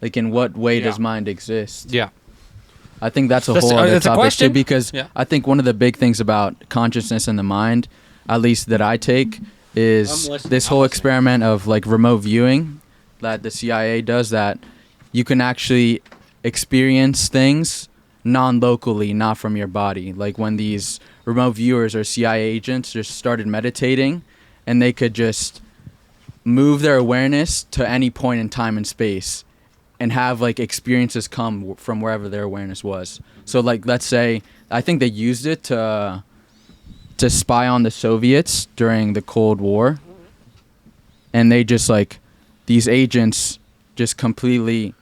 Like, in what way does mind exist? Yeah. I think that's a whole other topic too, because Yeah. I think one of the big things about consciousness and the mind, at least that I take, is this whole experiment of like remote viewing that the CIA does, that you can actually experience things non-locally, not from your body. Like when these remote viewers or CIA agents just started meditating, and they could just move their awareness to any point in time and space and have like experiences come from wherever their awareness was. So like, let's say, I think they used it to spy on the Soviets during the Cold War, and they just like, these agents just completely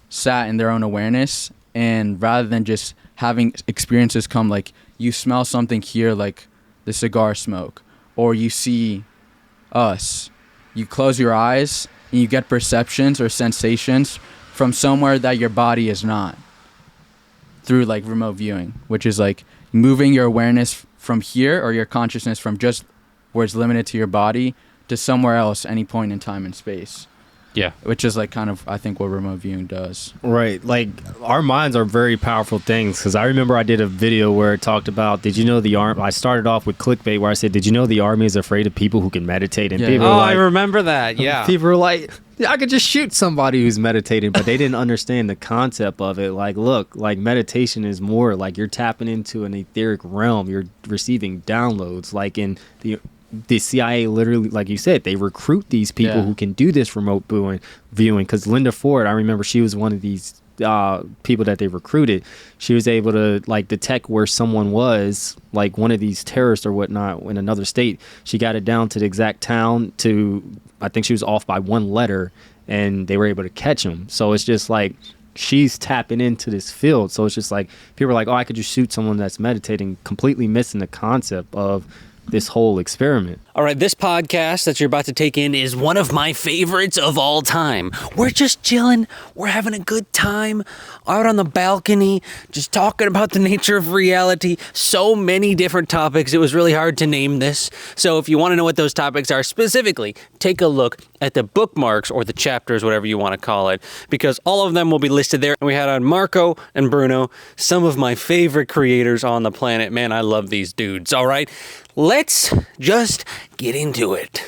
sat in their own awareness, and rather than just having experiences come, like you smell something here, like the cigar smoke, or you see us, you close your eyes and you get perceptions or sensations from somewhere that your body is not, through like remote viewing, which is like moving your awareness from here, or your consciousness from just where it's limited to your body to somewhere else, any point in time and space. Yeah. Which is like kind of, I think, what remote viewing does. Right. Like, our minds are very powerful things, because I remember I did a video where it talked about, did you know the army, I started off with clickbait where I said, did you know the army is afraid of people who can meditate? And people were I like, remember that. Yeah. people were like, I could just shoot somebody who's meditating, but they didn't understand the concept of it. Like, look, like meditation is more like you're tapping into an etheric realm. You're receiving downloads. Like in the CIA, literally, like you said, they recruit these people who can do this remote viewing. Because Linda Ford, I remember she was one of these people that they recruited. She was able to like detect where someone was, like one of these terrorists or whatnot in another state. She got it down to the exact town, to I think she was off by one letter, and they were able to catch him. So it's just like, she's tapping into this field. So it's just like, people are like, oh, I could just shoot someone that's meditating, completely missing the concept of this whole experiment. All right, this podcast that you're about to take in is one of my favorites of all time. We're just chilling. We're having a good time out on the balcony, just talking about the nature of reality. So many different topics. It was really hard to name this. So if you want to know what those topics are specifically, take a look at the bookmarks or the chapters, whatever you want to call it, because all of them will be listed there. And we had on Marco and Bruno, some of my favorite creators on the planet. Man, I love these dudes. All right, let's just get into it.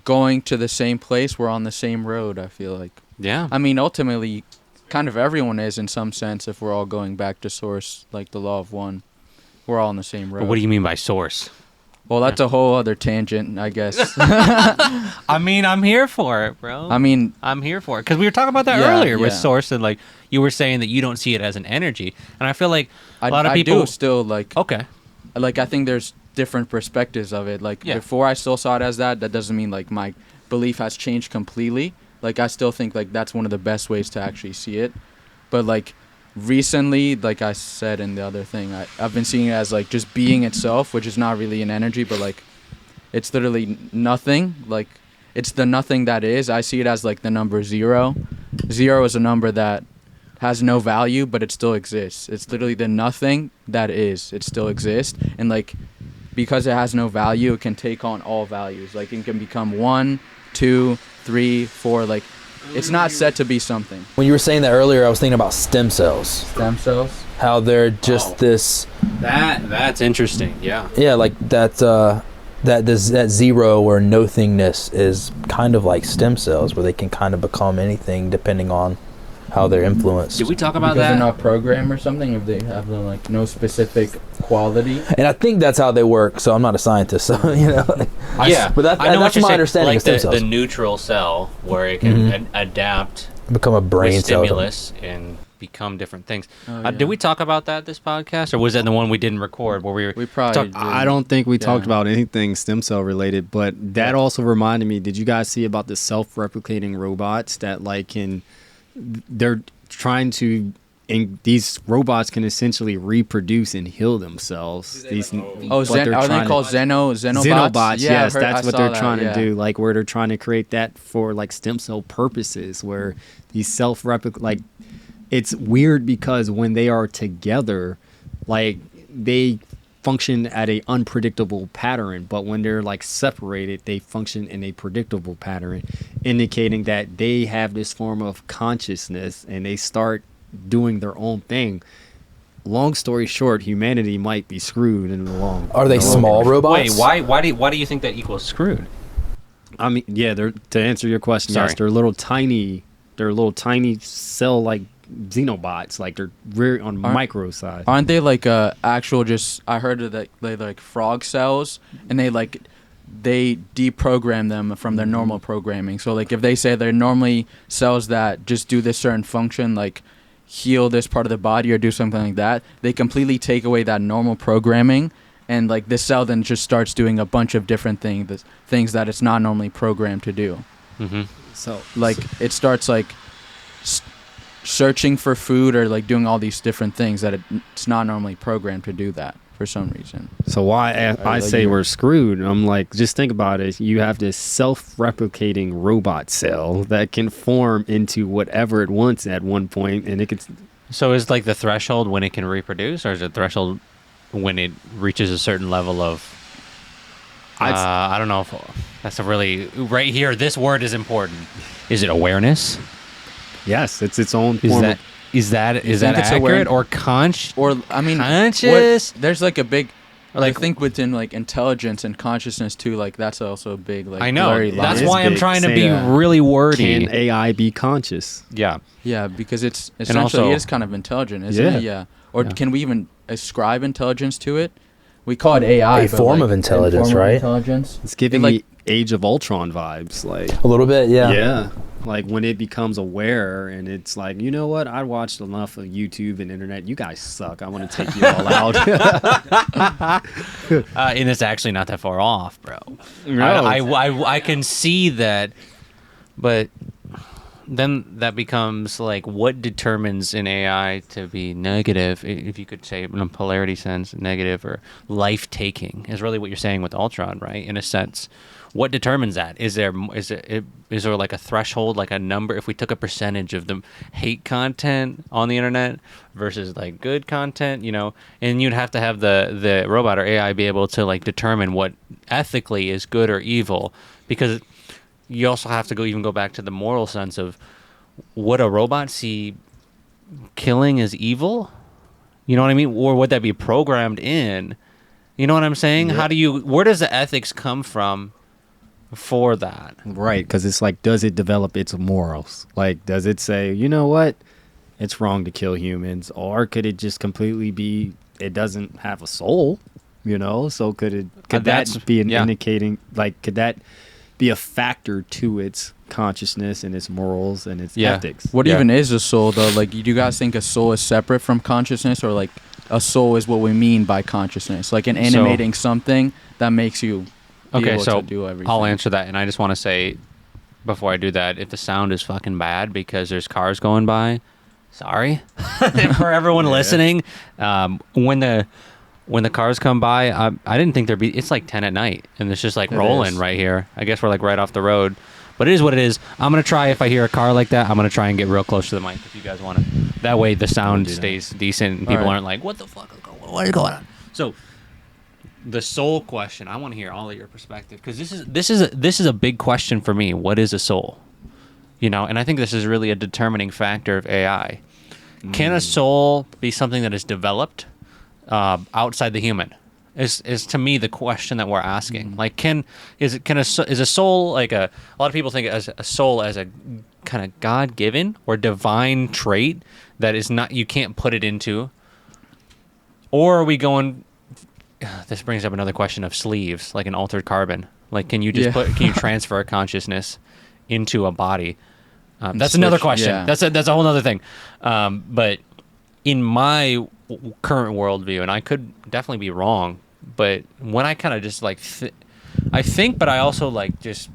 Going to the same place, we're on the same road, I feel like. Yeah. I mean, ultimately, kind of everyone is in some sense, if we're all going back to source, like the law of one. We're all on the same road. But what do you mean by source? Well, that's a whole other tangent, I guess. I mean, I'm here for it, bro. I mean, I'm here for it. Because we were talking about that earlier with source, and like you were saying that you don't see it as an energy. And I feel like a lot of people I do still like. Okay. Like, I think there's different perspectives of it. Like, before I still saw it as that. That doesn't mean like my belief has changed completely. Like, I still think like that's one of the best ways to actually see it. But like recently, like I said in the other thing, I've been seeing it as like just being itself, which is not really an energy, but like it's literally nothing. Like, it's the nothing that is. I see it as like the number 0. 0 is a number that has no value, but it still exists. It's literally the nothing that is. It still exists. And like, because it has no value, it can take on all values. Like, it can become 1, 2, 3, 4. Like, it's not set to be something. When you were saying that earlier, I was thinking about stem cells. Stem cells? How they're just this. That's interesting. Yeah. Yeah, like that 0 or nothingness is kind of like stem cells, where they can kind of become anything depending on how they're influenced. Did we talk about because that? They're not programmed or something, if they have like no specific quality. And I think that's how they work. So I'm not a scientist, so you know. But that's my understanding like of stem cells. The neutral cell, where it can adapt, become a brain with cell stimulus, and become different things. Did we talk about that this podcast, or was that the one we didn't record where we probably did. I don't think we talked about anything stem cell related, but that also reminded me, did you guys see about the self-replicating robots that like they're trying to, and these robots can essentially reproduce and heal themselves. These are they called Xenobots? Xenobots, yeah, yes, that's what they're trying to do. Like, where they're trying to create that for like stem cell purposes, where these self-replicate, like, it's weird because when they are together, like, they function at a unpredictable pattern, but when they're like separated, they function in a predictable pattern, indicating that they have this form of consciousness and they start doing their own thing. Long story short, humanity might be screwed in the long. Are they small robots? Wait, why do you think that equals screwed? I mean, yeah, to answer your question, yes, they're little tiny cell like xenobots, like they're very on micro size. Aren't they like actual? Just I heard that they like frog cells, and they deprogram them from their normal programming. So like if they say they're normally cells that just do this certain function, like heal this part of the body or do something like that, they completely take away that normal programming, and like this cell then just starts doing a bunch of different things that it's not normally programmed to do. Mm-hmm. So like it starts like searching for food or like doing all these different things that it's not normally programmed to do that for some reason. So why I say we're screwed, I'm like, just think about it. You have this self-replicating robot cell that can form into whatever it wants at one point, and it can. So is like the threshold when it can reproduce, or is it threshold when it reaches a certain level of? I don't know if that's a really right here. This word is important. Is it awareness? Yes, it's its own form. Is that accurate or conscious? Or I mean, conscious? There's like a big, like I think within like intelligence and consciousness too. Like that's also a big like. I know. blurry That's line. why I'm trying to be really wordy. Can AI be conscious? Yeah. Yeah, because it's essentially it is kind of intelligent, isn't it? Yeah. Or can we even ascribe intelligence to it? We call it AI. A form of intelligence, right? It's giving me Age of Ultron vibes, like a little bit, yeah. Yeah. Like when it becomes aware and it's like, you know what? I watched enough of YouTube and internet. You guys suck. I want to take you all out. And it's actually not that far off, bro. No. I can see that, but then that becomes like what determines an AI to be negative, if you could say in a polarity sense, negative or life-taking is really what you're saying with Ultron, right? In a sense. What determines that? Is there like a threshold, like a number? If we took a percentage of the hate content on the internet versus like good content, you know, and you'd have to have the robot or AI be able to like determine what ethically is good or evil, because you also have to go back to the moral sense of would a robot see killing as evil? You know what I mean? Or would that be programmed in? You know what I'm saying? Yeah. Where does the ethics come from? For that, right? Because it's like, does it develop its morals? Like, does it say, you know what, it's wrong to kill humans, or could it just completely be it doesn't have a soul? You know, so could that be an indicating? Like, could that be a factor to its consciousness and its morals and its ethics? What even is a soul though? Like, do you guys think a soul is separate from consciousness, or like a soul is what we mean by consciousness, like an animating something that makes you. Okay, so I'll answer that, and I just want to say, before I do that, if the sound is fucking bad because there's cars going by, sorry. For everyone listening, when the cars come by, I didn't think there'd be. It's like 10 at night, and it's just like rolling right here. I guess we're like right off the road, but it is what it is. I'm gonna try, if I hear a car like that, I'm gonna try and get real close to the mic if you guys want to. That way the sound stays decent, and people aren't like, what the fuck? What is going on? So. The soul question, I want to hear all of your perspective, because this is a big question for me. What is a soul? You know, and I think this is really a determining factor of AI. Can a soul be something that is developed outside the human? Is to me the question that we're asking. Like, is a soul like a lot of people think as a soul as a kind of God-given or divine trait that is not, you can't put it into, or are we going? This brings up another question of sleeves, like an altered carbon. Like, can you just can you transfer a consciousness into a body? That's another question. Yeah. That's a whole other thing. But in my current worldview, and I could definitely be wrong, but when I kind of just like, I think, but I also like just,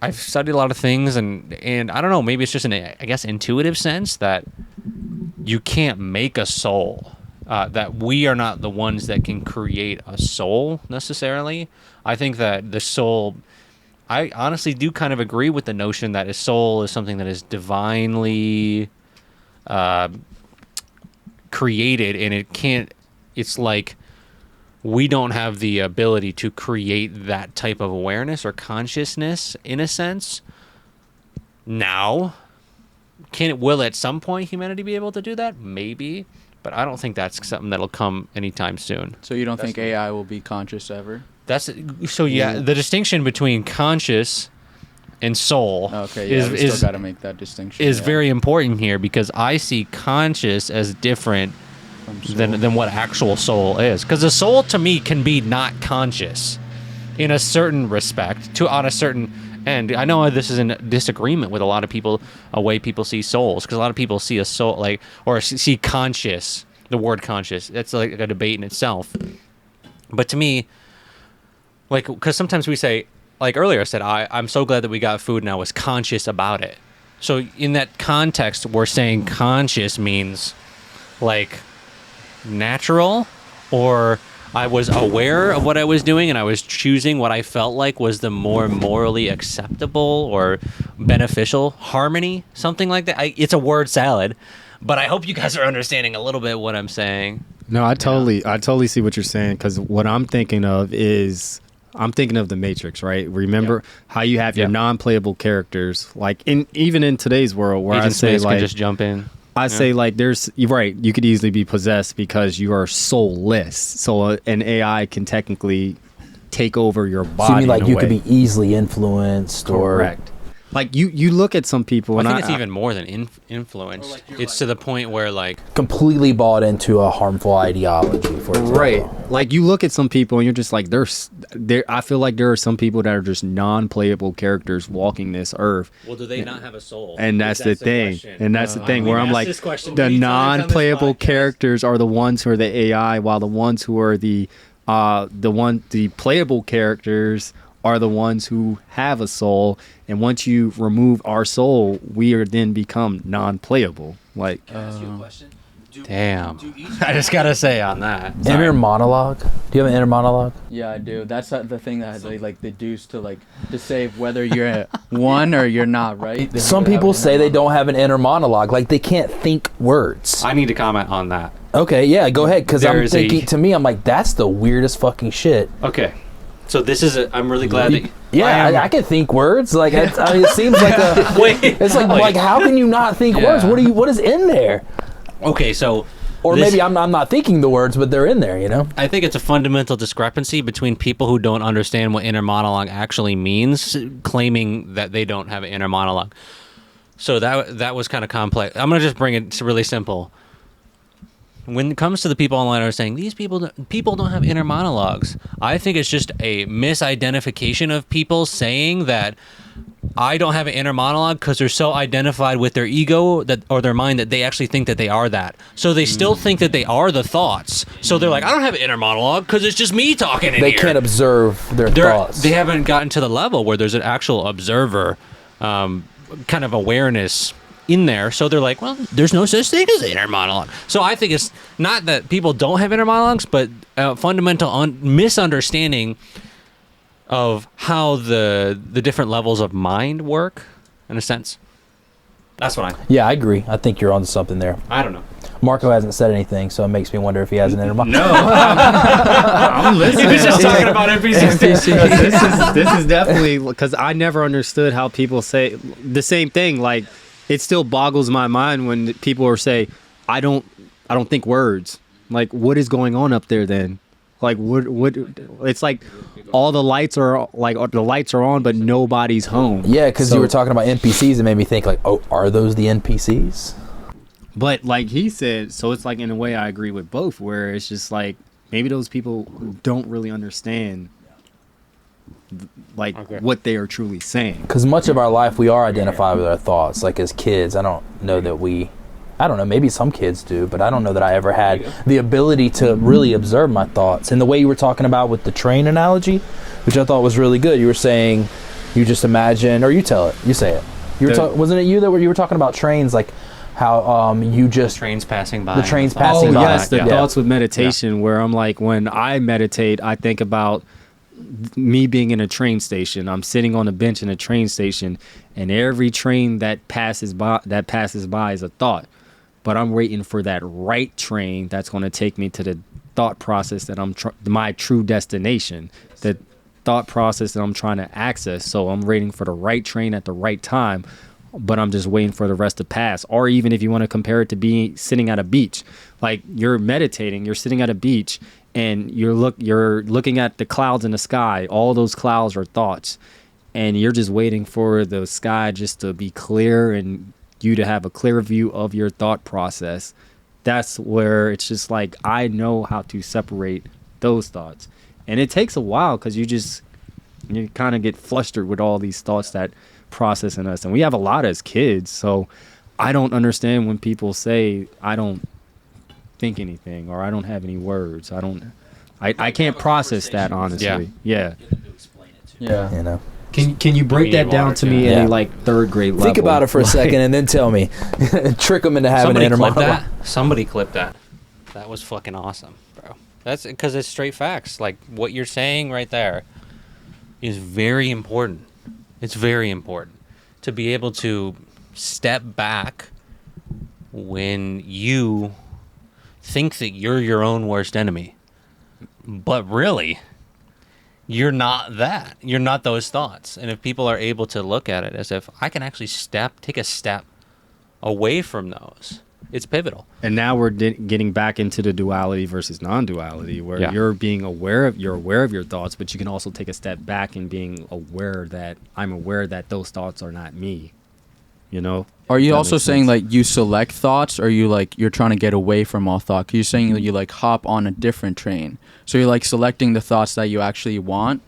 I've studied a lot of things, and I don't know, maybe it's just I guess intuitive sense that you can't make a soul. That we are not the ones that can create a soul necessarily. I think that the soul, I honestly do kind of agree with the notion that a soul is something that is divinely created, and it can't it's like we don't have the ability to create that type of awareness or consciousness in a sense. Now, will at some point humanity be able to do that? Maybe, but I don't think that's something that'll come anytime soon. So you don't think AI will be conscious ever? The distinction between conscious and soul we still got to make that distinction. Is very important here, because I see conscious as different than what actual soul is. Because the soul to me can be not conscious in a certain respect, on a certain end. I know this is in disagreement with a lot of people, a way people see souls, because a lot of people see a soul or see conscious, the word conscious. That's like a debate in itself. But to me, because sometimes we say, like earlier I said, I'm so glad that we got food and I was conscious about it. So in that context, we're saying conscious means like natural, or I was aware of what I was doing and I was choosing what I felt like was the more morally acceptable or beneficial harmony, something like that. It's a word salad, but I hope you guys are understanding a little bit what I'm saying. No, I totally see what you're saying, because what I'm thinking of is, I'm thinking of the Matrix, right? Remember how you have your non-playable characters, like even in today's world, where Agent I say Smith like can just jump in. I say like you're right, you could easily be possessed because you are soulless. So an AI can technically take over your body. So you mean like you way. could be easily influenced? Correct. Like you look at some people, and I think it's even more than influence. Like it's to the point where like completely bought into a harmful ideology, for example. Right. Like you look at some people and you're just like, I feel like there are some people that are just non-playable characters walking this earth. Well, do they not have a soul? And that's the thing. And that's the thing where I'm like, the non non-playable characters are the ones who are the AI, while the ones who are the playable characters are the ones who have a soul. And once you remove our soul, we are then become non-playable. Like, Can I ask you a question? Damn. I just gotta say on that. Inner monologue. Do you have an inner monologue? Yeah, I do. That's the thing that they like deduce to say whether you're one or you're not, right? Some people say they don't have an inner monologue, like they can't think words. I need to comment on that. Okay, yeah, go ahead, because I'm thinking, to me, I'm like, that's the weirdest fucking shit. Okay. So this is I'm really glad that... Yeah, I can think words. Like, I mean, it seems like a... Wait. It's like, how can you not think words? What is in there? Okay, so... Or maybe I'm not thinking the words, but they're in there, you know? I think it's a fundamental discrepancy between people who don't understand what inner monologue actually means, claiming that they don't have an inner monologue. So that was kind of complex. I'm going to just bring it to really simple. When it comes to the people online who are saying these people don't have inner monologues, I think it's just a misidentification of people saying that I don't have an inner monologue because they're so identified with their ego or their mind that they actually think that they are that. So they still think that they are the thoughts. So they're like, I don't have an inner monologue because it's just me talking in here. They can't observe their thoughts. They haven't gotten to the level where there's an actual observer kind of awareness in there. So they're like, well, there's no such thing as inner monologue. So I think it's not that people don't have inner monologues, but a fundamental misunderstanding of how the different levels of mind work, in a sense. That's what Yeah, I agree. I think you're onto something there. I don't know. Marco hasn't said anything, so it makes me wonder if he has an inner monologue. no, I'm listening. He was just talking about NPCs. This is definitely, because I never understood how people say the same thing. Like, it still boggles my mind when people are say, I don't think words. Like, what is going on up there then? Like, what it's like all the lights are on, but nobody's home. Yeah, because you were talking about NPCs, it made me think like, oh, are those the NPCs? But like he said, so it's like, in a way I agree with both, where it's just like maybe those people don't really understand what they are truly saying. Because much of our life we are identified with our thoughts. Like as kids, I don't know, maybe some kids do, but I don't know that I ever had the ability to really observe my thoughts. And the way you were talking about with the train analogy, which I thought was really good, you were saying you just imagine, or you say it. Wasn't it you were talking about trains, like how you just... Trains passing by. The trains passing by. Oh, yes, the thoughts with meditation, where I'm like, when I meditate, I think about me being in a train station. I'm sitting on a bench in a train station, and every train that passes by is a thought. But I'm waiting for that right train that's going to take me to the thought process that my true destination, the thought process that I'm trying to access. So I'm waiting for the right train at the right time, but I'm just waiting for the rest to pass. Or even if you want to compare it to being sitting at a beach, like you're meditating, you're sitting at a beach and you're looking at the clouds in the sky. All those clouds are thoughts, and you're just waiting for the sky just to be clear and you to have a clear view of your thought process. That's where it's just like, I know how to separate those thoughts. And it takes a while because you kind of get flustered with all these thoughts that process in us. And we have a lot as kids. So I don't understand when people say, I don't think anything, or I don't have any words. I can't process that, honestly. Yeah. Yeah. You know. Can you break that down to me at a like third grade level? Think about it for a second and then tell me. Trick them into having an inner monologue. Somebody clipped that. That was fucking awesome, bro. That's because it's straight facts. Like what you're saying right there is very important. It's very important to be able to step back when you think that you're your own worst enemy. But really, you're not that. You're not those thoughts. And if people are able to look at it as if I can actually take a step away from those, it's pivotal. And now we're getting back into the duality versus non-duality, where you're aware of your thoughts, but you can also take a step back and being aware that I'm aware that those thoughts are not me. You know? Are you also saying like you select thoughts, or you're trying to get away from all thought? 'Cause you're saying you like hop on a different train. So you're like selecting the thoughts that you actually want.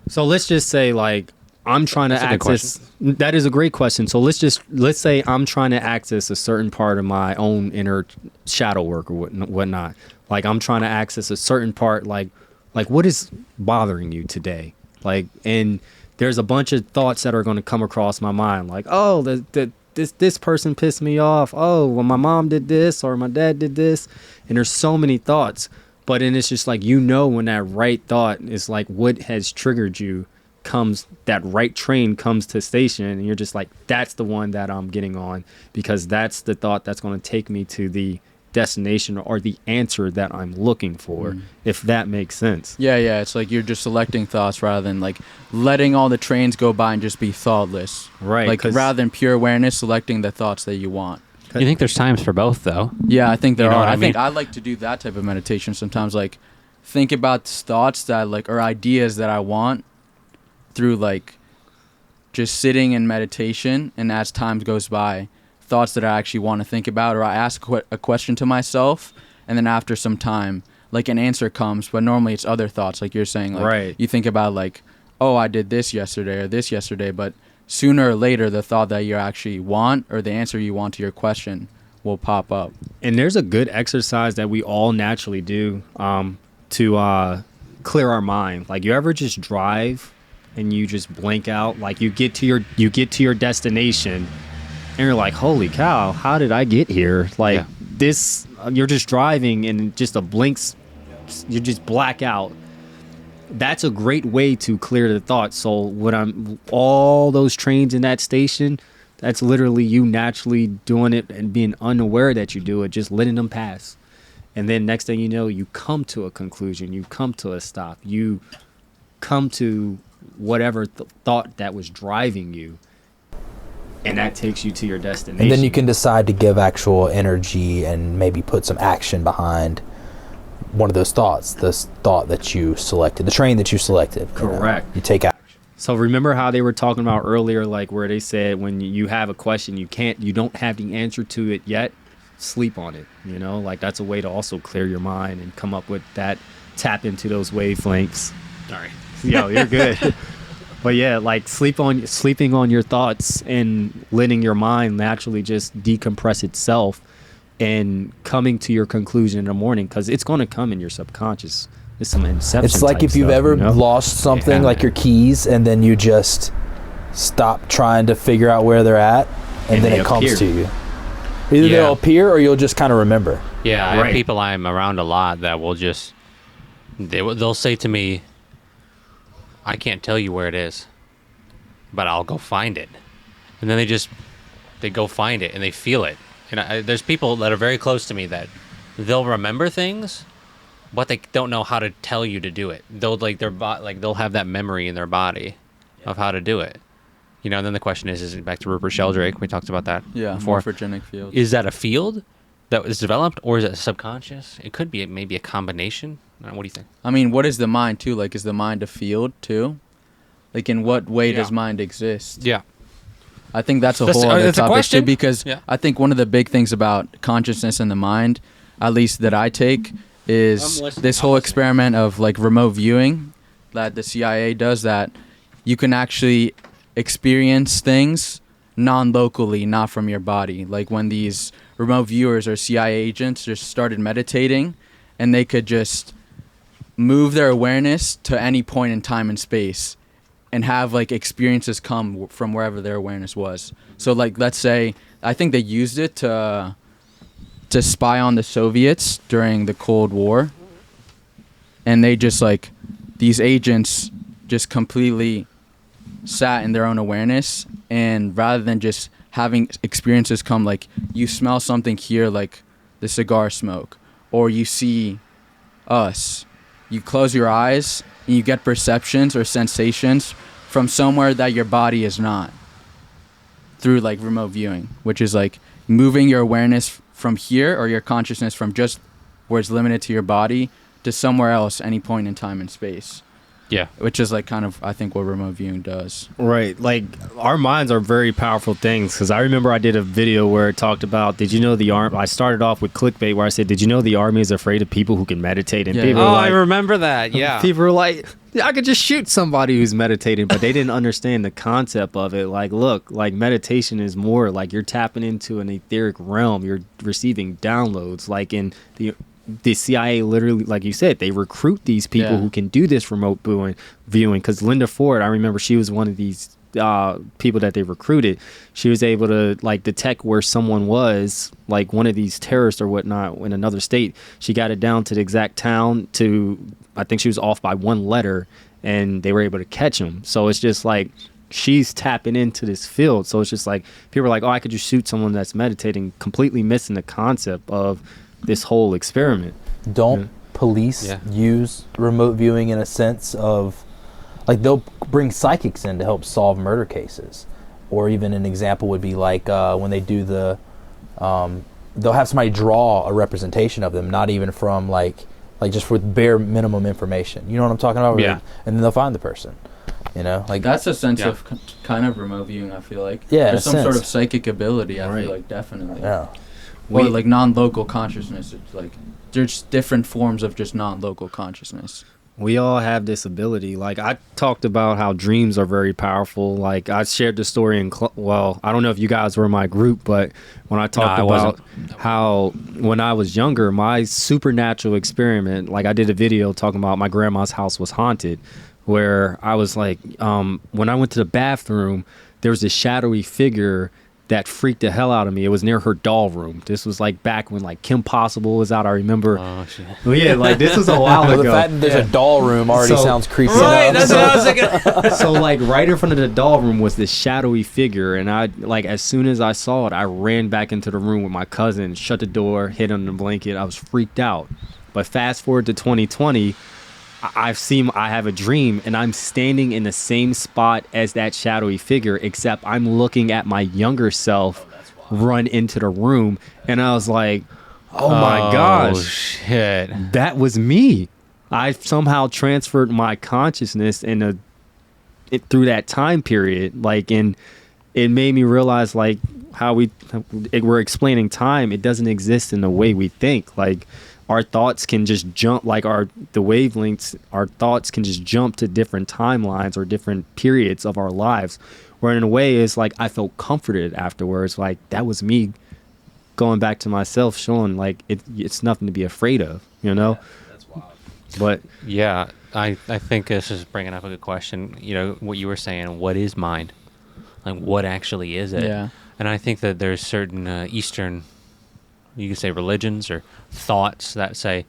So let's just say like I'm trying to access. That is a great question. So let's say I'm trying to access a certain part of my own inner shadow work or whatnot. Like I'm trying to access a certain part, like what is bothering you today? Like, and there's a bunch of thoughts that are going to come across my mind. Like, oh, this person pissed me off. Oh, well, my mom did this or my dad did this. And there's so many thoughts. But then it's just like, when that right thought is like what has triggered you that right train comes to station, and you're just like, that's the one that I'm getting on, because that's the thought that's going to take me to the destination or the answer that I'm looking for, if that makes sense. Yeah. It's like you're just selecting thoughts rather than like letting all the trains go by and just be thoughtless. Right. Like rather than pure awareness, selecting the thoughts that you want. You think there's times for both, though? Yeah, I think there are. I think I like to do that type of meditation sometimes. Like think about thoughts that like or ideas that I want through like just sitting in meditation, and as time goes by, thoughts that I actually want to think about, or I ask a question to myself, and then after some time, like an answer comes, but normally it's other thoughts, like you're saying, like right. You think about like, oh, I did this yesterday, but sooner or later, the thought that you actually want or the answer you want to your question will pop up. And there's a good exercise that we all naturally do to clear our mind. Like, you ever just drive and you just blank out? Like, you get to your destination and you're like, holy cow, how did I get here? Like, this, you're just driving and just you just black out. That's a great way to clear the thoughts. So all those trains in that station, that's literally you naturally doing it and being unaware that you do it, just letting them pass. And then next thing you know, you come to a conclusion, you come to a stop, you come to whatever thought that was driving you, and that takes you to your destination. And then you can decide to give actual energy and maybe put some action behind one of those thoughts, this thought that you selected, the train that you selected. Correct. You take action. So remember how they were talking about earlier, like where they said when you have a question, you don't have the answer to it yet, sleep on it. You know, like that's a way to also clear your mind and come up with that, tap into those wavelengths. Sorry. Yo, you're good. But yeah, like sleeping on your thoughts and letting your mind naturally just decompress itself and coming to your conclusion in the morning, because it's going to come in your subconscious. It's some inception. It's like if you've ever lost something, like your keys, and then you just stop trying to figure out where they're at, and then it comes to you. Either they'll appear or you'll just kind of remember. Yeah, I have people I'm around a lot that will just, they'll say to me, I can't tell you where it is, but I'll go find it. And then they go find it and they feel it. And there's people that are very close to me that they'll remember things, but they don't know how to tell you to do it. They'll they'll have that memory in their body of how to do it. You know, and then the question is it back to Rupert Sheldrake? We talked about that before. Morphogenic field. Is that a field that was developed, or is it subconscious? It could be maybe a combination. What do you think? I mean, what is the mind too? Like, is the mind a field too? Like, in what way does mind exist? Yeah. I think that's a whole other topic too, because I think one of the big things about consciousness and the mind, at least that I take, is this whole experiment of like remote viewing that the CIA does, that you can actually experience things non-locally, not from your body. Like when these remote viewers or CIA agents just started meditating, and they could just move their awareness to any point in time and space and have like experiences come from wherever their awareness was. So like, let's say, I think they used it to spy on the Soviets during the Cold War, and they just like, these agents just completely sat in their own awareness, and rather than just having experiences come, like you smell something here, like the cigar smoke, or you see us, you close your eyes and you get perceptions or sensations from somewhere that your body is not, through like remote viewing, which is like moving your awareness from here, or your consciousness from just where it's limited to your body to somewhere else, any point in time and space. Yeah. Which is like kind of, I think, what remote viewing does. Right. Like, our minds are very powerful things. Because I remember I did a video where it talked about, did you know the army? I started off with clickbait where I said, did you know the army is afraid of people who can meditate? And people were like, I remember that. Yeah. People were like, I could just shoot somebody who's meditating, but they didn't understand the concept of it. Like, look, like meditation is more like you're tapping into an etheric realm. You're receiving downloads. Like in the CIA literally, like you said, they recruit these people who can do this remote viewing. Because Linda Ford, I remember she was one of these people that they recruited. She was able to like detect where someone was, like one of these terrorists or whatnot in another state. She got it down to the exact town to, I think she was off by one letter, and they were able to catch him. So it's just like, she's tapping into this field. So it's just like, people are like, oh, I could just shoot someone that's meditating, completely missing the concept of this whole experiment. Don't police use remote viewing in a sense of, like, they'll bring psychics in to help solve murder cases, or even an example would be like when they do the they'll have somebody draw a representation of them, not even from like just with bare minimum information, you know what I'm talking about? And then they'll find the person, you know, like that's a sense of kind of remote viewing. I feel like there's some sort of psychic ability. I feel like definitely or like non-local consciousness. It's like there's different forms of just non-local consciousness. We all have this ability. Like, I talked about how dreams are very powerful. Like, I shared the story in well, I don't know if you guys were in my group, but when I talked about how when I was younger, my supernatural experiment, like I did a video talking about my grandma's house was haunted, where I was like, when I went to the bathroom, there was this shadowy figure that freaked the hell out of me. It was near her doll room. This was like back when like Kim Possible was out. I remember. Oh shit. Well, yeah, like this was a while ago. The fact that there's a doll room already sounds creepy. Right, that's what I was thinking. So like right in front of the doll room was this shadowy figure, and I like as soon as I saw it, I ran back into the room with my cousin, shut the door, hid under the blanket. I was freaked out. But fast forward to 2020. I have a dream, and I'm standing in the same spot as that shadowy figure, except I'm looking at my younger self run into the room, and I was like, oh my gosh, shit, that was me. I somehow transferred my consciousness through that time period, like, and it made me realize like how we're explaining time. It doesn't exist in the way we think. Like, our thoughts can just jump, like the wavelengths, our thoughts can just jump to different timelines or different periods of our lives, where in a way it's like I felt comforted afterwards, like that was me going back to myself, showing like it's nothing to be afraid of, you know? Yeah, that's wild. But yeah, I think this is bringing up a good question. You know, what you were saying, what is mind? Like, what actually is it? Yeah. And I think that there's certain Eastern, you could say religions or thoughts that say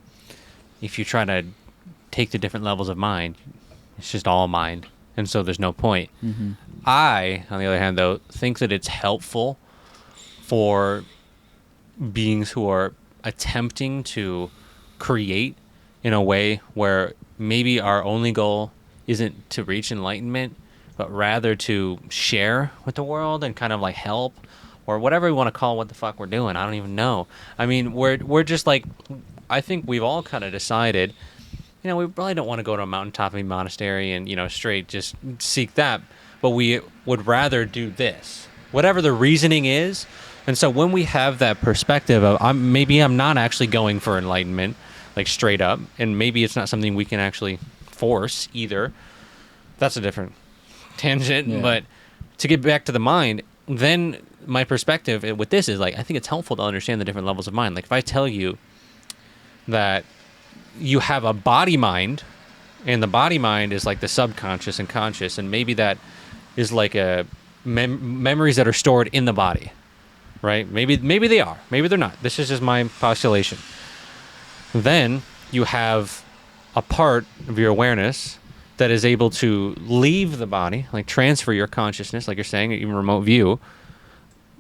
if you try to take the different levels of mind, it's just all mind, and so there's no point. Mm-hmm. I, on the other hand, though, think that it's helpful for beings who are attempting to create in a way where maybe our only goal isn't to reach enlightenment, but rather to share with the world and kind of like help, or whatever we want to call what the fuck we're doing. I don't even know. I mean, we're just like, I think we've all kind of decided, you know, we probably don't want to go to a mountaintop monastery and, you know, straight just seek that, but we would rather do this, whatever the reasoning is. And so when we have that perspective of maybe I'm not actually going for enlightenment, like straight up, and maybe it's not something we can actually force either. That's a different tangent. Yeah. But to get back to the mind, then my perspective with this is like, I think it's helpful to understand the different levels of mind. Like if I tell you that you have a body mind, and the body mind is like the subconscious and conscious, and maybe that is like a memories that are stored in the body, right? Maybe they are, maybe they're not. This is just my postulation. Then you have a part of your awareness that is able to leave the body, like transfer your consciousness, like you're saying, even remote view,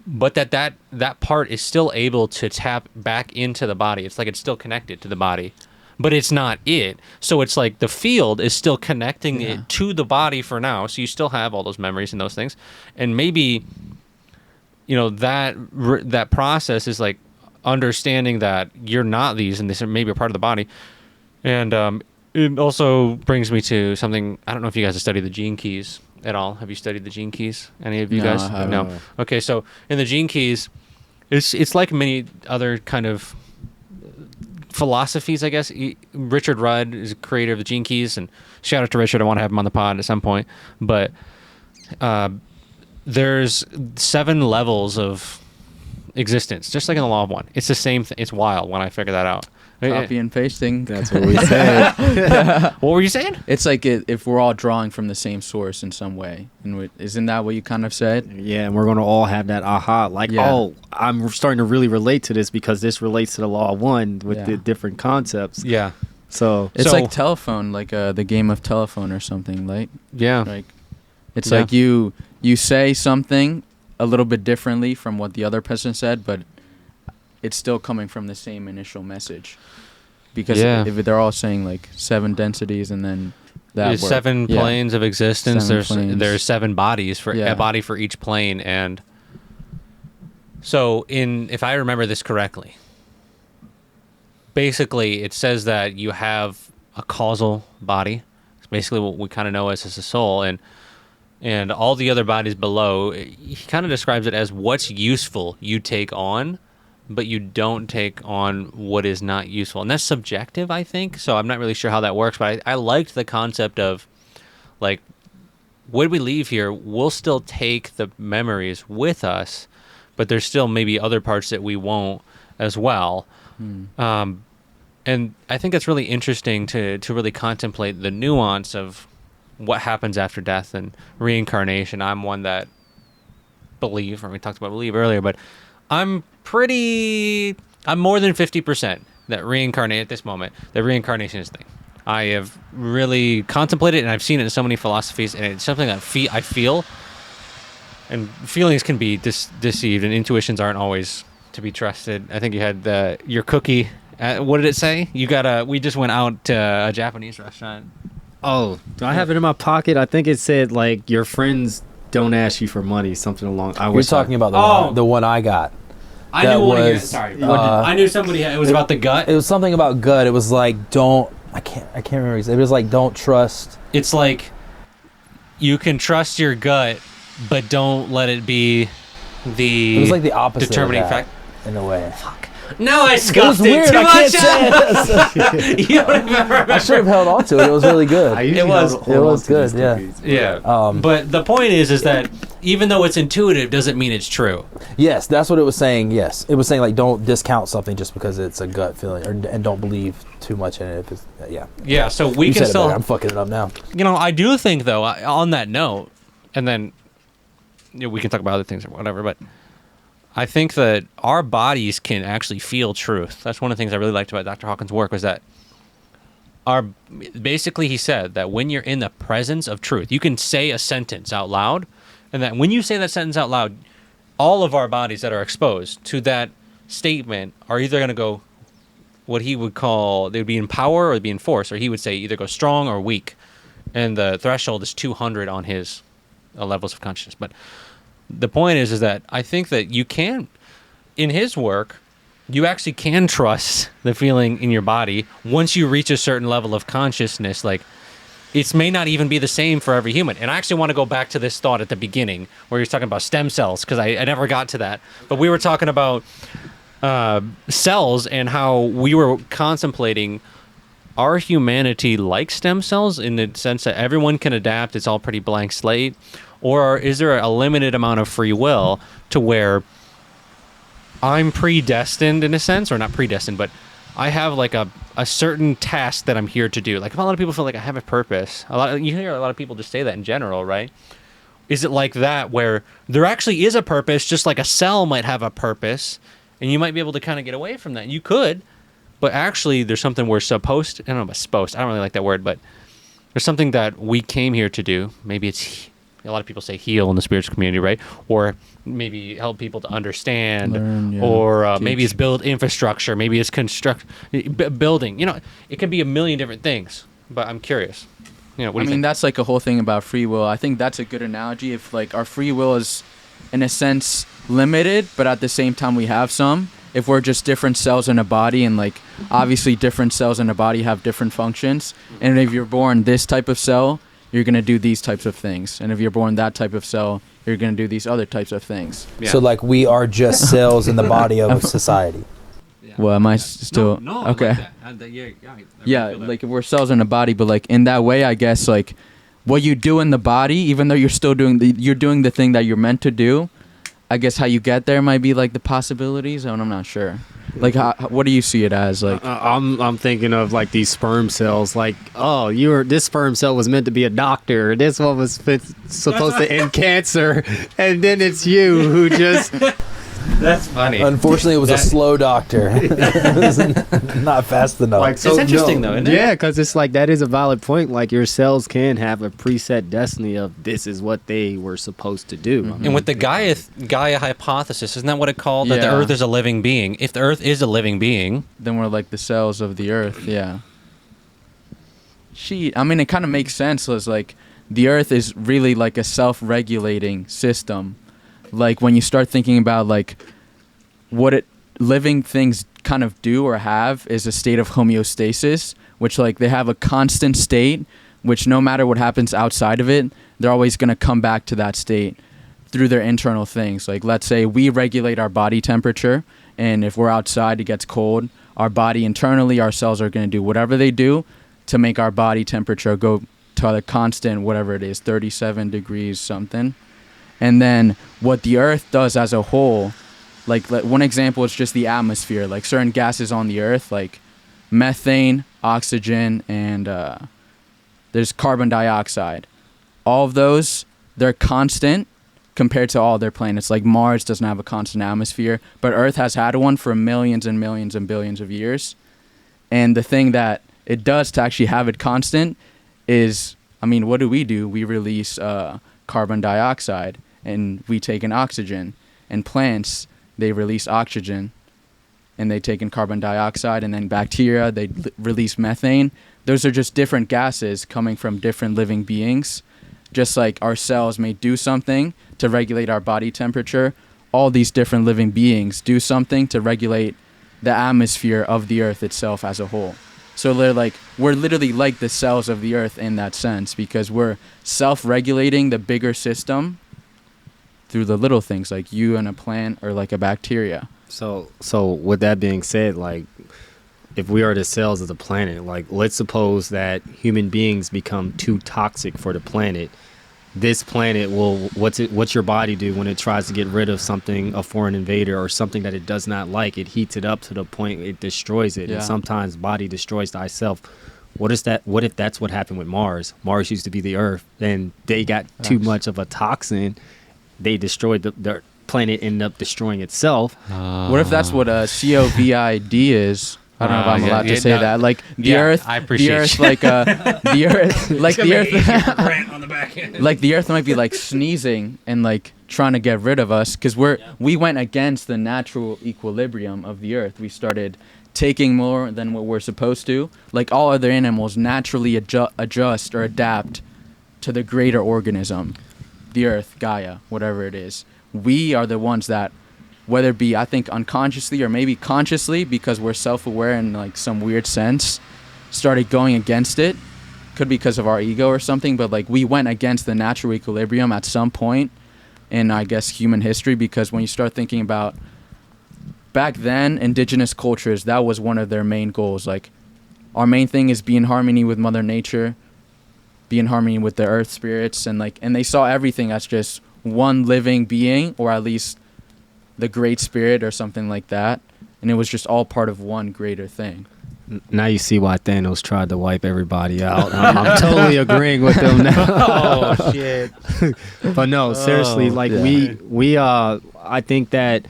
but that part is still able to tap back into the body. It's like it's still connected to the body, but it's not it. So it's like the field is still connecting it to the body for now. So you still have all those memories and those things. And maybe, you know, that process is like understanding that you're not these, and this are maybe a part of the body. And it also brings me to something. I don't know if you guys have studied the gene keys at all. Have you studied the gene keys? Any of you guys? I haven't. No. Okay, so in the gene keys, it's like many other kind of philosophies, I guess. Richard Rudd is a creator of the gene keys, and shout out to Richard. I want to have him on the pod at some point. But there's 7 levels of existence, just like in the law of one. It's the same thing. It's wild when I figure that out. Copy and pasting. That's what we said. What were you saying? It's like if we're all drawing from the same source in some way. And isn't that what you kind of said? Yeah, and we're going to all have that aha. Like, oh, I'm starting to really relate to this because this relates to the law of one with the different concepts. Yeah. So it's like telephone, like the game of telephone or something. Like like it's like you say something a little bit differently from what the other person said, but it's still coming from the same initial message. Because if they're all saying like 7 densities, and then there's 7 planes of existence. There's 7 bodies for a body for each plane. And so if I remember this correctly, basically it says that you have a causal body. It's basically what we kind of know as a soul, and all the other bodies below, he kind of describes it as what's useful you take on, but you don't take on what is not useful. And that's subjective, I think. So I'm not really sure how that works, but I liked the concept of, like, when we leave here, we'll still take the memories with us, but there's still maybe other parts that we won't as well. And I think that's really interesting to really contemplate the nuance of what happens after death and reincarnation. I'm one that believe, or we talked about believe earlier, but I'm more than 50% that reincarnate at this moment. That reincarnation is a thing. I have really contemplated, and I've seen it in so many philosophies, and it's something that I feel. And feelings can be deceived, and intuitions aren't always to be trusted. I think you had your cookie. What did it say? We just went out to a Japanese restaurant. Oh, do I have it in my pocket? I think it said like your friends don't ask you for money, something along. We're talking about the one I got. I knew one of you. Sorry, I knew somebody. It was about the gut. It was something about gut. It was like don't. I can't remember. It was like don't trust. It's like you can trust your gut, but don't let it be the. It was like the opposite determining of that, fact. in a way. Fuck. No, I scuffed it. Weird. Too I much. can't say it. You don't even remember. I should have held on to it. It was really good. It was good. Yeah. But the point is that even though it's intuitive, doesn't mean it's true. Yes, that's what it was saying. Yes, it was saying like don't discount something just because it's a gut feeling, and don't believe too much in it. If it's, Yeah. So we you can said still. It I'm fucking it up now. You know, I do think though. On that note, and then we can talk about other things or whatever, but. I think that our bodies can actually feel truth. That's one of the things I really liked about Dr. Hawkins' work was that basically he said that when you're in the presence of truth, you can say a sentence out loud, and that when you say that sentence out loud, all of our bodies that are exposed to that statement are either going to go what he would call, they would be in power or they'd be in force, or he would say either go strong or weak. And the threshold is 200 on his levels of consciousness. But the point is that I think that you can, in his work, you actually can trust the feeling in your body once you reach a certain level of consciousness. Like, it may not even be the same for every human. And I actually want to go back to this thought at the beginning where you're talking about stem cells, because I never got to that. But we were talking about cells and how we were contemplating, are humanity like stem cells in the sense that everyone can adapt, it's all pretty blank slate? Or is there a limited amount of free will to where I'm predestined in a sense, or not predestined, but I have like a certain task that I'm here to do. Like, a lot of people feel like I have a purpose. You hear a lot of people just say that in general, right? Is it like that where there actually is a purpose, just like a cell might have a purpose, and you might be able to kind of get away from that? You could, but actually there's something we're supposed to, I don't know about supposed, I don't really like that word, but there's something that we came here to do. Maybe it's, a lot of people say heal in the spiritual community, right? Or maybe help people to understand, learn, or maybe it's build infrastructure, maybe it's building. You know, it can be a million different things. But I'm curious. You know, what do you think? That's like a whole thing about free will. I think that's a good analogy. If like our free will is, in a sense, limited, but at the same time we have some. If we're just different cells in a body, and like obviously different cells in a body have different functions, and if you're born this type of cell, you're going to do these types of things. And if you're born that type of cell, you're going to do these other types of things. Yeah. So like we are just cells in the body of society. Yeah. Well, am I still... No, okay. I like that. Yeah, like if we're cells in a body, but like in that way, I guess like what you do in the body, even though you're still doing you're doing the thing that you're meant to do, I guess how you get there might be like the possibilities, and I'm not sure. Like, what do you see it as? Like, I'm thinking of like these sperm cells. Like, oh, this sperm cell was meant to be a doctor. This one was supposed to end cancer, and then it's you who just. That's funny. Unfortunately, it was a slow doctor. It was not fast enough. Like, so, it's interesting, though, isn't it? Yeah, because it's like that is a valid point. Like, your cells can have a preset destiny of this is what they were supposed to do. Mm-hmm. And with the Gaia Hypothesis, isn't that what it called? That the Earth is a living being. If the Earth is a living being, then we're like the cells of the Earth. Yeah. I mean, it kind of makes sense. It's like the Earth is really like a self-regulating system. Like when you start thinking about like what living things kind of do or have is a state of homeostasis, which like they have a constant state, which no matter what happens outside of it, they're always going to come back to that state through their internal things. Like let's say we regulate our body temperature, and if we're outside, it gets cold. Our body internally, our cells are going to do whatever they do to make our body temperature go to the constant, whatever it is, 37 degrees something. And then what the Earth does as a whole, like one example is just the atmosphere. Like certain gases on the Earth, like methane, oxygen, and there's carbon dioxide. All of those, they're constant compared to all their planets. Like Mars doesn't have a constant atmosphere, but Earth has had one for millions and millions and billions of years. And the thing that it does to actually have it constant is, I mean, what do? We release carbon dioxide. And we take in oxygen. And plants, they release oxygen, and they take in carbon dioxide. And then bacteria, they release methane. Those are just different gases coming from different living beings. Just like our cells may do something to regulate our body temperature, all these different living beings do something to regulate the atmosphere of the Earth itself as a whole. So we're literally like the cells of the Earth in that sense, because we're self-regulating the bigger system through the little things like you and a plant or like a bacteria. So with that being said, like if we are the cells of the planet, like let's suppose that human beings become too toxic for the planet. This planet will, what's your body do when it tries to get rid of something, a foreign invader or something that it does not like? It heats it up to the point it destroys it. Yeah. And sometimes body destroys thyself. What if that's what happened with Mars? Mars used to be the Earth, and they got too much of a toxin. They destroyed the planet, ended up destroying itself. What if that's what COVID is? I don't know if I'm allowed to say that. Like the Earth, I appreciate the Earth, like the Earth, like the Earth, on the back end. like the Earth might be like sneezing and like trying to get rid of us because we went against the natural equilibrium of the Earth. We started taking more than what we're supposed to, like all other animals naturally adjust or adapt to the greater organism, the earth, Gaia, whatever it is. We are the ones that, whether it be, I think, unconsciously or maybe consciously, because we're self-aware in like some weird sense, started going against it. Could be because of our ego or something, but like we went against the natural equilibrium at some point in, I guess, human history, because when you start thinking about back then, indigenous cultures, that was one of their main goals. Like, our main thing is be in harmony with Mother Nature, be in harmony with the earth spirits, and they saw everything as just one living being, or at least the great spirit or something like that, and it was just all part of one greater thing. Now you see why Thanos tried to wipe everybody out. I'm totally agreeing with them now. Oh shit! But no, seriously, like we I think that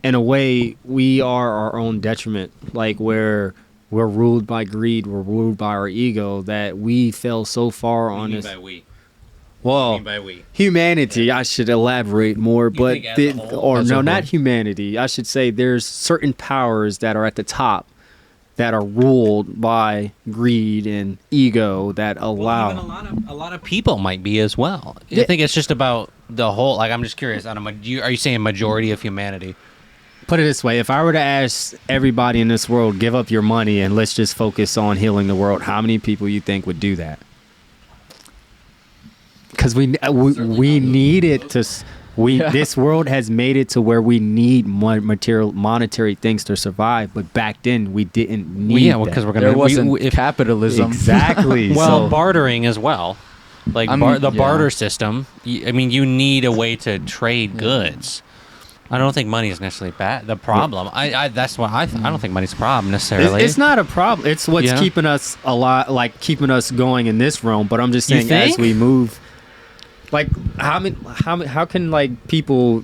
in a way we are our own detriment. Like we're ruled by greed, we're ruled by our ego, that we fell so far on this. By we? Well, by we? Humanity, I should elaborate more, but whole? not humanity. I should say there's certain powers that are at the top that are ruled by greed and ego that allow. Well, even a lot of people might be as well. I think it's just about the whole. Like, I'm just curious. Are you saying majority of humanity? Put it this way: if I were to ask everybody in this world, give up your money and let's just focus on healing the world, how many people you think would do that? Because we need it to. This world has made it to where we need monetary things to survive, but back then we didn't need that. Because there wasn't capitalism. Exactly. Well, bartering as well. Like the barter system. I mean, you need a way to trade goods. I don't think money is necessarily bad. The problem, that's what I don't think money's a problem necessarily. It's not a problem. It's what's keeping us alive, like keeping us going in this realm. But I'm just saying, as we move. Like how can like people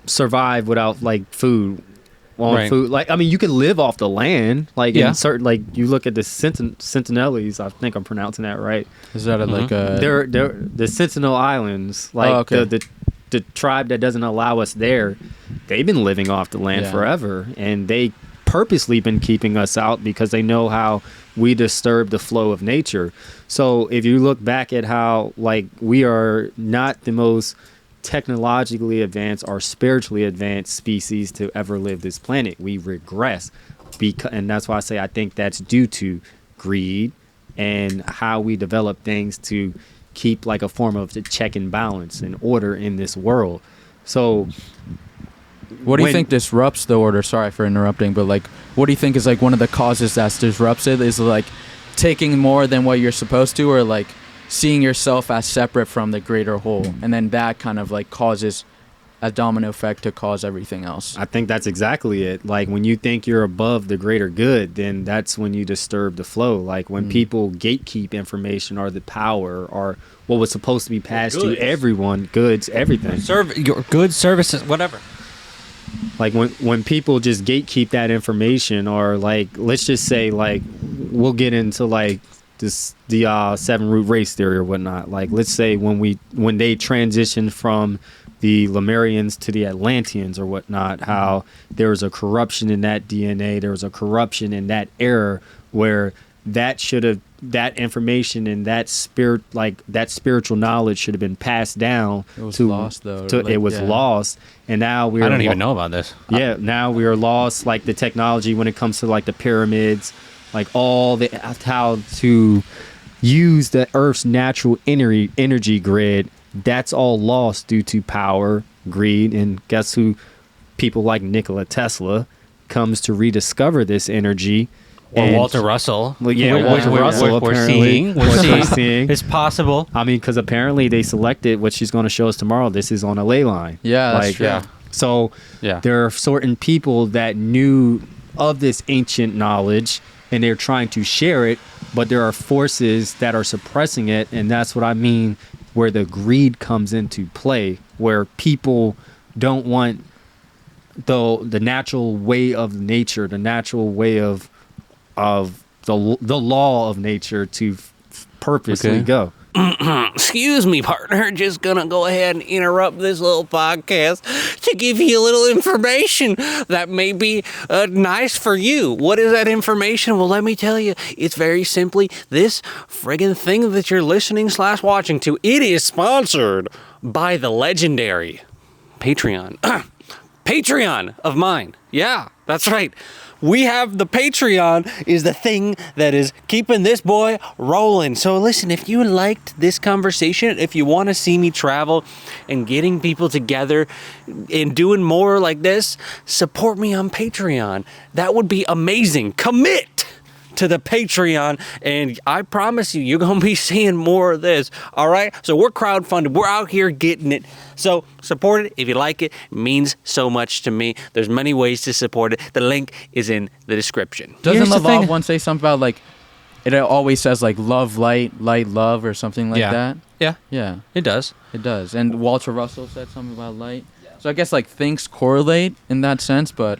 survive without like food? Food, like I mean, you can live off the land. Like in certain, like you look at the Sentinelese. I think I'm pronouncing that right. Is that like a? They're the Sentinel Islands. Like the tribe that doesn't allow us there. They've been living off the land forever, and they purposely been keeping us out because they know how we disturb the flow of nature. So if you look back at how like we are not the most technologically advanced or spiritually advanced species to ever live this planet, we regress, and that's why I say I think that's due to greed and how we develop things to keep like a form of the check and balance and order in this world. So what do you think disrupts the order? Sorry for interrupting, but like, what do you think is like one of the causes that disrupts it? Is like taking more than what you're supposed to, or like seeing yourself as separate from the greater whole, and then that kind of like causes a domino effect to cause everything else? I think that's exactly it. Like when you think you're above the greater good, then that's when you disturb the flow. Like when people gatekeep information or the power or what was supposed to be passed to everyone, goods, everything. Your goods, services, whatever. Like when people just gatekeep that information, or like let's just say like we'll get into like the 7-root race theory or whatnot. Like let's say when they transitioned from the Lemurians to the Atlanteans or whatnot, how there was a corruption in that DNA, there was a corruption in that era where that information and that spirit, like that spiritual knowledge should have been passed down. It was lost though. It was lost, and now I don't even know about this. Yeah, now we are lost. Like the technology when it comes to like the pyramids, like all the how to use the Earth's natural energy grid. That's all lost due to power, greed, and guess who? People like Nikola Tesla comes to rediscover this energy. Or Walter Russell. Well, yeah, Walter Russell. We're seeing. It's possible. I mean, because apparently they selected what she's going to show us tomorrow. This is on a ley line. Yeah, that's true. Yeah. So there are certain people that knew of this ancient knowledge, and they're trying to share it, but there are forces that are suppressing it, and that's what I mean, where the greed comes into play, where people don't want the natural way of nature, the natural way of the law of nature to purposely go. Excuse me, partner. Just gonna go ahead and interrupt this little podcast to give you a little information that may be nice for you. What is that information? Well, let me tell you. It's very simply this friggin' thing that you're listening / watching to. It is sponsored by the legendary Patreon. Patreon of mine. Yeah, that's right. We have the Patreon is the thing that is keeping this boy rolling. So listen, if you liked this conversation, if you want to see me travel and getting people together and doing more like this, support me on Patreon. That would be amazing. Commit to the Patreon, and I promise you, you're going to be seeing more of this, all right? So we're crowdfunded. We're out here getting it. So support it if you like it. It means so much to me. There's many ways to support it. The link is in the description. Doesn't the Law of One say something about, like, it always says, like, love, light, light, love, or something like that? Yeah. Yeah. It does. It does. And Walter Russell said something about light. So I guess, like, things correlate in that sense, but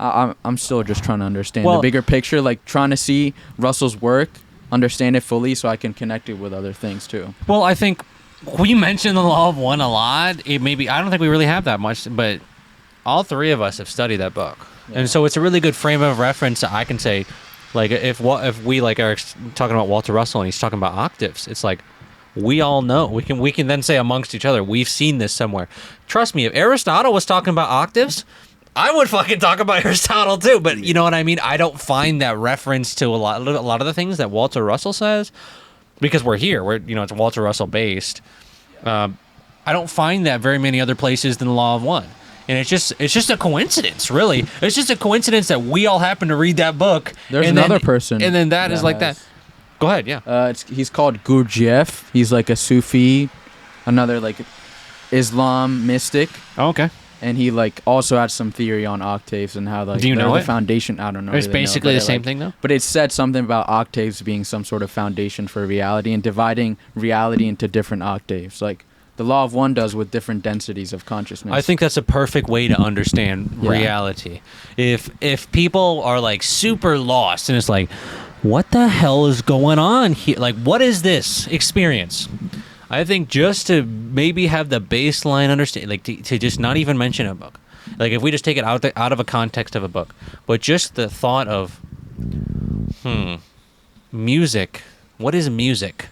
I'm still just trying to understand the bigger picture, like trying to see Russell's work, understand it fully so I can connect it with other things too. Well, I think we mentioned the Law of One a lot. I don't think we really have that much, but all three of us have studied that book. Yeah. And so it's a really good frame of reference. I can say, like, if we like are talking about Walter Russell and he's talking about octaves, it's like, we all know. We can then say amongst each other, we've seen this somewhere. Trust me, if Aristotle was talking about octaves, I would fucking talk about Aristotle too, but you know what I mean? I don't find that reference to a lot of the things that Walter Russell says, because we're here. It's Walter Russell based. I don't find that very many other places than the Law of One. And it's just a coincidence, really. It's just a coincidence that we all happen to read that book. There's another person. And then that is like that. Go ahead, yeah. He's called Gurdjieff. He's like a Sufi, another like Islam mystic. Oh, okay. And he like also had some theory on octaves and how like do you know the foundation. I don't know. It's basically the same thing though. But it said something about octaves being some sort of foundation for reality and dividing reality into different octaves, like the Law of One does with different densities of consciousness. I think that's a perfect way to understand reality. If people are like super lost and it's like, what the hell is going on here? Like, what is this experience? I think just to maybe have the baseline understanding, like to just not even mention a book. Like if we just take it out of a context of a book, but just the thought of, music. What is music?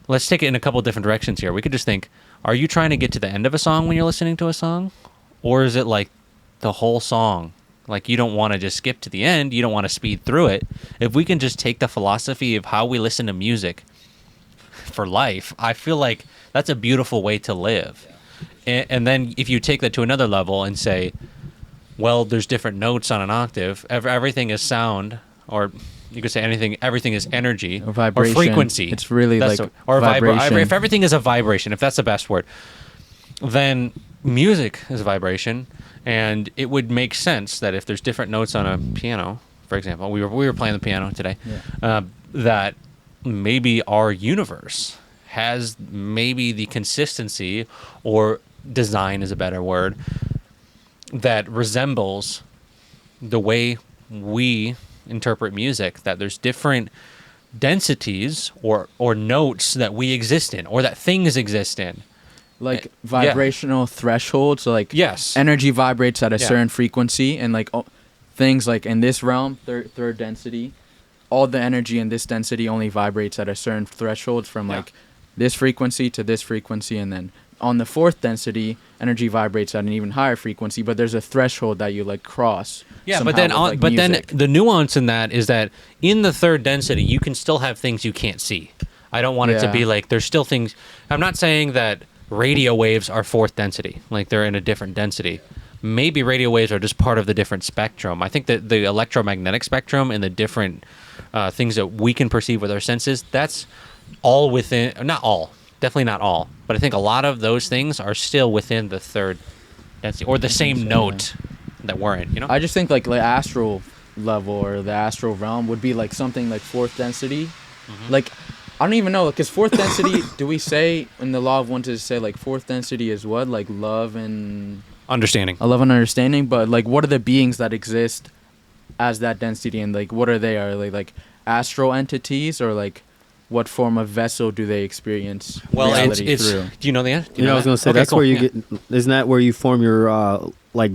Let's take it in a couple different directions here. We could just think, are you trying to get to the end of a song when you're listening to a song? Or is it like the whole song? Like you don't want to just skip to the end. You don't want to speed through it. If we can just take the philosophy of how we listen to music for life, I feel like that's a beautiful way to live. And then if you take that to another level and say, well, there's different notes on an octave, everything is sound, or you could say everything is energy or vibration, or frequency. It's really or vibration. If everything is a vibration, if that's the best word, then music is a vibration, and it would make sense that if there's different notes on a piano, for example, we were playing the piano today, that maybe our universe has maybe the consistency, or design is a better word, that resembles the way we interpret music, that there's different densities or notes that we exist in, or that things exist in. Like vibrational thresholds, so like energy vibrates at a certain frequency, and like things like in this realm, third density, all the energy in this density only vibrates at a certain threshold from like this frequency to this frequency, and then on the fourth density, energy vibrates at an even higher frequency, but there's a threshold that you like cross. Yeah, but then then the nuance in that is that in the third density, you can still have things you can't see. I don't want it to be like there's still things. I'm not saying that radio waves are fourth density, like they're in a different density. Maybe radio waves are just part of the different spectrum. I think that the electromagnetic spectrum and the different things that we can perceive with our senses, that's all within, not all, definitely not all, but I think a lot of those things are still within the third density, or the same note that we're in, you know? I just think like astral level or the astral realm would be like something like fourth density. Like, I don't even know, because fourth density, do we say in the Law of One to say like fourth density is what? Like love and... understanding. I love and understanding, but like what are the beings that exist as that density, and like what are they? Are they like astral entities, or like what form of vessel do they experience reality it's through? do you know the answer? I was going to say, that's cool. Where you get, isn't that where you form your, like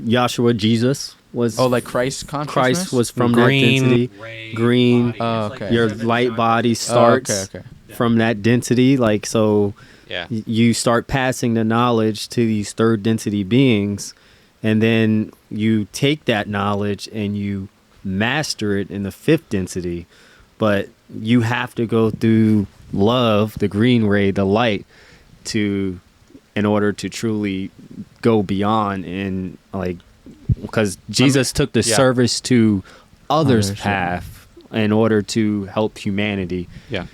Yahshua, Jesus was? Oh, like Christ consciousness? Christ was from that density. Green. Okay. Your light body starts from that density. Like, so you start passing the knowledge to these third density beings, and then you take that knowledge and you master it in the fifth density. But you have to go through love, the green ray, the light, in order to truly go beyond, and like, because Jesus took the service to others path in order to help humanity. Yeah.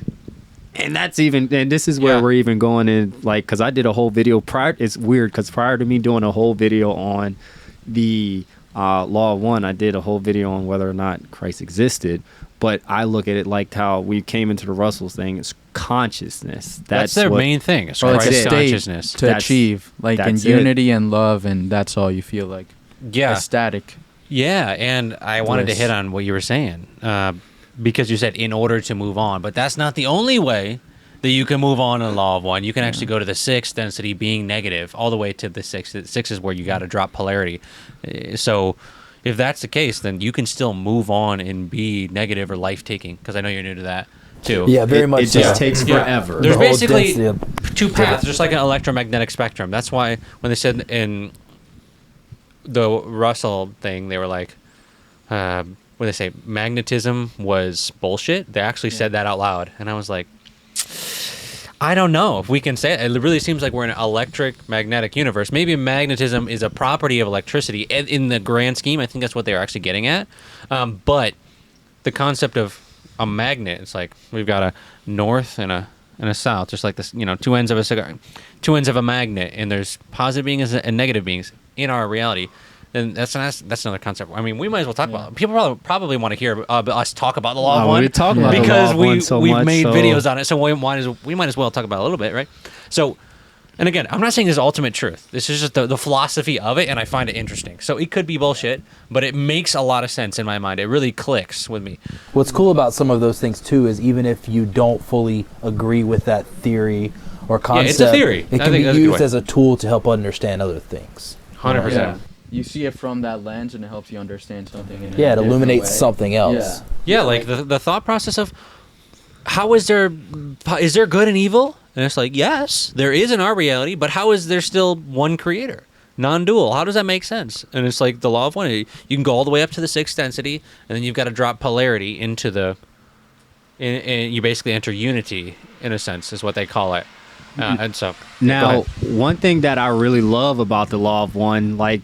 And that's even, and this is where we're even going in, like, because I did a whole video prior. It's weird because prior to me doing a whole video on the Law of One, I did a whole video on whether or not Christ existed. But I look at it like how we came into the Russells thing. It's consciousness. That's their main thing. It's Christ consciousness to achieve, like in unity and love, and that's all you feel like. Yeah, ecstatic. Yeah, and I wanted to hit on what you were saying because you said in order to move on, but that's not the only way that you can move on in the Law of One. You can actually go to the sixth density, being negative, all the way to the sixth. The sixth is where you got to drop polarity. So if that's the case, then you can still move on and be negative or life-taking, because I know you're new to that too. Yeah, very much. It just takes forever. There's basically two paths, just like an electromagnetic spectrum. That's why when they said in the Russell thing, they were like, what did they say? Magnetism was bullshit. They actually said that out loud, and I was like, I don't know if we can say it. It really seems like we're in an electric magnetic universe. Maybe magnetism is a property of electricity. In the grand scheme, I think that's what they're actually getting at. But the concept of a magnet, it's like we've got a north and a south, just like this, two ends of a cigar, two ends of a magnet, and there's positive beings and negative beings in our reality. And that's another concept. I mean, we might as well talk about it. People probably want to hear us talk about the Law of One because we've made videos on it. So we might as well talk about it a little bit, right? So, and again, I'm not saying this is ultimate truth. This is just the philosophy of it, and I find it interesting. So it could be bullshit, but it makes a lot of sense in my mind. It really clicks with me. What's cool about some of those things too is even if you don't fully agree with that theory or concept, it's a theory. It can be used as a tool to help understand other things. 100%. Yeah. You see it from that lens, and it helps you understand something. It illuminates something else. Yeah, like the thought process of how is there good and evil? And it's like, yes, there is in our reality, but how is there still one creator, non-dual? How does that make sense? And it's like the Law of One. You can go all the way up to the sixth density, and then you've got to drop polarity into and you basically enter unity, in a sense, is what they call it. And so now, one thing that I really love about the Law of One, like,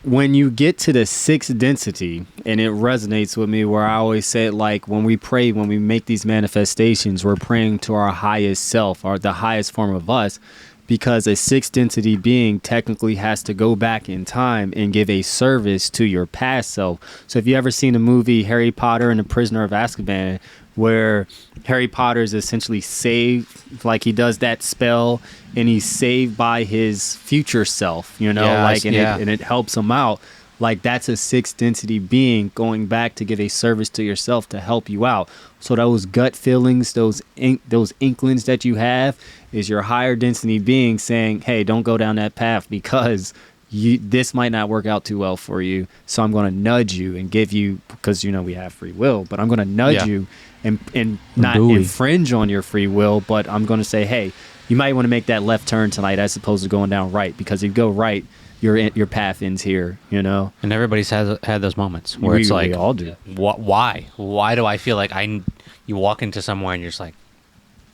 when you get to the sixth density, and it resonates with me, where I always say it, like, when we pray, when we make these manifestations, we're praying to our highest self, or the highest form of us, because a sixth density being technically has to go back in time and give a service to your past self. So if you ever seen the movie Harry Potter and the Prisoner of Azkaban, where Harry Potter is essentially saved, like he does that spell and he's saved by his future self, and it helps him out. Like, that's a sixth density being going back to give a service to yourself to help you out. So those gut feelings, those inklings that you have, is your higher density being saying, hey, don't go down that path because this might not work out too well for you. So I'm going to nudge you and give you, because we have free will, but I'm going to nudge you and not infringe on your free will, but I'm going to say, hey, you might want to make that left turn tonight as opposed to going down right, because if you go right, your path ends here, And everybody's had those moments where it's like, we all do. Why do I feel like you walk into somewhere and you're just like,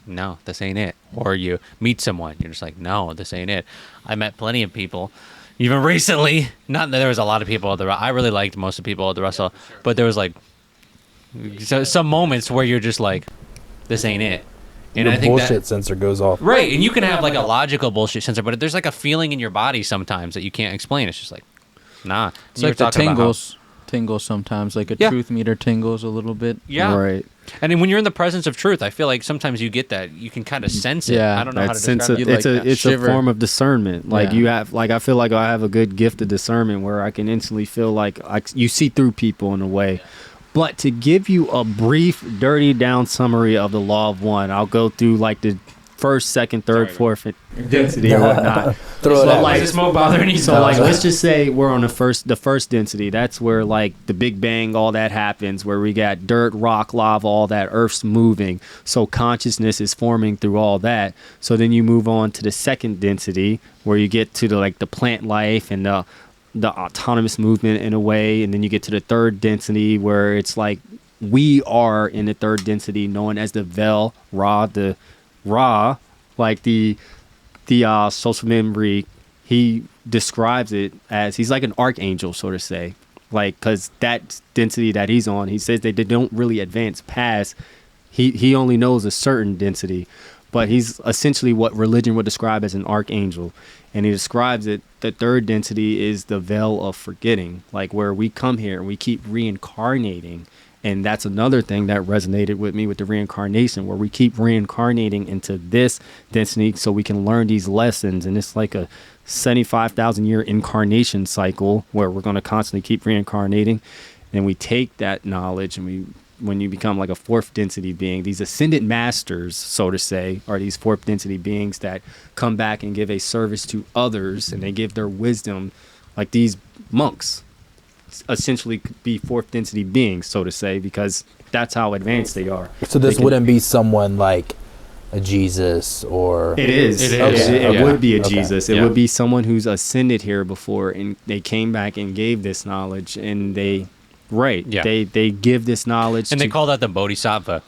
no, this ain't it. Or you meet someone, you're just like, no, this ain't it. I met plenty of people, even recently. Not that there was a lot of people I really liked most of the people at the Russell, but there was like some moments where you're just like, this ain't it. And your bullshit sensor goes off. Right, and you can have like a logical bullshit sensor, but there's like a feeling in your body sometimes that you can't explain. It's just like, nah. It's like the tingles sometimes, like a truth meter tingles a little bit. Yeah. Right. And then when you're in the presence of truth, I feel like sometimes you get that. You can kind of sense it. Yeah, I don't know how to describe it. It's a form of discernment. Like you have, like I feel like I have a good gift of discernment where I can instantly feel like you see through people in a way. But to give you a brief, dirty down summary of the law of one, I'll go through like the first, second, third, fourth density or whatnot. Throw it out. Like, this smoke bothering you? So like, let's just say we're on the first density. That's where like the Big Bang, all that happens, where we got dirt, rock, lava, all that, Earth's moving. So consciousness is forming through all that. So then you move on to the second density, where you get to the plant life and the autonomous movement in a way, and then you get to the third density where it's like we are in the third density known as the Vel Ra, the Ra, like the social memory. He describes it as he's like an archangel, so to say, like, because that density that he's on, he says that they don't really advance past. He only knows a certain density, but he's essentially what religion would describe as an archangel. And he describes it, the third density is the veil of forgetting, like where we come here and we keep reincarnating. And that's another thing that resonated with me with the reincarnation, where we keep reincarnating into this density so we can learn these lessons. And it's like a 75,000 year incarnation cycle where we're going to constantly keep reincarnating. And we take that knowledge and when you become like a fourth density being, these ascended masters, so to say, are these fourth density beings that come back and give a service to others, and they give their wisdom, like these monks essentially could be fourth density beings, so to say, because that's how advanced they are. So this wouldn't be someone like a Jesus or... It is. It would be a Jesus. It would be someone who's ascended here before, and they came back and gave this knowledge, and they... Right. Yeah. They give this knowledge. And they call that the Bodhisattva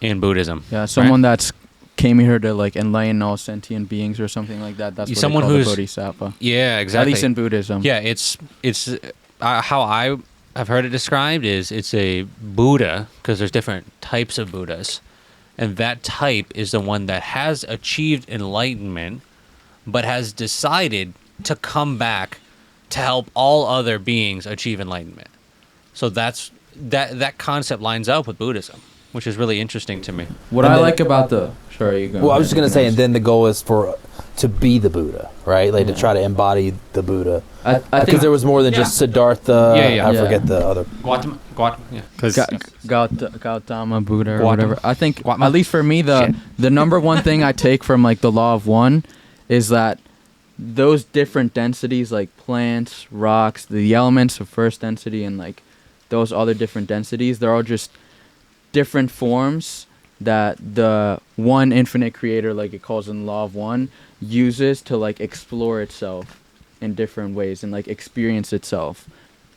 in Buddhism. Yeah, someone that's came here to like enlighten all sentient beings or something like that. That's what someone they call the Bodhisattva. Yeah, exactly. At least in Buddhism. Yeah, it's how I have heard it described is it's a Buddha, because there's different types of Buddhas. And that type is the one that has achieved enlightenment, but has decided to come back to help all other beings achieve enlightenment. So that concept lines up with Buddhism, which is really interesting to me. What I like about the... Sorry, you go. Well, I was just going to say, and then the goal is to be the Buddha, right? Like to try to embody the Buddha. I think there was more than just Siddhartha. I forget the other... Gautama Buddha or whatever. I think, at least for me, the number one thing I take from like the law of one is that those different densities, like plants, rocks, the elements of first density, and like those other different densities, they're all just different forms that the one infinite creator, like it calls in the law of one, uses to like explore itself in different ways and like experience itself.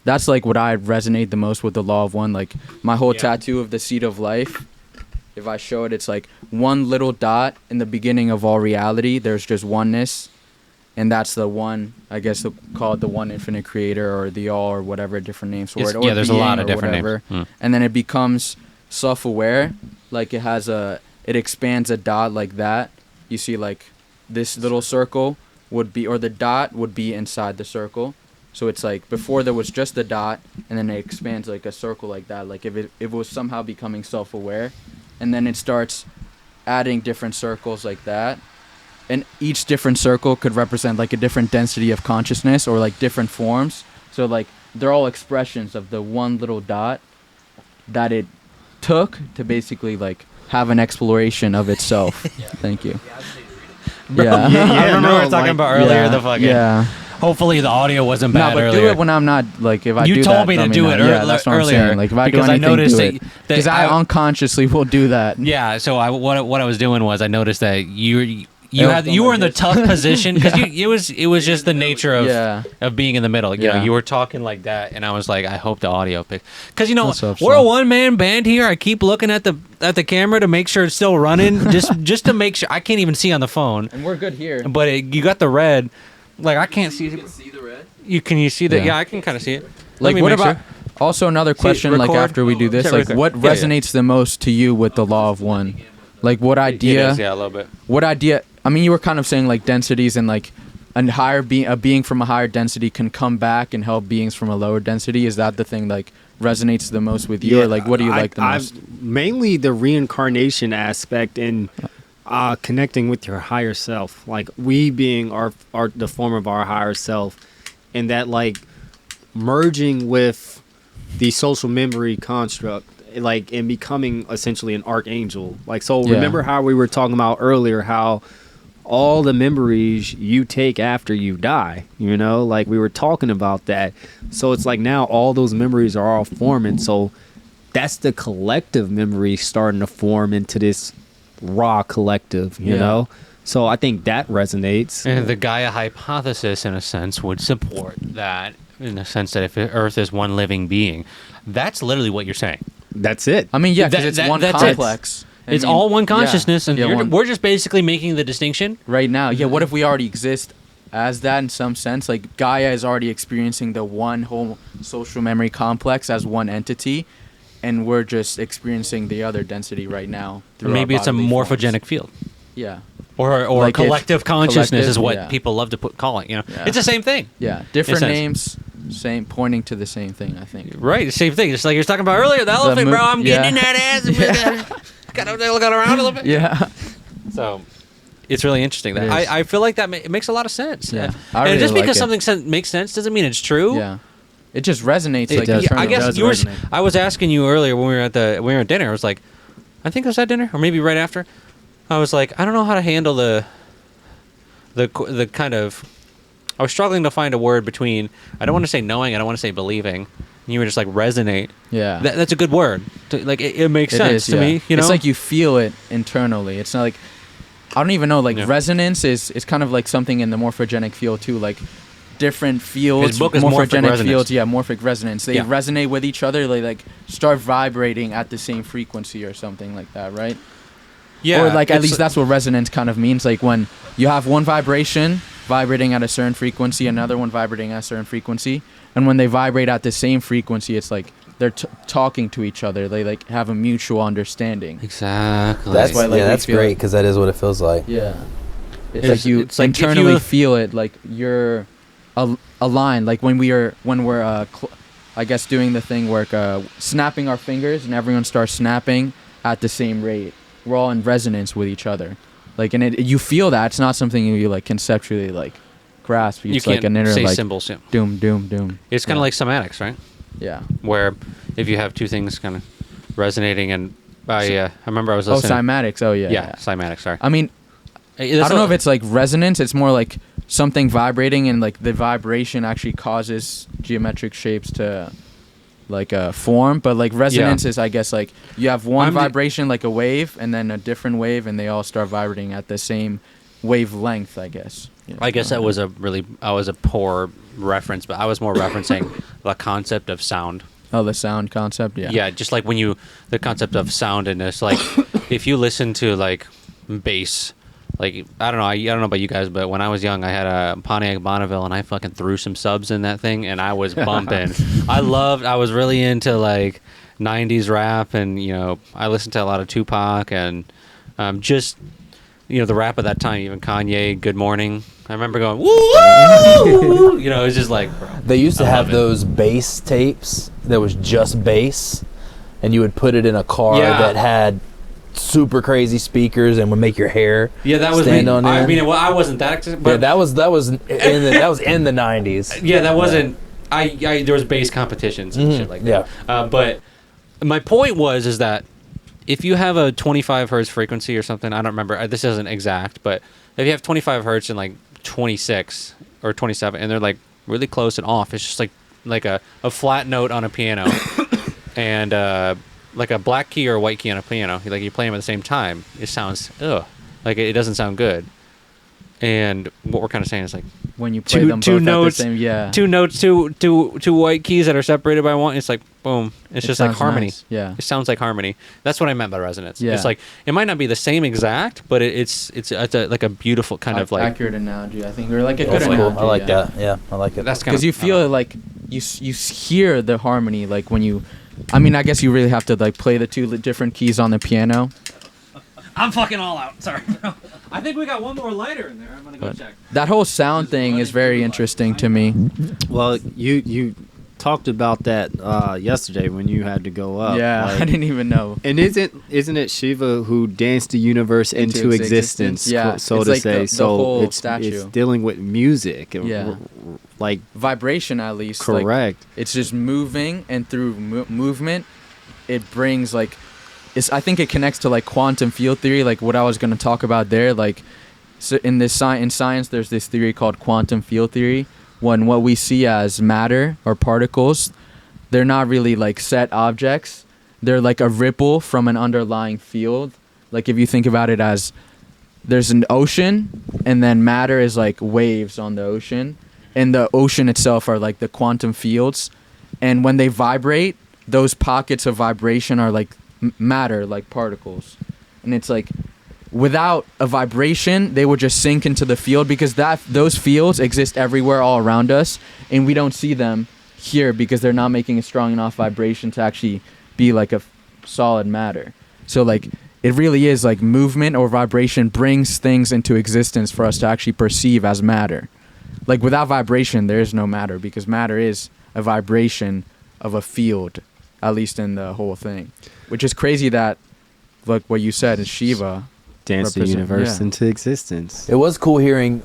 That's like what I resonate the most with the law of one. Like my whole tattoo of the seed of life, if I show it, it's like one little dot in the beginning of all reality. There's just oneness. And that's the one, I guess they'll call it the one infinite creator or the all or whatever different names for it. Or there's a lot of different whatever. names. And then it becomes self-aware. Like it expands a dot like that. You see like this little circle would be, or the dot would be inside the circle. So it's like before there was just a dot, and then it expands like a circle like that. Like if it was somehow becoming self-aware, and then it starts adding different circles like that. And each different circle could represent like a different density of consciousness or like different forms. So like they're all expressions of the one little dot that it took to basically like have an exploration of itself. Thank you. I remember we were talking about earlier the fucking... Hopefully the audio wasn't bad earlier. No, but do it when I'm not, like, if I do that. You told me to do it earlier. That's what I'm saying. Like, if I do anything, do it. Because I unconsciously will do that. Yeah, so what I was doing was I noticed that you were in the tough position because it was just the nature of being in the middle. You know, you were talking like that, and I was like, I hope the audio picks. Because we're a one-man band here. I keep looking at the camera to make sure it's still running, just to make sure. I can't even see on the phone, and we're good here. But you got the red. Like I can't see. You can see the red. Can you see that? Yeah, I can kind of see it. Like what about? Also, another question. Like after we do this, like what resonates the most to you with the law of one? Like what idea? Yeah, a little bit. What idea? I mean, you were kind of saying like densities and like a being from a higher density can come back and help beings from a lower density. Is that the thing like resonates the most with you, or like what do you like the most? Mainly the reincarnation aspect and connecting with your higher self, like we being our the form of our higher self, and that like merging with the social memory construct, like, in becoming essentially an archangel. Like, so Yeah. remember how we were talking about earlier how all the memories you take after you die, you know, like we were talking about that. So it's like now all those memories are all forming. So that's the collective memory starting to form into this raw collective, you know? So I think that resonates. And the Gaia Hypothesis, in a sense, would support that, in the sense that if Earth is one living being, that's literally what you're saying. That's it. I mean, yeah, because it's one that's complex. It's all one consciousness, and we're just basically making the distinction. Right now. Yeah, what if we already exist as that in some sense? Like, Gaia is already experiencing the one whole social memory complex as one entity, and we're just experiencing the other density right now. Or maybe it's a morphogenic field. Yeah. Or Like collective consciousness is what yeah. people love to call it. You know, Yeah. it's the same thing. Yeah, different names, same pointing to the same thing, I think. Right, the same thing. Just like you were talking about earlier, the elephant, bro. I'm getting in that ass. Gotta look around a little bit. Yeah. So, it's really interesting. That I feel like that it makes a lot of sense. Yeah. And just because something makes sense doesn't mean it's true. Yeah. It just resonates. It like does. eternally. I guess does you were. resonate. I was asking you earlier when we were at dinner. I was like, I think it was at dinner, or maybe right after. I was like, I don't know how to handle the kind of. I was struggling to find a word between. I don't want to say knowing. I don't want to say believing. And you were just like resonate. Yeah. That's a good word. Like it makes sense to me. You know, it's like you feel it internally. It's not like I don't even know. Like resonance is kind of like something in the morphogenic field too. Like different fields, His book is morphic resonance. fields. Yeah, morphic resonance. They resonate with each other. They like start vibrating at the same frequency or something like that, right? Yeah. Or like at least that's what resonance kind of means. Like when you have one vibration vibrating at a certain frequency, another one vibrating at a certain frequency, and when they vibrate at the same frequency, it's like they're talking to each other. They like have a mutual understanding. Exactly. That's why, like, that's great because that is what it feels like. Yeah. It's like internally feel it, like you're aligned. Like when we're I guess doing the thing where snapping our fingers and everyone starts snapping at the same rate. We're all in resonance with each other. Like, and you feel that. It's not something you like conceptually like grasp. It's you like an inner say like symbols. Yeah. Doom, doom, doom. It's kind of like somatics, right? Yeah. Where if you have two things kind of resonating, and I remember I was listening. Cymatics. Oh yeah. Yeah, cymatics. Sorry. I mean, I don't know if it's like resonance. It's more like something vibrating, and like the vibration actually causes geometric shapes to like form. But like resonance is, I guess, like you have one vibration like a wave, and then a different wave, and they all start vibrating at the same wavelength, I guess. You know? I guess that was a poor reference, but I was more referencing the concept of sound. Oh, the sound concept, yeah. Yeah, just like the concept of sound, and it's like if you listen to like bass, like I don't know about you guys, but when I was young, I had a Pontiac Bonneville, and I fucking threw some subs in that thing, and I was bumping. I was really into like 90s rap, and you know, I listened to a lot of Tupac, and just you know, the rap of that time, even Kanye, Good Morning. I remember going, woo! You know, it was just like, bro. They used to have those bass tapes that was just bass, and you would put it in a car that had super crazy speakers and would make your hair stand on end. I mean, well, I wasn't that excited, but that was in the 90s. Yeah, that wasn't. There was bass competitions and shit like that. Yeah. But my point is that if you have a 25 hertz frequency or something, I don't remember. This isn't exact, but if you have 25 hertz and like 26 or 27, and they're like really close and off, it's just like a flat note on a piano, and like a black key or a white key on a piano. Like you play them at the same time, it sounds like it doesn't sound good. And what we're kind of saying is like when you play them both notes, at the same, two notes, two white keys that are separated by one. It's like boom. It's just like harmony. Nice. Yeah, it sounds like harmony. That's what I meant by resonance. Yeah. It's like it might not be the same exact, but it's like a beautiful kind of like accurate analogy. I think, or like a good analogy. Cool. I like that. Yeah, I like it. That's because you feel it like you hear the harmony like when you. I mean, I guess you really have to like play the two different keys on the piano. I'm fucking all out. Sorry, bro. I think we got one more lighter in there. I'm gonna go check. That whole sound thing is very interesting to me. Well, you talked about that yesterday when you had to go up. Yeah, like, I didn't even know. And isn't it Shiva who danced the universe into existence? Yeah, so it's to like say. the so whole it's statue. dealing with music. Yeah. like vibration, at least. Correct. Like, it's just moving, and through movement, it brings like, I think it connects to like quantum field theory, like what I was going to talk about there. Like, so in science, there's this theory called quantum field theory, when what we see as matter or particles, they're not really like set objects. They're like a ripple from an underlying field. Like if you think about it as there's an ocean, and then matter is like waves on the ocean, and the ocean itself are like the quantum fields, and when they vibrate, those pockets of vibration are like matter, like particles. And it's like without a vibration, they would just sink into the field, because those fields exist everywhere all around us, and we don't see them here because they're not making a strong enough vibration to actually be like a solid matter. So like it really is like movement or vibration brings things into existence for us to actually perceive as matter. Like without vibration, there is no matter, because matter is a vibration of a field, at least in the whole thing. Which is crazy that, like what you said, is Shiva dance the universe into existence. It was cool hearing,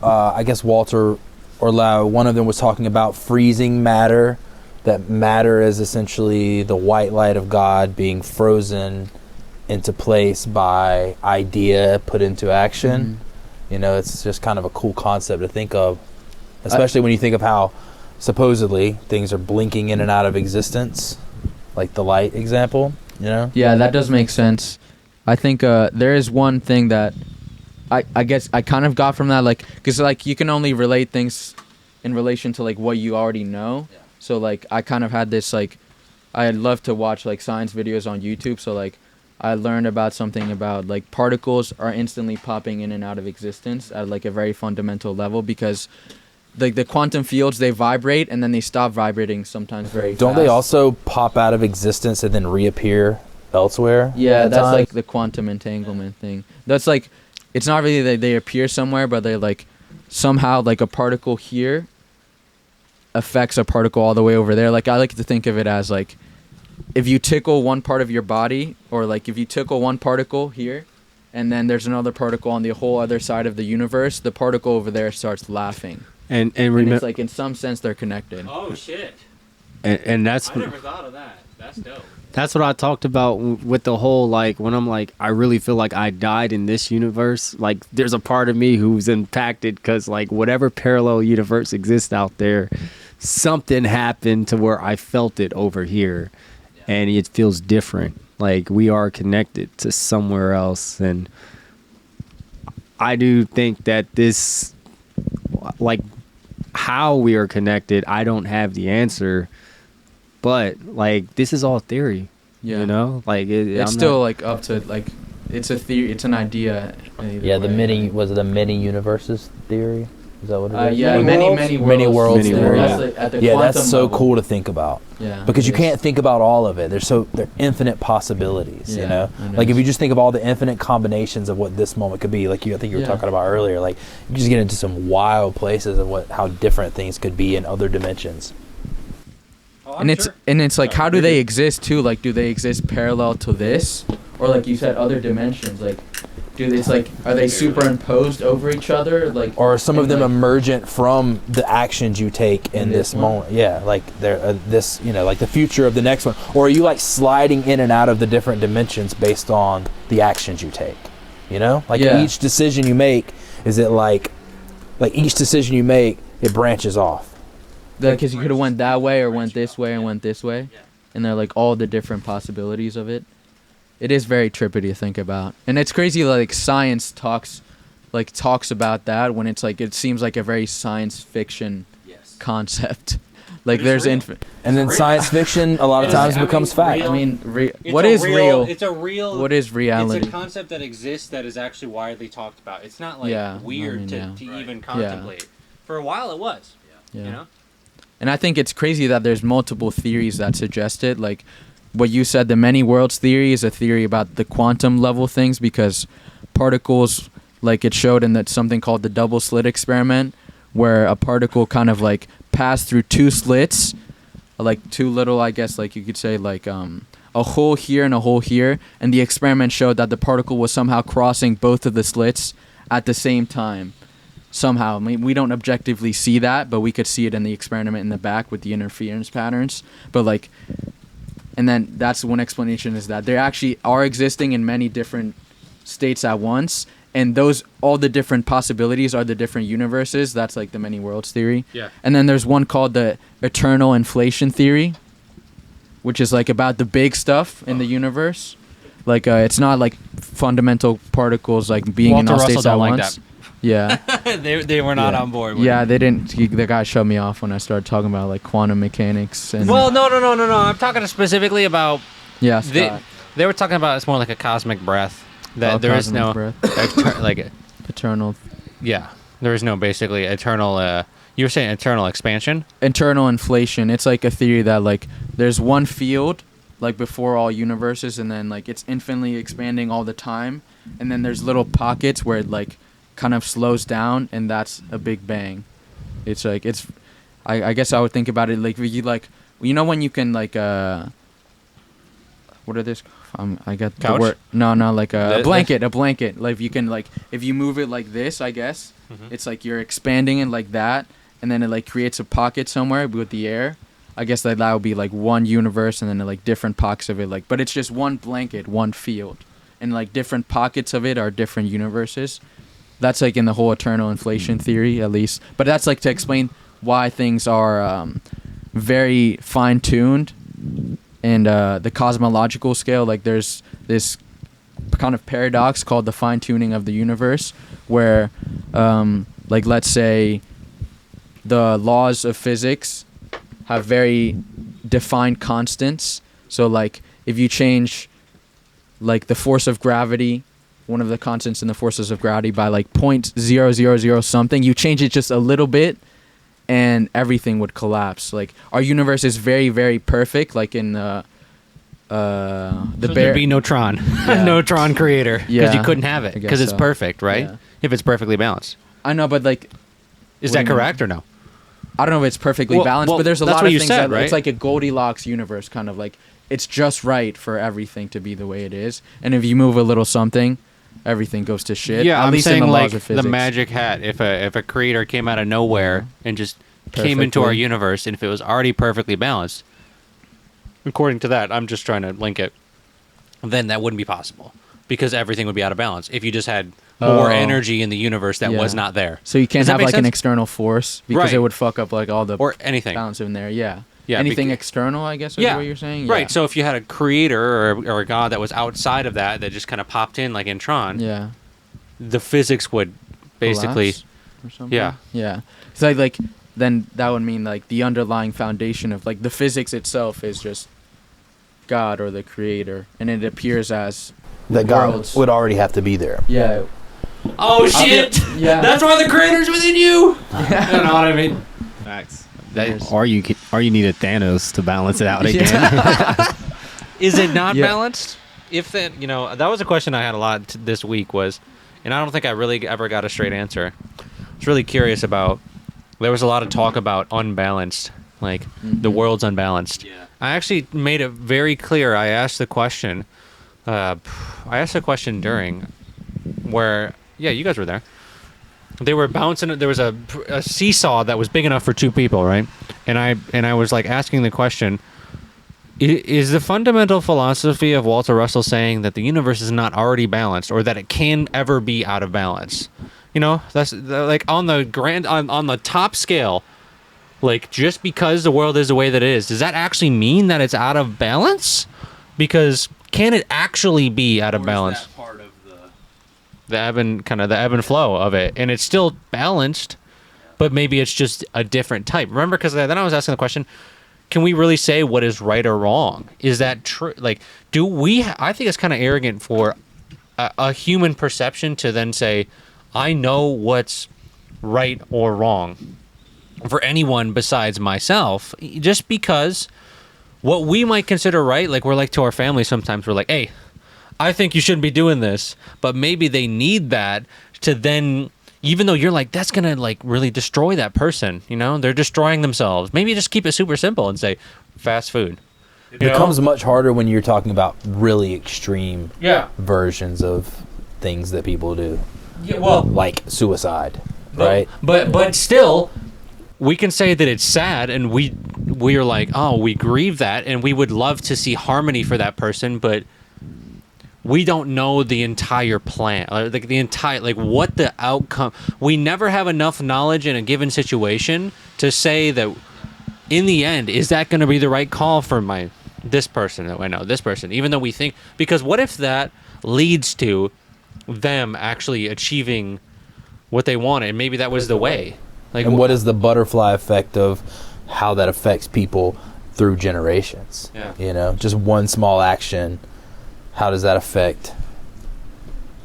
I guess Walter or Lau, one of them was talking about freezing matter, that matter is essentially the white light of God being frozen into place by idea put into action. Mm-hmm. You know, it's just kind of a cool concept to think of, especially when you think of how supposedly things are blinking in and out of existence, like the light example, you know? Yeah, that does make sense. I think there is one thing that I guess I kind of got from that, like, because like you can only relate things in relation to like what you already know. Yeah. So like I kind of had this, like, I love to watch like science videos on YouTube. So like I learned about something about like particles are instantly popping in and out of existence at like a very fundamental level, because like the quantum fields, they vibrate and then they stop vibrating sometimes very Don't fast. they also pop out of existence and then reappear elsewhere? Yeah, that's like the quantum entanglement thing. That's like, it's not really that they appear somewhere, but they like somehow like a particle here affects a particle all the way over there. Like I like to think of it as like if you tickle one part of your body, or like if you tickle one particle here and then there's another particle on the whole other side of the universe, the particle over there starts laughing. And it's like in some sense they're connected. Oh shit. And that's, I never thought of that. That's dope. That's what I talked about with the whole, like, when I'm like, I really feel like I died in this universe. Like, there's a part of me who's impacted because, like, whatever parallel universe exists out there, something happened to where I felt it over here. Yeah. And it feels different. Like, we are connected to somewhere else. And I do think that this, like, how we are connected, I don't have the answer. But like this is all theory, you know. Like it's still like up to like it's a theory, it's an idea. Yeah, the many universes theory. Is that what it is? Yeah, many worlds theory. That's so cool to think about. Yeah, because you can't think about all of it. They're infinite possibilities. You know, like if you just think of all the infinite combinations of what this moment could be. Like I think you were talking about earlier. Like you just get into some wild places of how different things could be in other dimensions. And it's like, how do they exist too? Like, do they exist parallel to this, or like you said, other dimensions? Like, are they superimposed over each other? Like, or are some of them emergent from the actions you take in this moment? Yeah, like they're this, you know, like the future of the next one. Or are you like sliding in and out of the different dimensions based on the actions you take? You know, like each decision you make, is it like each decision you make, it branches off. Because you could have went that way or went this way and went this way, and they're like all the different possibilities of it. It is very trippy to think about, and it's crazy. Like science talks about that when it's like it seems like a very science fiction concept. Like there's and then science fiction a lot of times becomes fact. I mean, what is real? It's a real. What is reality? It's a concept that exists that is actually widely talked about. It's not like weird to even contemplate. For a while, it was. You know. And I think it's crazy that there's multiple theories that suggest it. Like what you said, the many worlds theory is a theory about the quantum level things, because particles, like it showed in that something called the double slit experiment, where a particle kind of like passed through two slits, like two little, I guess, like you could say like a hole here and a hole here. And the experiment showed that the particle was somehow crossing both of the slits at the same time. somehow. I mean, we don't objectively see that, but we could see it in the experiment in the back with the interference patterns. But like, and then that's one explanation, is that they actually are existing in many different states at once, and those, all the different possibilities are the different universes. That's like the many worlds theory. Yeah. And then there's one called the eternal inflation theory, which is like about the big stuff in the universe. Like it's not like fundamental particles like being in all states at once. Yeah. they were not on board with Yeah, it. they didn't. The guy shut me off when I started talking about like quantum mechanics. And Well, no. I'm talking specifically about. yeah, They were talking about it's more like a cosmic breath. That there is no eternal. Yeah, there is no basically eternal. You were saying eternal expansion. Eternal inflation. It's like a theory that like there's one field like before all universes, and then like it's infinitely expanding all the time, and then there's little pockets where it like kind of slows down, and that's a big bang. It's like it's. I guess I would think about it like you like when you can like what are this? I got Couch? the word. No, like a blanket. A blanket. Like you can like if you move it like this, I guess it's like you're expanding it like that, and then it like creates a pocket somewhere with the air. I guess that would be like one universe, and then like different pockets of it. Like, but it's just one blanket, one field, and like different pockets of it are different universes. That's like in the whole eternal inflation theory, at least. But that's like to explain why things are very fine-tuned. And the cosmological scale, like there's this kind of paradox called the fine-tuning of the universe, where, like let's say, the laws of physics have very defined constants. So like if you change, like the force of gravity, one of the constants in the forces of gravity by like 0.000 something, you change it just a little bit, and everything would collapse. Like our universe is very, very perfect. Like in the so there'd be no Tron, no Tron creator, because you couldn't have it because it's perfect, right? Yeah. If it's perfectly balanced. I know, but like, is that correct or no? I don't know if it's perfectly balanced, but there's a lot of things that right? It's like a Goldilocks universe, kind of like it's just right for everything to be the way it is. And if you move a little something, everything goes to shit. Yeah, at least saying in the like laws of physics. The magic hat. If a creator came out of nowhere and just came into our universe, and if it was already perfectly balanced, according to that, I'm just trying to link it, then that wouldn't be possible because everything would be out of balance. If you just had more energy in the universe that was not there. So you can't have like an external force because it would fuck up like all the or anything balance in there. Yeah. Yeah, anything external, I guess, is what you're saying? Right, so if you had a creator or a god that was outside of that just kind of popped in like in Tron, the physics would basically... collapse or something? Yeah. So like then that would mean like the underlying foundation of like the physics itself is just God or the creator, and it appears as that God would already have to be there. Yeah. Oh shit! That's why the creator's within you! Yeah. You know what I mean? Facts. Or you need a Thanos to balance it out again. Is it not balanced? If then, that was a question I had a lot this week was, and I don't think I really ever got a straight answer. I was really curious about. There was a lot of talk about unbalanced, like the world's unbalanced. Yeah. I actually made it very clear. I asked the question. During where you guys were there. They were bouncing. There was a seesaw that was big enough for two people, right? And I was like asking the question: Is the fundamental philosophy of Walter Russell saying that the universe is not already balanced, or that it can ever be out of balance? That's like on the on the top scale. Like just because the world is the way that it is, does that actually mean that it's out of balance? Because can it actually be out of balance? Is that part of the ebb and flow of it, and it's still balanced, but maybe it's just a different type. Remember, because then I was asking the question: can we really say what is right or wrong? Is that true? Like, do we? I think it's kind of arrogant for a human perception to then say, "I know what's right or wrong," for anyone besides myself, just because what we might consider right, like we're like to our family sometimes, we're like, hey, I think you shouldn't be doing this, but maybe they need that to then, even though you're like, that's going to like really destroy that person, they're destroying themselves. Maybe just keep it super simple and say fast food. It becomes much harder when you're talking about really extreme versions of things that people do. Yeah, well, like suicide. right? But still, we can say that it's sad, and we are like, oh, we grieve that, and we would love to see harmony for that person, but we don't know the entire plan, like the entire, like what the outcome. We never have enough knowledge in a given situation to say that in the end, is that going to be the right call for this person that I know, this person, even though we think, because what if that leads to them actually achieving what they wanted, and maybe that was the way. Like, and what is the butterfly effect of how that affects people through generations? Yeah. You know, just one small action, how does that affect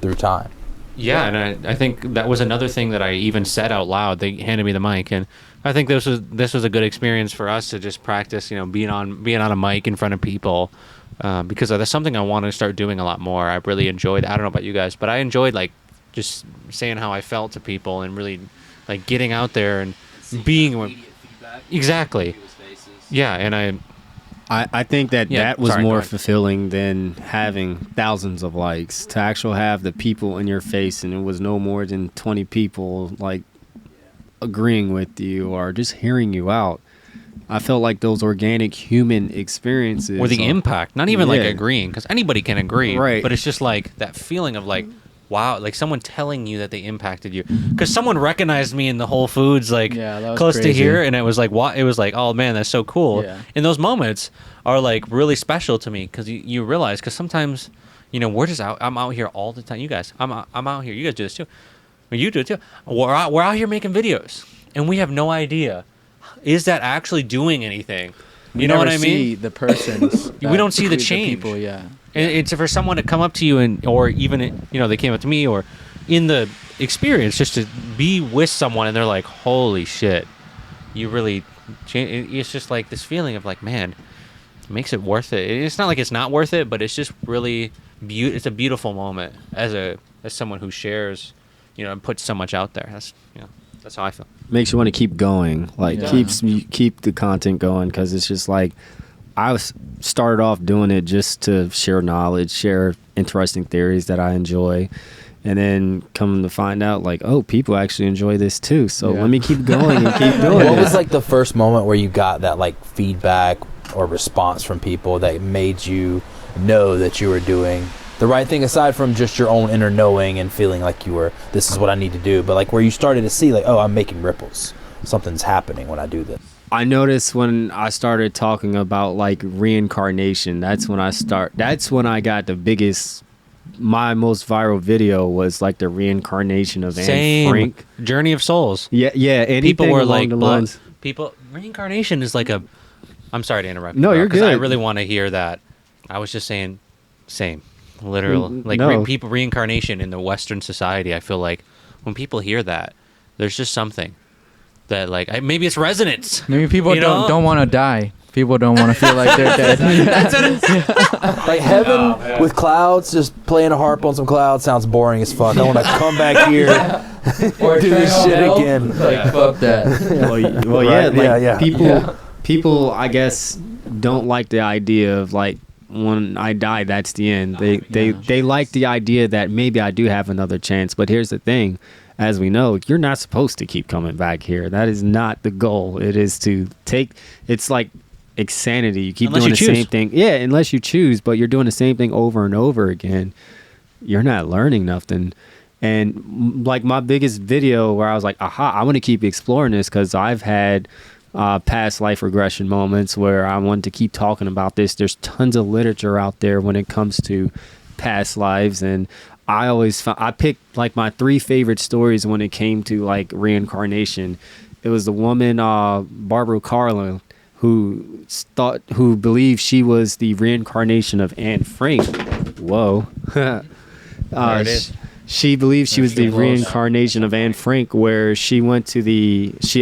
through time? Yeah, and I think that was another thing that I even said out loud. They handed me the mic, and I think this was a good experience for us to just practice, you know, being on a mic in front of people, because that's something I want to start doing a lot more. I really enjoyed. I don't know about you guys, but I enjoyed like just saying how I felt to people and really like getting out there and being exactly. Yeah, and I think that Yeah, that was sorry, go more ahead. fulfilling than having thousands of likes. To actually have the people in your face, and it was no more than 20 people like agreeing with you or just hearing you out. I felt like those organic human experiences, or the impact, not even like Yeah. agreeing, because anybody can agree, Right. but it's just like that feeling of like, wow, like someone telling you that they impacted you, because someone recognized me in the Whole Foods, like Yeah, that was close to crazy. here, and it was like, it was like, oh man, that's so cool. Yeah. And those moments are like really special to me, because you realize, because sometimes, you know, we're just out. I'm out here all the time. You guys, I'm out here. You guys do this too. Well, you do it too. We're out here making videos, and we have no idea, is that actually doing anything? You know what I See mean? the persons. We don't see the change. People, yeah. And it's for someone to come up to you, or even, you know, they came up to me, or in the experience, just to be with someone, and they're like, holy shit, you really changed. It's just like this feeling of like, man, it makes it worth it. It's not like it's not worth it, but it's just really it's a beautiful moment as someone who shares, you know, and puts so much out there. That's how I feel. makes you want to keep going. Like Yeah. keep the content going, because it's just like started off doing it just to share knowledge, share interesting theories that I enjoy, and then come to find out like, oh, people actually enjoy this too. So Yeah. let me keep going and keep doing What it. was like the first moment where you got that like feedback or response from people that made you know that you were doing the right thing, aside from just your own inner knowing and feeling like this is what I need to do, but like where you started to see like, oh, I'm making ripples, something's happening when I do this? I noticed when I started talking about like reincarnation, that's when I got the biggest, my most viral video was like the reincarnation of Anne Frank. Journey of Souls. Yeah, anything People were along like, the lines. reincarnation is like I'm sorry to interrupt. No, bro, you're 'cause I good. really want to hear that. I was just saying, same. Literal. Like No. people reincarnation in the Western society, I feel like when people hear that, there's just something that like, maybe it's resonance. Maybe people You know? don't want to die. People don't want to feel like they're dead. Like heaven with clouds, just playing a harp on some clouds sounds boring as fuck. I want to come back here Or do this shit hell. again. Like, fuck that. Well, yeah, Right, like yeah. people, I guess, don't like the idea of like, when I die, that's the end. They like the idea that maybe I do have another chance. But here's the thing, as we know, you're not supposed to keep coming back here. That is not the goal. It is to it's like insanity. You keep Unless doing you the choose. same thing. Yeah, unless you choose, but you're doing the same thing over and over again. You're not learning nothing. And like my biggest video where I was like, aha, I want to keep exploring this, because I've had past life regression moments where I want to keep talking about this. There's tons of literature out there when it comes to past lives, and I picked like my 3 favorite stories when it came to like reincarnation. It was the woman Barbara Carlin who believed she was the reincarnation of Anne Frank. Whoa. There it is. She believed she was the reincarnation of Anne Frank, where she went to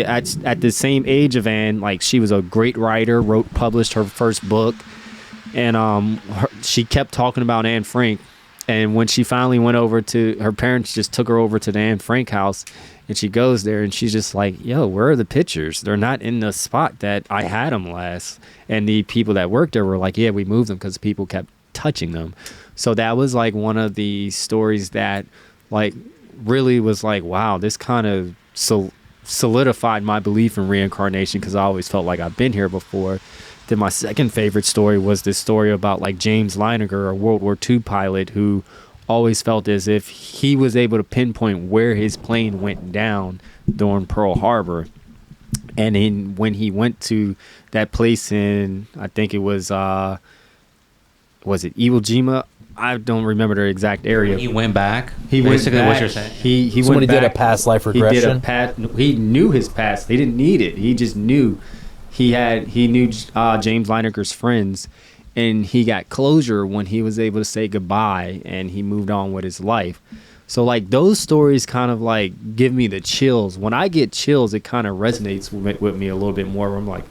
at the same age of Anne, like she was a great writer, published her first book, and she kept talking about Anne Frank. And when she finally went over to her parents, just took her over to the Anne Frank house, and she goes there and she's just like, yo, where are the pictures? They're not in the spot that I had them last. And the people that worked there were like, yeah, we moved them because people kept touching them. So that was like one of the stories that like really was like, wow, this kind of solidified my belief in reincarnation because I always felt like I've been here before. Then my second favorite story was this story about like James Leininger, a World War II pilot who always felt as if he was able to pinpoint where his plane went down during Pearl Harbor. And when he went to that place in, I think it was it Iwo Jima? I don't remember the exact area. He went back. He basically went back. What you're saying. He so went when he back. did a past life regression. He knew his past. He didn't need it. He just knew. He knew James Leininger's friends, and he got closure when he was able to say goodbye, and he moved on with his life. So like those stories kind of like give me the chills. When I get chills, it kind of resonates with me a little bit more. Where I'm like,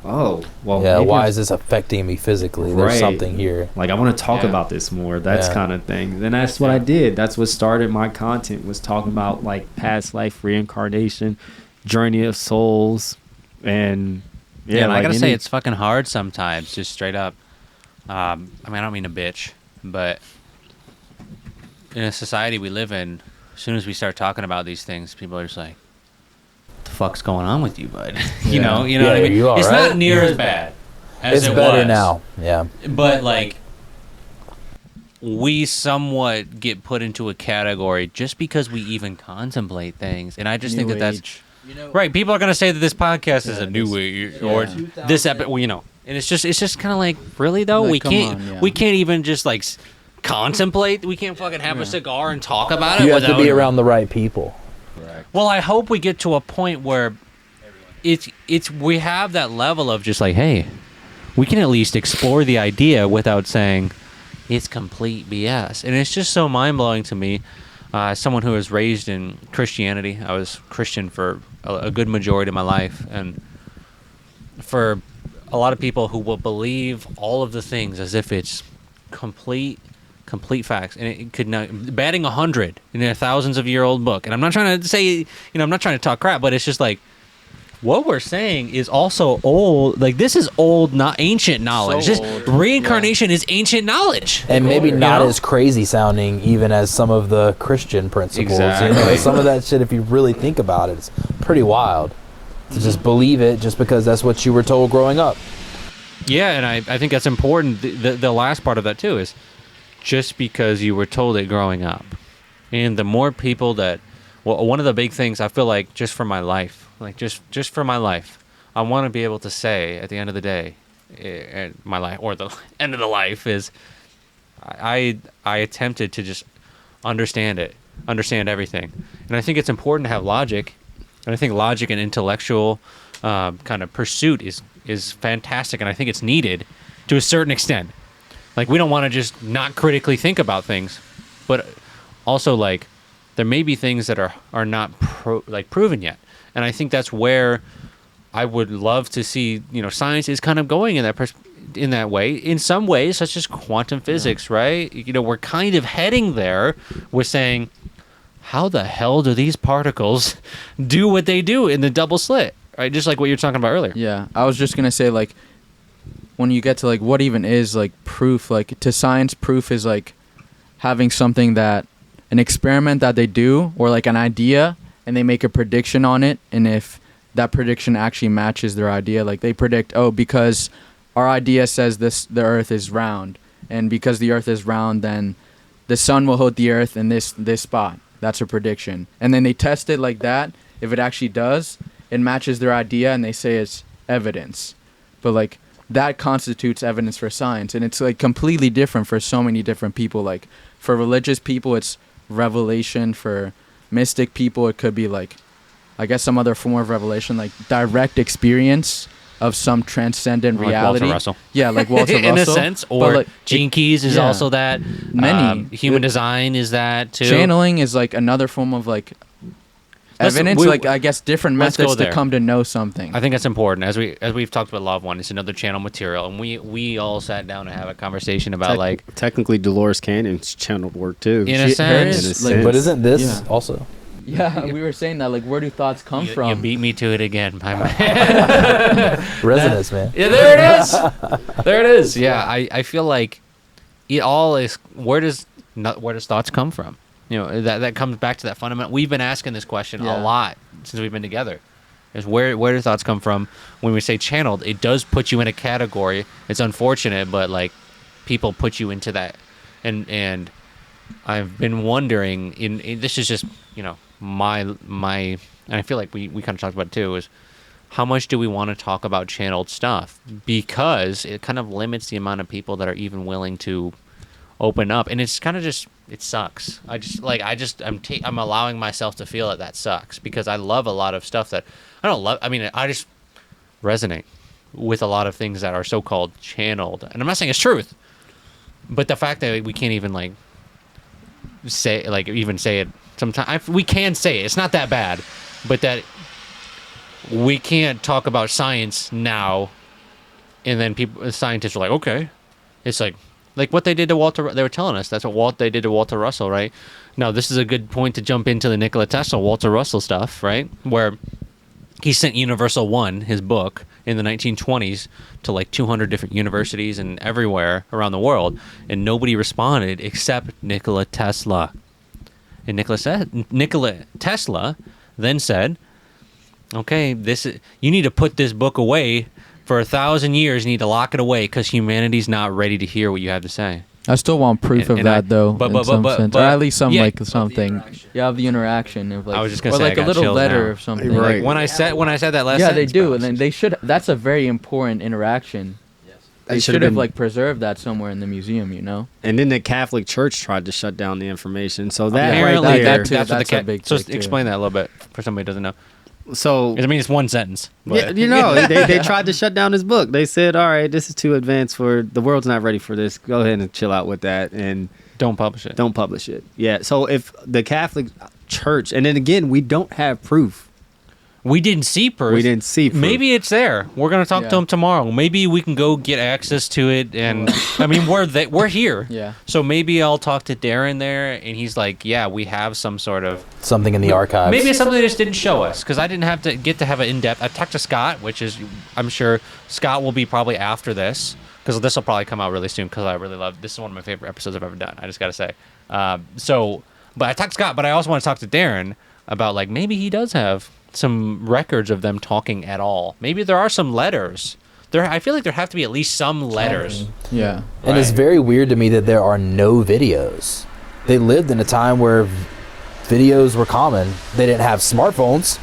oh, well, yeah. Why is this affecting me physically? There's right. something here. Like I want to talk about this more. That's kind of thing. And that's what I did. That's what started my content, was talking about like past life, reincarnation, journey of souls, and and I gotta say it's fucking hard sometimes. Just straight up. I mean, I don't mean to bitch, but in a society we live in, as soon as we start talking about these things, people are just like, "What the fuck's going on with you, bud?" you know what I mean? It's not near as bad as it's it better was now. Yeah, but like we somewhat get put into a category just because we even contemplate things, and I just think that that's right. People are gonna say that this podcast is a new age or this epic, and it's just kind of like, really though, like, we can't even just like contemplate. We can't fucking have a cigar and talk about it. You have to be around the right people. Correct. Well, I hope we get to a point where we have that level of just like, hey, we can at least explore the idea without saying it's complete BS. And it's just so mind-blowing to me. As someone who was raised in Christianity, I was Christian for a good majority of my life, and for a lot of people who will believe all of the things as if it's complete facts, and it could not, batting 100 in a thousands of year old book. And I'm not trying to say, I'm not trying to talk crap, but it's just like, what we're saying is also old. Like, this is old, not ancient knowledge. So just reincarnation is ancient knowledge, and maybe not as crazy sounding even as some of the Christian principles. Exactly. Some of that shit, if you really think about it, it's pretty wild to just believe it just because that's what you were told growing up. Yeah, and I think that's important. The last part of that too is just because you were told it growing up, and the more people that, well, one of the big things I feel like just for my life. Like just for my life, I want to be able to say at the end of the day, my life or the end of the life is, I attempted to just understand everything, and I think it's important to have logic, and I think logic and intellectual kind of pursuit is fantastic, and I think it's needed to a certain extent. Like, we don't want to just not critically think about things, but also like there may be things that are not proven yet. And I think that's where I would love to see, science is kind of going in that way. In some ways, such as quantum physics, right? We're kind of heading there. We're saying, how the hell do these particles do what they do in the double slit, right? Just like what you're talking about earlier. Yeah, I was just gonna say, like, when you get to like what even is like proof, like to science, proof is like having something that an experiment that they do or like an idea. And they make a prediction on it, and if that prediction actually matches their idea, like they predict, because our idea says the Earth is round, and because the Earth is round, then the sun will hold the Earth in this spot. That's a prediction, and then they test it like that. If it actually does, it matches their idea, and they say it's evidence. But like that constitutes evidence for science, and it's like completely different for so many different people. Like for religious people, it's revelation. For mystic people, it could be like, I guess, some other form of revelation, like direct experience of some transcendent reality. Walter Russell. Yeah, like Walter Russell. In a sense. Or like, Gene Keys is also that. Many. Human design is that too. Channeling is like another form of like evidence, I guess different methods to come to know something. I think that's important. As we've talked about Love One, it's another channel material, and we all sat down to have a conversation about technically Dolores Cannon's channeled work too. In a sense. But isn't this also? Yeah, we were saying that, like, where do thoughts come from? You beat me to it again, my man. Resonance, man. Yeah, there it is. There it is. Yeah, I feel like it all is. Where does thoughts come from? You know, that comes back to that fundamental. We've been asking this question a lot since we've been together. Is where do thoughts come from? When we say channeled, it does put you in a category. It's unfortunate, but like people put you into that, and I've been wondering. In this is just my, and I feel like we kind of talked about it too. Is how much do we want to talk about channeled stuff? Because it kind of limits the amount of people that are even willing to open up, and it's kind of just it sucks. I'm allowing myself to feel that sucks because I love a lot of stuff that I don't love. I mean, I just resonate with a lot of things that are so-called channeled, and I'm not saying it's truth, but the fact that we can't even say it sometimes. We can say it. It's not that bad, but that we can't talk about science now, and then scientists are like, okay, it's like what they did to Walter. They were telling us that's what they did to Walter Russell, right? Now this is a good point to jump into the Nikola Tesla, Walter Russell stuff, right? Where he sent Universal One, his book, in the 1920s to like 200 different universities and everywhere around the world, and nobody responded except Nikola Tesla. And Nikola Tesla then said, okay, you need to put this book away for 1,000 years. You need to lock it away because humanity's not ready to hear what you have to say. I still want proof of that, though, in some sense. Or at least something. Yeah, of the interaction. Of I was just gonna say, like a little letter or something. Right. Like when I said that last yeah, sentence, they do, and then they should. That's a very important interaction. Yes. They should have preserved that somewhere in the museum, And then the Catholic Church tried to shut down the information. So apparently that's a big. So explain that a little bit for somebody who doesn't know. So I mean, it's one sentence. But. Yeah, they tried to shut down his book. They said, "All right, this is too advanced for the world's not ready for this. Go ahead and chill out with that and don't publish it. Don't publish it." Yeah. So if the Catholic Church, and then again, we don't have proof. We didn't see proof. Maybe it's there. We're gonna talk to them tomorrow. Maybe we can go get access to it. And I mean, we're here. Yeah. So maybe I'll talk to Darren there, and he's like, "Yeah, we have some sort of something in the archives. Maybe it's something they just didn't show us because I didn't have to get to have an in-depth." I talked to Scott, which is I'm sure Scott will be probably after this because this will probably come out really soon because I really love this. Is one of my favorite episodes I've ever done. I just gotta say. But I talked to Scott, but I also want to talk to Darren about maybe he does have some records of them talking at all. Maybe there are some letters. I feel like there have to be at least some letters. Yeah. And it's very weird to me that there are no videos. They lived in a time where videos were common. They didn't have smartphones,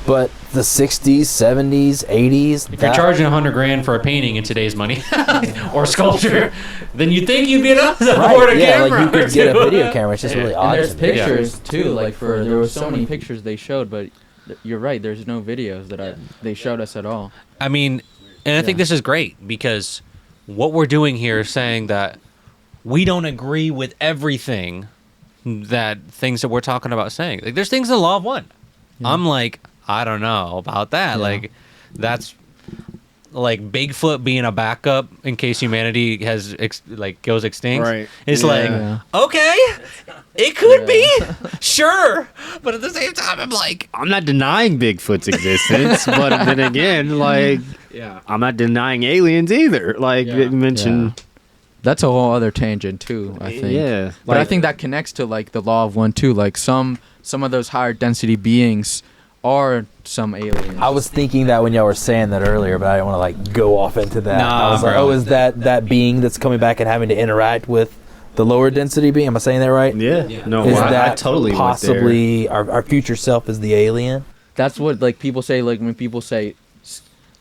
but the 60s, 70s, 80s. If you're charging $100,000 for a painting in today's money or sculpture, then you'd think you'd be enough to afford a camera. You could get a video camera. It's just really odd. And there's pictures too. There were so many pictures they showed, but you're right. There's no videos that they showed us at all. I mean, and I think this is great because what we're doing here is saying that we don't agree with everything things that we're talking about saying. There's things in the Law of One. Yeah. I'm like, I don't know about that. Yeah. That's like Bigfoot being a backup in case humanity has goes extinct. Right. It's okay, it could be, sure, but at the same time, I'm like, I'm not denying Bigfoot's existence, but then again, I'm not denying aliens either. You mentioned. That's a whole other tangent too, I think. Yeah. But I think that connects to the Law of One too. Some of those higher density beings are some aliens. I was thinking that when y'all were saying that earlier, but I didn't want to go off into that. Nah, I was like, is that being that's coming back and having to interact with the lower density being? Am I saying that right? Yeah. No, is I totally possibly our future self is the alien? That's what people say. When people say,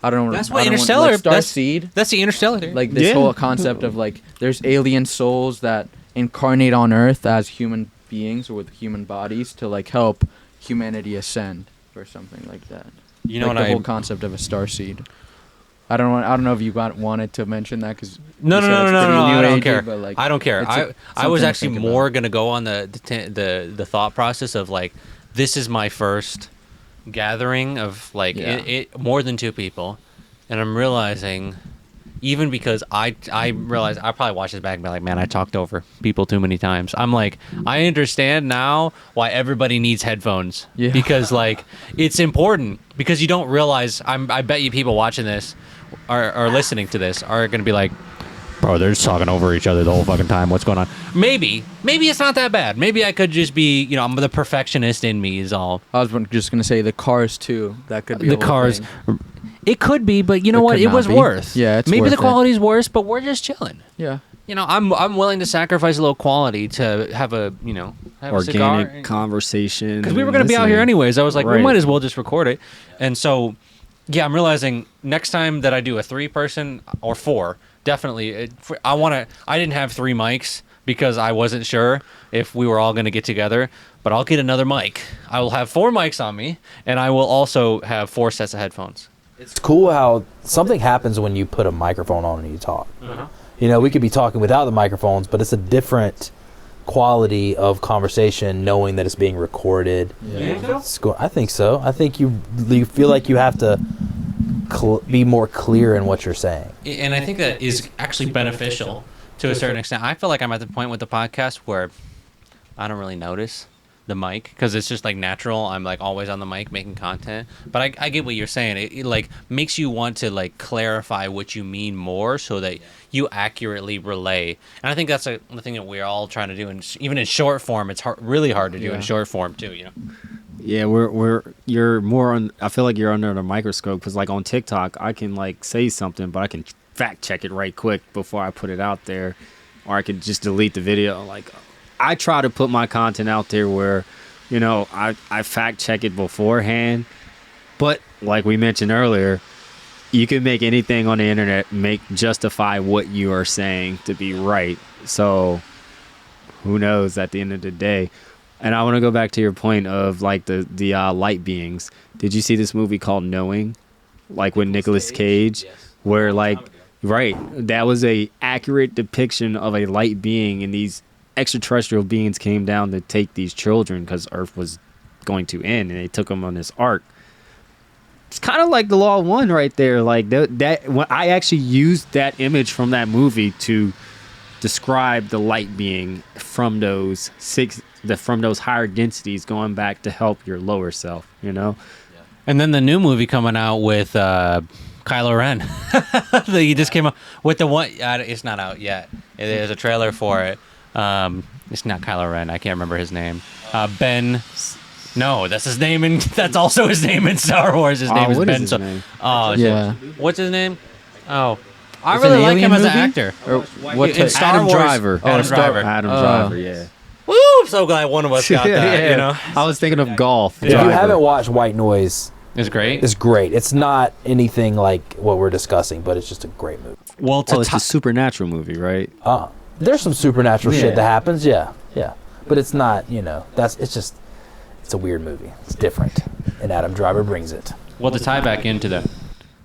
I don't know. That's what Interstellar. Starseed. That's the Interstellar. This whole concept of there's alien souls that incarnate on Earth as human beings or with human bodies to help humanity ascend or something like that. You know the whole concept of a starseed. I don't know if you wanted to mention that because no, I don't care. But I don't care. I was actually more gonna go on the thought process of this is my first gathering of it more than two people, and I'm realizing even because I realize I probably watched this back and be like, man, I talked over people too many times. I'm like, I understand now why everybody needs headphones because it's important because you don't realize. I bet you people watching this or listening to this are going to be like, bro, they're just talking over each other the whole fucking time. What's going on? Maybe it's not that bad. Maybe I could just be, I'm the perfectionist in me is all. I was just gonna say the Cars too. That could be the a whole cars. thing. It could be, but you know what? It was worse. Yeah, it's maybe worth the quality's worse, but we're just chilling. Yeah. I'm willing to sacrifice a little quality to have a have organic conversation. Because we were going to be out here anyways. I was like, we Right. might as well just record it. And so, yeah, I'm realizing next time that I do a 3-person or 4, definitely. I didn't have 3 mics because I wasn't sure if we were all going to get together. But I'll get another mic. I will have 4 mics on me, and I will also have 4 sets of headphones. It's cool how something happens when you put a microphone on and you talk. Uh-huh. We could be talking without the microphones, but it's a different quality of conversation knowing that it's being recorded. Yeah. I think so. I think you feel like you have to be more clear in what you're saying. And I think that is actually beneficial to a certain extent. I feel like I'm at the point with the podcast where I don't really notice the mic because it's just like natural. I'm like always on the mic making content, but I get what you're saying. It like makes you want to like clarify what you mean more so that you accurately relay. And I think that's the thing that we're all trying to do. And even in short form, it's really hard to do in short form too. Yeah, you're more on. I feel like you're under the microscope because like on TikTok, I can like say something, but I can fact check it right quick before I put it out there, or I could just delete the video. Like, I try to put my content out there where, I fact check it beforehand. But like we mentioned earlier, you can make anything on the internet justify what you are saying to be right. So who knows at the end of the day. And I want to go back to your point of like the light beings. Did you see this movie called Knowing? Like with Nicolas Cage, where like, right, that was a accurate depiction of a light being, and these extraterrestrial beings came down to take these children because Earth was going to end, and they took them on this ark. It's kind of like the Law of One right there. Like that when I actually used that image from that movie to describe the light being from those higher densities going back to help your lower self, And then the new movie coming out with Kylo Ren. He just came out with the one. It's not out yet. There's a trailer for it. It's not Kylo Ren. I can't remember his name. Ben. No, that's his name, and that's also his name in Star Wars. His name is Ben. Oh, yeah. What's his name? Oh, I It's really an like him alien as an movie? actor. Or what? In Star Adam Wars, Driver. Adam Driver. Adam Driver, yeah. Woo! I'm so glad one of us got that. I was thinking of golf. If you haven't watched White Noise, It's great. it's great. It's not anything like what we're discussing, but it's just a great movie. Well, It's a supernatural movie, right? There's some supernatural Yeah. shit that happens, yeah. But it's not, it's a weird movie. It's different, and Adam Driver brings it. Well, to tie back into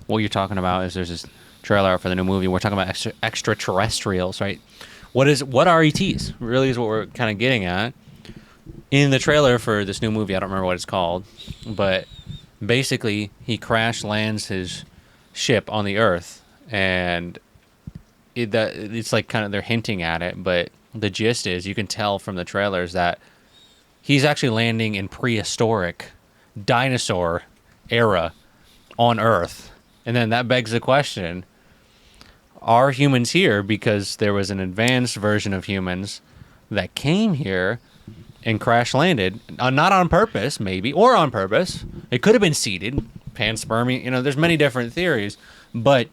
what you're talking about is there's this trailer out for the new movie. We're talking about extraterrestrials, right? What are ETs? Really is what we're kind of getting at. In the trailer for this new movie, I don't remember what it's called, but basically he crash lands his ship on the Earth, and it's like kind of they're hinting at it, but the gist is you can tell from the trailers that he's actually landing in prehistoric dinosaur era on Earth. And then that begs the question, are humans here because there was an advanced version of humans that came here and crash landed, not on purpose maybe, or on purpose. It could have been seeded, panspermia, there's many different theories, but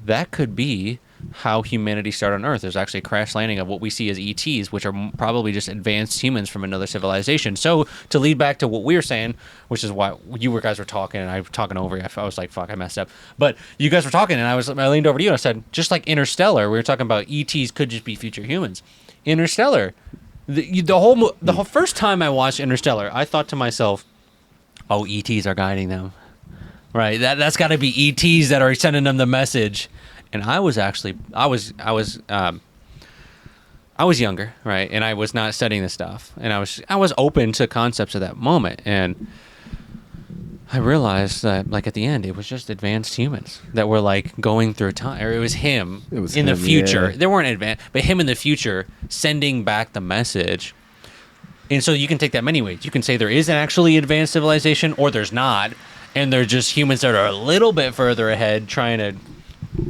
that could be how humanity started on Earth. There's actually a crash landing of what we see as ETs, which are probably just advanced humans from another civilization. So to lead back to what we were saying, which is why you guys were talking and I was talking over you. I was like, fuck, I messed up. But you guys were talking and I leaned over to you and I said, just like Interstellar, we were talking about ETs could just be future humans. Interstellar, the first time I watched Interstellar, I thought to myself, oh, ETs are guiding them. Right? That's got to be ETs that are sending them the message. And I was younger, right? And I was not studying this stuff. And I was open to concepts at that moment. And I realized that, like, at the end, it was just advanced humans that were, like, going through time. Or it was him in the future. Yeah. They weren't advanced, but him in the future sending back the message. And so you can take that many ways. You can say there is an actually advanced civilization, or there's not. And they're just humans that are a little bit further ahead trying to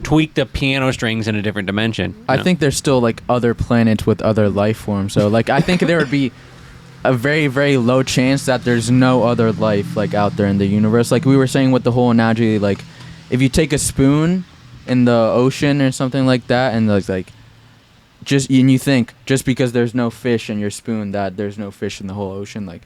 tweak the piano strings in a different dimension. I think there's still like other planets with other life forms. So like I think there would be a very, very low chance that there's no other life like out there in the universe. Like we were saying with the whole analogy, like if you take a spoon in the ocean or something like that, and like just and you think just because there's no fish in your spoon that there's no fish in the whole ocean, like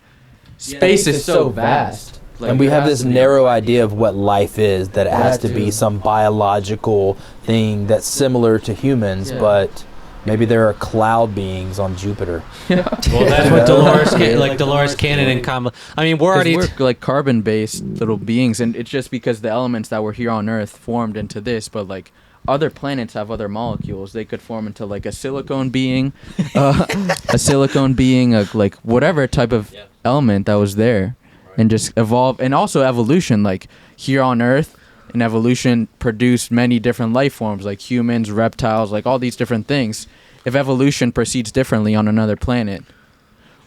space is so vast. Like, and we have this narrow idea of what life is, that it has to be some biological thing that's similar to humans, but maybe there are cloud beings on Jupiter. Well, that's what Dolores Cannon and Kamala. I mean, we're like carbon-based little beings, and it's just because the elements that were here on Earth formed into this, but like other planets have other molecules. They could form into like a silicone being, like whatever type of element that was there. And just evolve, and also evolution, like here on Earth, and evolution produced many different life forms, like humans, reptiles, like all these different things. If evolution proceeds differently on another planet,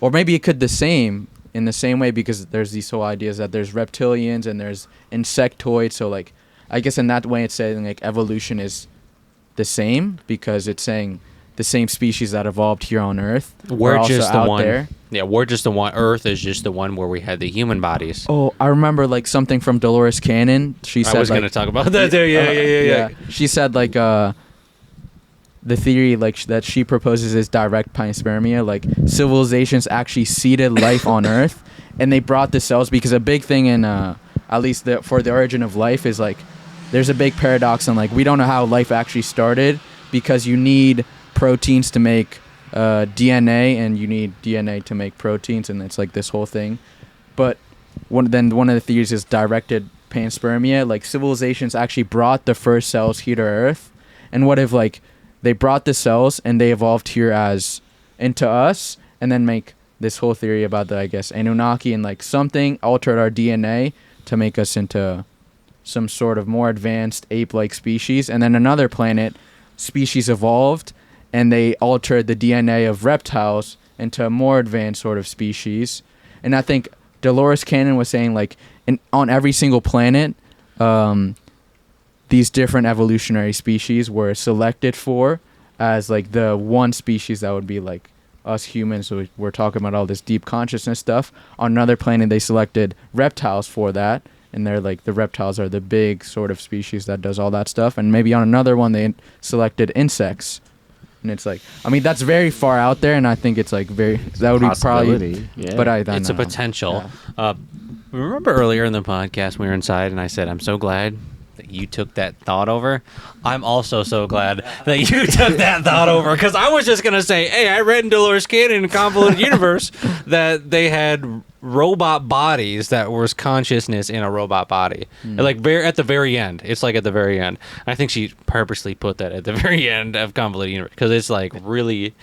or maybe it could in the same way, because there's these whole ideas that there's reptilians and there's insectoids. So like, I guess in that way it's saying like evolution is the same, because it's saying the same species that evolved here on Earth. We're just the one. There. Yeah, we're just the one. Earth is just the one where we had the human bodies. Oh, I remember like something from Dolores Cannon. She said I was going to talk about that too. Yeah. She said like the theory like that she proposes is direct panspermia. Like civilizations actually seeded life on Earth, and they brought the cells, because a big thing in at least for the origin of life is like there's a big paradox, and like we don't know how life actually started, because you need proteins to make DNA, and you need DNA to make proteins, and it's like this whole thing. But one of the theories is directed panspermia. Like civilizations actually brought the first cells here to Earth, and what if like they brought the cells and they evolved here as into us, and then make this whole theory about the, I guess, Anunnaki, and like something altered our DNA to make us into some sort of more advanced ape-like species, and then another planet species evolved, and they altered the DNA of reptiles into a more advanced sort of species. And I think Dolores Cannon was saying, like, on every single planet, these different evolutionary species were selected for as, like, the one species that would be, like, us humans. So we're talking about all this deep consciousness stuff. On another planet, they selected reptiles for that. And they're, like, the reptiles are the big sort of species that does all that stuff. And maybe on another one, they selected insects. And it's like, I mean, that's very far out there, and I think it's like that would be probably, but it's a potential. Yeah. Remember earlier in the podcast we were inside, and I said, I'm so glad that you took that thought over. I'm also so glad that you took that thought over, because I was just gonna say, hey, I read in Dolores Cannon in Convoluted Universe that they had robot bodies that was consciousness in a robot body. Like at the very end. It's like at the very end. I think she purposely put that at the very end of Convoluted Universe, because it's like really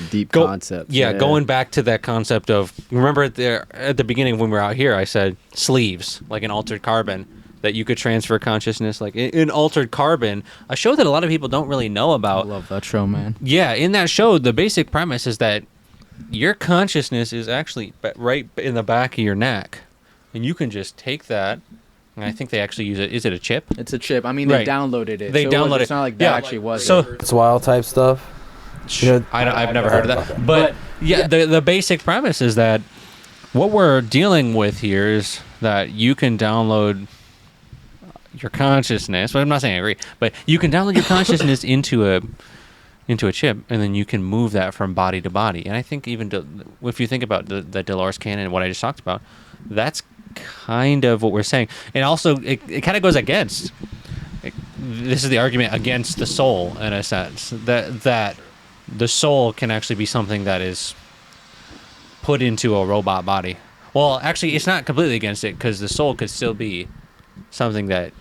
deep concept. Yeah, going back to that concept of, remember at the beginning when we were out here, I said sleeves, like an altered carbon, that you could transfer consciousness, like in Altered Carbon, a show that a lot of people don't really know about. I love that show, man. Yeah, in that show, the basic premise is that your consciousness is actually right in the back of your neck, and you can just take that, and I think they actually use it. Is it a chip? It's a chip. I mean, they downloaded it. They downloaded it. It's not like that actually was. So it's wild type stuff. I've never heard of that. But yeah, the basic premise is that what we're dealing with here is that you can download your consciousness. Well, I'm not saying I agree, but you can download your consciousness into a chip, and then you can move that from body to body. And I think even if you think about the Dolores Cannon and what I just talked about, that's kind of what we're saying. And also, it kind of goes against. This is the argument against the soul, in a sense, that the soul can actually be something that is put into a robot body. Well, actually, it's not completely against it, because the soul could still be something that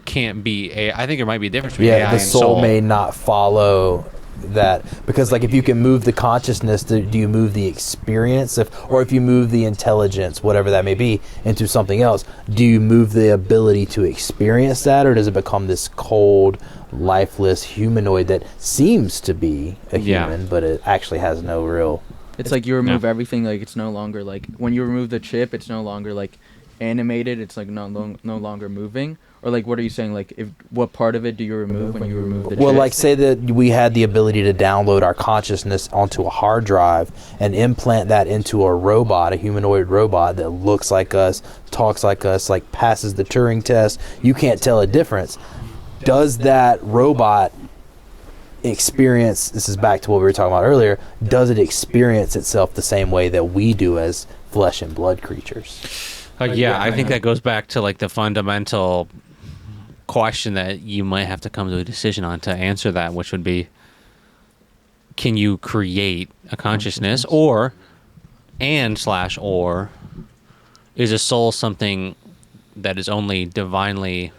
can't be I think there might be a difference between AI and soul. The soul may not follow that, because like if you can move the consciousness, do you move the experience, or if you move the intelligence, whatever that may be, into something else, do you move the ability to experience that, or does it become this cold, lifeless humanoid that seems to be a human, but it actually has no real... It's like you remove everything, like it's no longer like, when you remove the chip, it's no longer like animated, it's like no longer moving. Or like, what are you saying? Like, what part of it do you remove when you remove the Well, chip? like, say that we had the ability to download our consciousness onto a hard drive and implant that into a robot, a humanoid robot that looks like us, talks like us, like passes the Turing test. You can't tell a difference. Does that robot experience, this is back to what we were talking about earlier, does it experience itself the same way that we do as flesh and blood creatures? I think that goes back to like the fundamental question that you might have to come to a decision on to answer that, which would be, can you create a consciousness, or is a soul something that is only divinely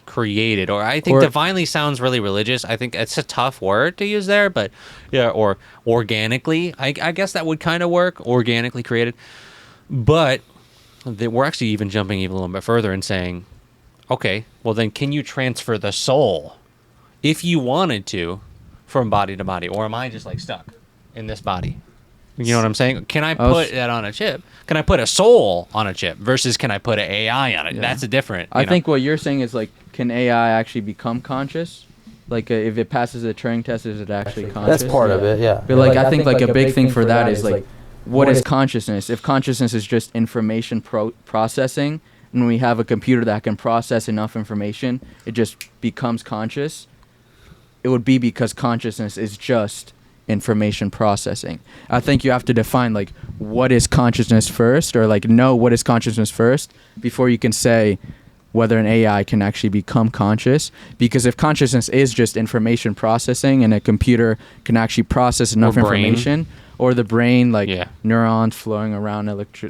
created? Or I think divinely sounds really religious. I think it's a tough word to use there, but yeah, or organically, I guess that would kind of work, organically created. But we're actually even jumping even a little bit further and saying, okay, well then can you transfer the soul, if you wanted to, from body to body? Or am I just like stuck in this body? You know what I'm saying? Can I put that on a chip? Can I put a soul on a chip versus can I put an AI on it? Yeah. That's a different. I think what you're saying is like, can AI actually become conscious? Like if it passes the Turing test, is it actually conscious? That's part of it, yeah. But like I think like a big thing for that is like, what is consciousness? If consciousness is just information processing, and we have a computer that can process enough information, it just becomes conscious. It would be because consciousness is just information processing. I think you have to define like, what is consciousness first, or like know what is consciousness first before you can say whether an AI can actually become conscious. Because if consciousness is just information processing and a computer can actually process enough information, or the brain, like neurons flowing around,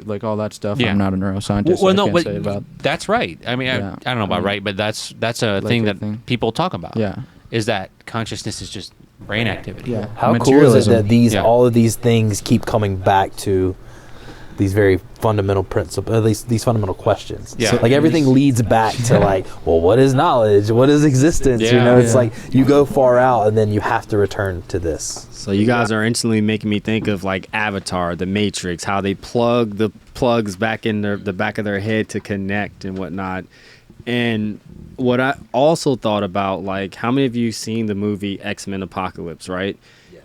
like all that stuff. I'm not a neuroscientist. Well, no, but that's right. I mean, I don't know about right, but that's a like thing that people talk about. Yeah, is that consciousness is just brain activity. Yeah. How cool is it that all of these things keep coming back to these very fundamental principles, these fundamental questions. Yeah. So, like everything leads back to like, well, what is knowledge? What is existence? You know, it's like you go far out and then you have to return to this. So you guys are instantly making me think of like Avatar, the Matrix, how they plug the plugs back in the back of their head to connect and whatnot. And what I also thought about, like, how many of you seen the movie X-Men Apocalypse, right?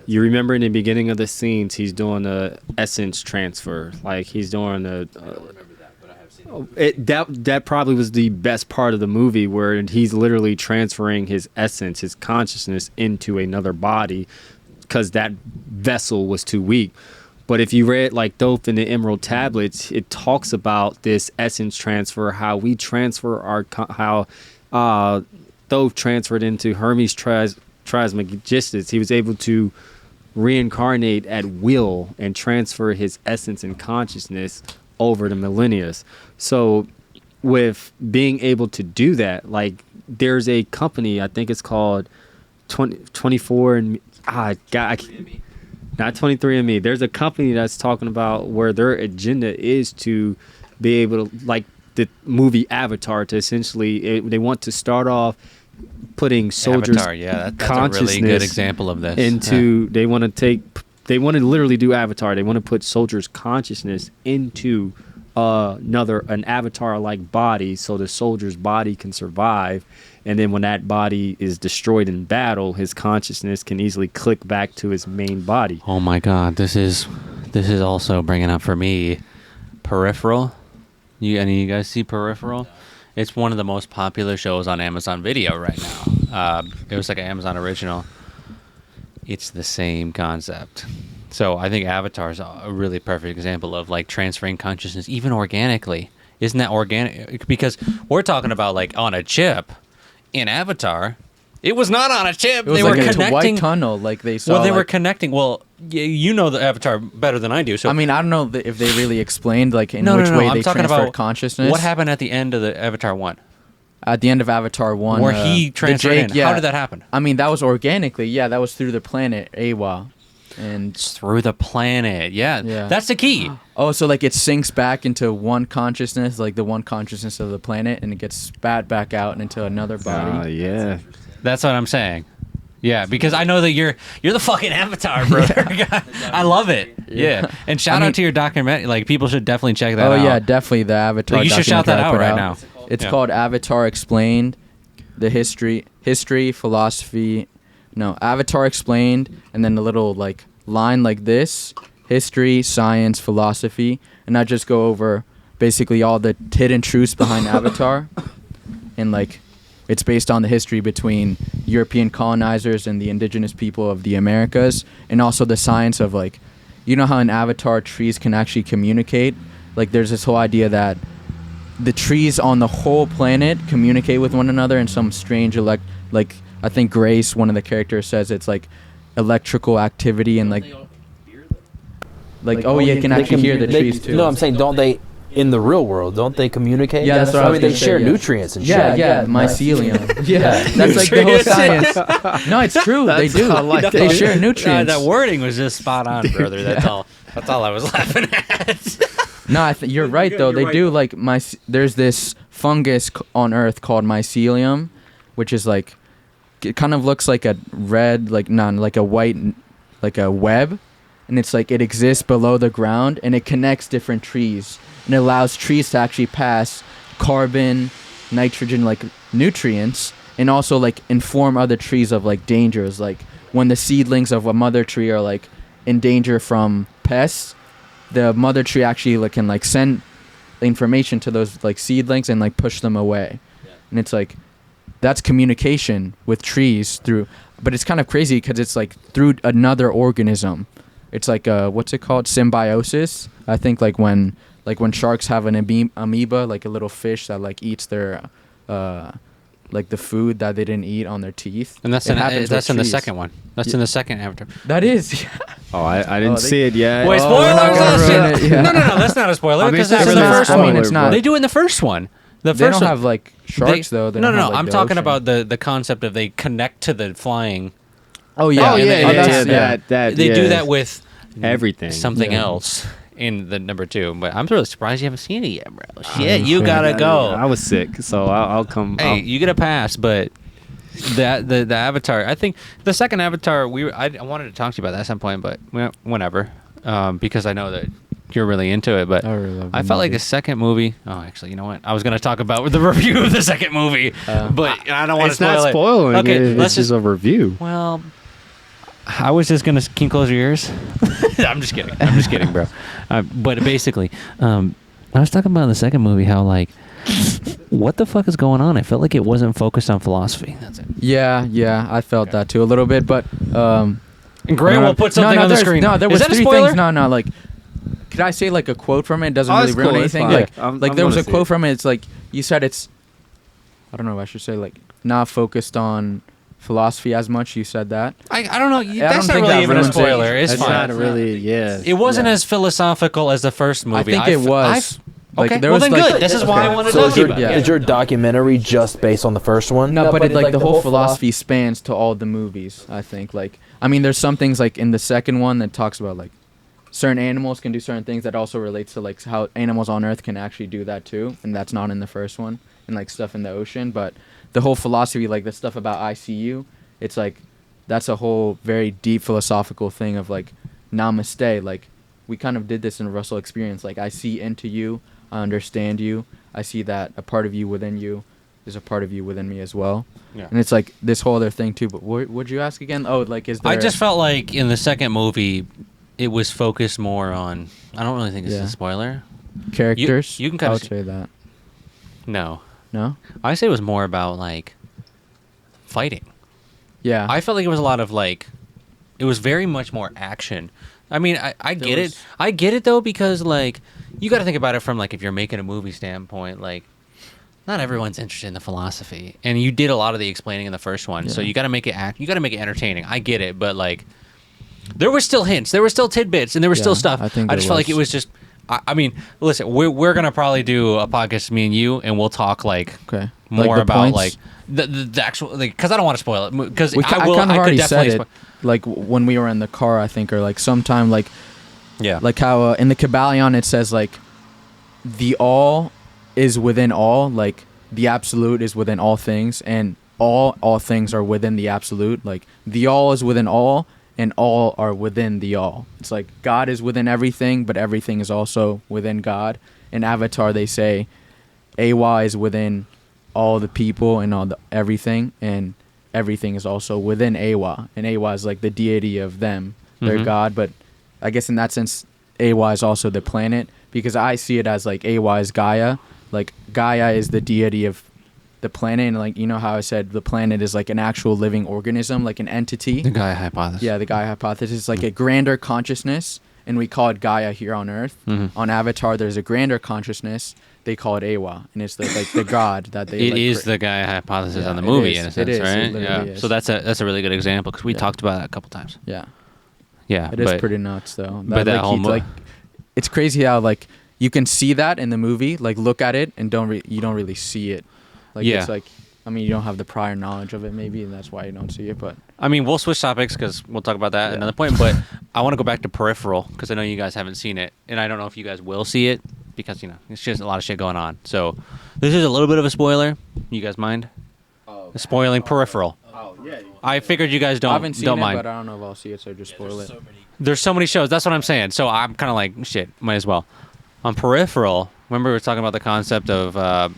You remember in the beginning of the scenes, he's doing a essence transfer. Like, he's doing a... I don't remember that, but I have seen it. That probably was the best part of the movie, where he's literally transferring his essence, his consciousness, into another body because that vessel was too weak. But if you read, like, Thoth in the Emerald Tablets, it talks about this essence transfer, how we transfer how Thoth transferred into Hermes Trismegistus. He was able to reincarnate at will and transfer his essence and consciousness over the millennia. So with being able to do that, like, there's a company, I think it's called 24 and not 23andMe. There's a company that's talking about where their agenda is to be able to, like the movie Avatar, to essentially they want to start off putting soldiers' that's a really good example of this. They want to literally do Avatar. They want to put soldiers' consciousness into an avatar-like body, so the soldier's body can survive. And then when that body is destroyed in battle, his consciousness can easily click back to his main body. Oh my God, this is also bringing up for me Peripheral. Any of you guys see Peripheral? It's one of the most popular shows on Amazon Video right now. It was like an Amazon original. It's the same concept. So I think Avatar is a really perfect example of like transferring consciousness, even organically. Isn't that organic? Because we're talking about like on a chip. In Avatar, it was not on a chip. They were connecting. White tunnel, like they saw. Well, they were connecting. Well, you know the Avatar better than I do. So I mean, I don't know if they really explained like in which way they transferred consciousness. What happened at the end of the Avatar 1? At the end of Avatar 1, where he transferred in. How did that happen? I mean, that was organically. Yeah, that was through the planet Awa. And through the planet, yeah, that's the key. Oh, so like it sinks back into one consciousness, like the one consciousness of the planet, and it gets spat back out into another body. Yeah, that's what I'm saying. Yeah, because I know that you're the fucking Avatar, brother. I love it. Yeah, and shout out to your documentary. Like, people should definitely check that out. Oh yeah, definitely the Avatar. You should shout that out right now. It's called Avatar Explained, the history, philosophy. No, Avatar Explained, and then a little like line like this: history, science, philosophy, and I just go over basically all the hidden truths behind Avatar, and like it's based on the history between European colonizers and the indigenous people of the Americas, and also the science of like, you know how in Avatar trees can actually communicate. Like there's this whole idea that the trees on the whole planet communicate with one another in some strange like I think Grace, one of the characters, says it's like electrical activity and like oh yeah, you can actually hear the trees too. No, I'm saying, don't they in the real world? Don't they communicate? Yeah, that's what I mean. They share nutrients and shit. Yeah, mycelium. Yeah, that's like the whole science. No, it's true. They do. They share nutrients. That wording was just spot on, brother. That's all. That's all I was laughing at. No, you're right though. They do like there's this fungus on Earth called mycelium, which is like, it kind of looks like a red, like a white, like a web, and it's like it exists below the ground and it connects different trees and it allows trees to actually pass carbon, nitrogen, like nutrients, and also like inform other trees of like dangers, like when the seedlings of a mother tree are like in danger from pests. The mother tree actually like can like send information to those like seedlings and like push them away. And it's like that's communication with trees through, but it's kind of crazy because it's like through another organism. It's like what's it called, symbiosis, I think, like when sharks have an amoeba, like a little fish that like eats their like the food that they didn't eat on their teeth. And that's in the second one. That's in the second Avatar. That is. Yeah. Oh, I didn't see it yet. Wait, spoilers? No, that's not a spoiler. Because that's in the first one. I mean, it's not. They do it in the first one. They don't have like sharks though. No. I'm talking about the concept of they connect to the flying. Oh yeah. They do that with everything. Something else in the number 2. But I'm really surprised you haven't seen it yet, bro. Shit, you gotta go. I was sick, so I'll come. Hey, you get a pass, but the Avatar. I think the second Avatar. I wanted to talk to you about that at some point, but whenever, because I know that you're really into it. But I felt like the second movie. Oh, actually, you know what? I was gonna talk about the review of the second movie, but I don't want to spoil it. It's not spoiling. Okay, it's just a review. Well, I was just gonna close your ears. I'm just kidding, bro. But basically, I was talking about in the second movie how like, what the fuck is going on? I felt like it wasn't focused on philosophy. That's it. Yeah, I felt that too a little bit, but and Gray will put something on the screen. No, there was is that 3 a spoiler? things. No, like, could I say like a quote from it? It doesn't really ruin anything. Like there was a quote from it. It's like you said it's, I don't know. I should say like not focused on philosophy as much. You said that. I don't know. That's not really even a spoiler. It's fine. Not really. Yeah. It wasn't as philosophical as the first movie. I think it was. Like, okay, well then good. This is why I wanted to talk about it. Is your documentary just based on the first one? No, but like the whole philosophy spans to all the movies, I think. Like, I mean, there's some things like in the second one that talks about like certain animals can do certain things that also relates to like how animals on Earth can actually do that too, and that's not in the first one, and like stuff in the ocean. But the whole philosophy, like the stuff about ICU, it's like that's a whole very deep philosophical thing of like namaste. Like we kind of did this in Russell Experience. Like I see into you. I understand you. I see that a part of you within you is a part of you within me as well. Yeah. And it's like this whole other thing too. But what'd you ask again? Oh, like is there... I just felt like in the second movie, it was focused more on... I don't really think it's a spoiler. Characters? You can kind of... say that. No. No? I say it was more about like fighting. Yeah. I felt like it was a lot of like... It was very much more action. I mean, I get it. I get it though, because like... You got to think about it from like if you're making a movie standpoint, like not everyone's interested in the philosophy, and you did a lot of the explaining in the first one, so you got to make it you got to make it entertaining. I get it, but like there were still hints, there were still tidbits, and there was still stuff. I just felt like it was just. I mean, listen, we're gonna probably do a podcast, me and you, and we'll talk like more about points? Like the actual, like, because I don't want to spoil it, because I kind of already said it. Like when we were in the car, I think, or like sometime like. Yeah. Like how in the Kabbalion it says like the all is within all, like the absolute is within all things, and all things are within the absolute. Like the all is within all, and all are within the all. It's like God is within everything, but everything is also within God. In Avatar they say Awa is within all the people and all the everything, and everything is also within Awa, and Awa is like the deity of them, their god. But I guess in that sense, Awa is also the planet, because I see it as like Awa is Gaia. Like Gaia is the deity of the planet, and like, you know how I said the planet is like an actual living organism, like an entity. The Gaia Hypothesis. Yeah, the Gaia Hypothesis is like a grander consciousness, and we call it Gaia here on Earth. On Avatar, there's a grander consciousness. They call it Awa, and it's like the god that they. It is the Gaia Hypothesis on the movie, in a sense, right? Yeah. Is. So that's a really good example, because we talked about that a couple times. Yeah. Yeah. It is pretty nuts, though. But that whole like, it's crazy how like you can see that in the movie, like look at it and you don't really see it. Like it's like, I mean, you don't have the prior knowledge of it, maybe, and that's why you don't see it. But I mean, we'll switch topics because we'll talk about that at another point. But I want to go back to Peripheral, because I know you guys haven't seen it, and I don't know if you guys will see it, because, you know, it's just a lot of shit going on. So this is a little bit of a spoiler. You guys mind? Spoiling Peripheral. yeah. I figured you guys I haven't seen don't it, mind. but I don't know if I'll see it, so just spoil it. There's so many shows. That's what I'm saying. So I'm kind of like, shit, might as well. On Peripheral, remember we were talking about the concept of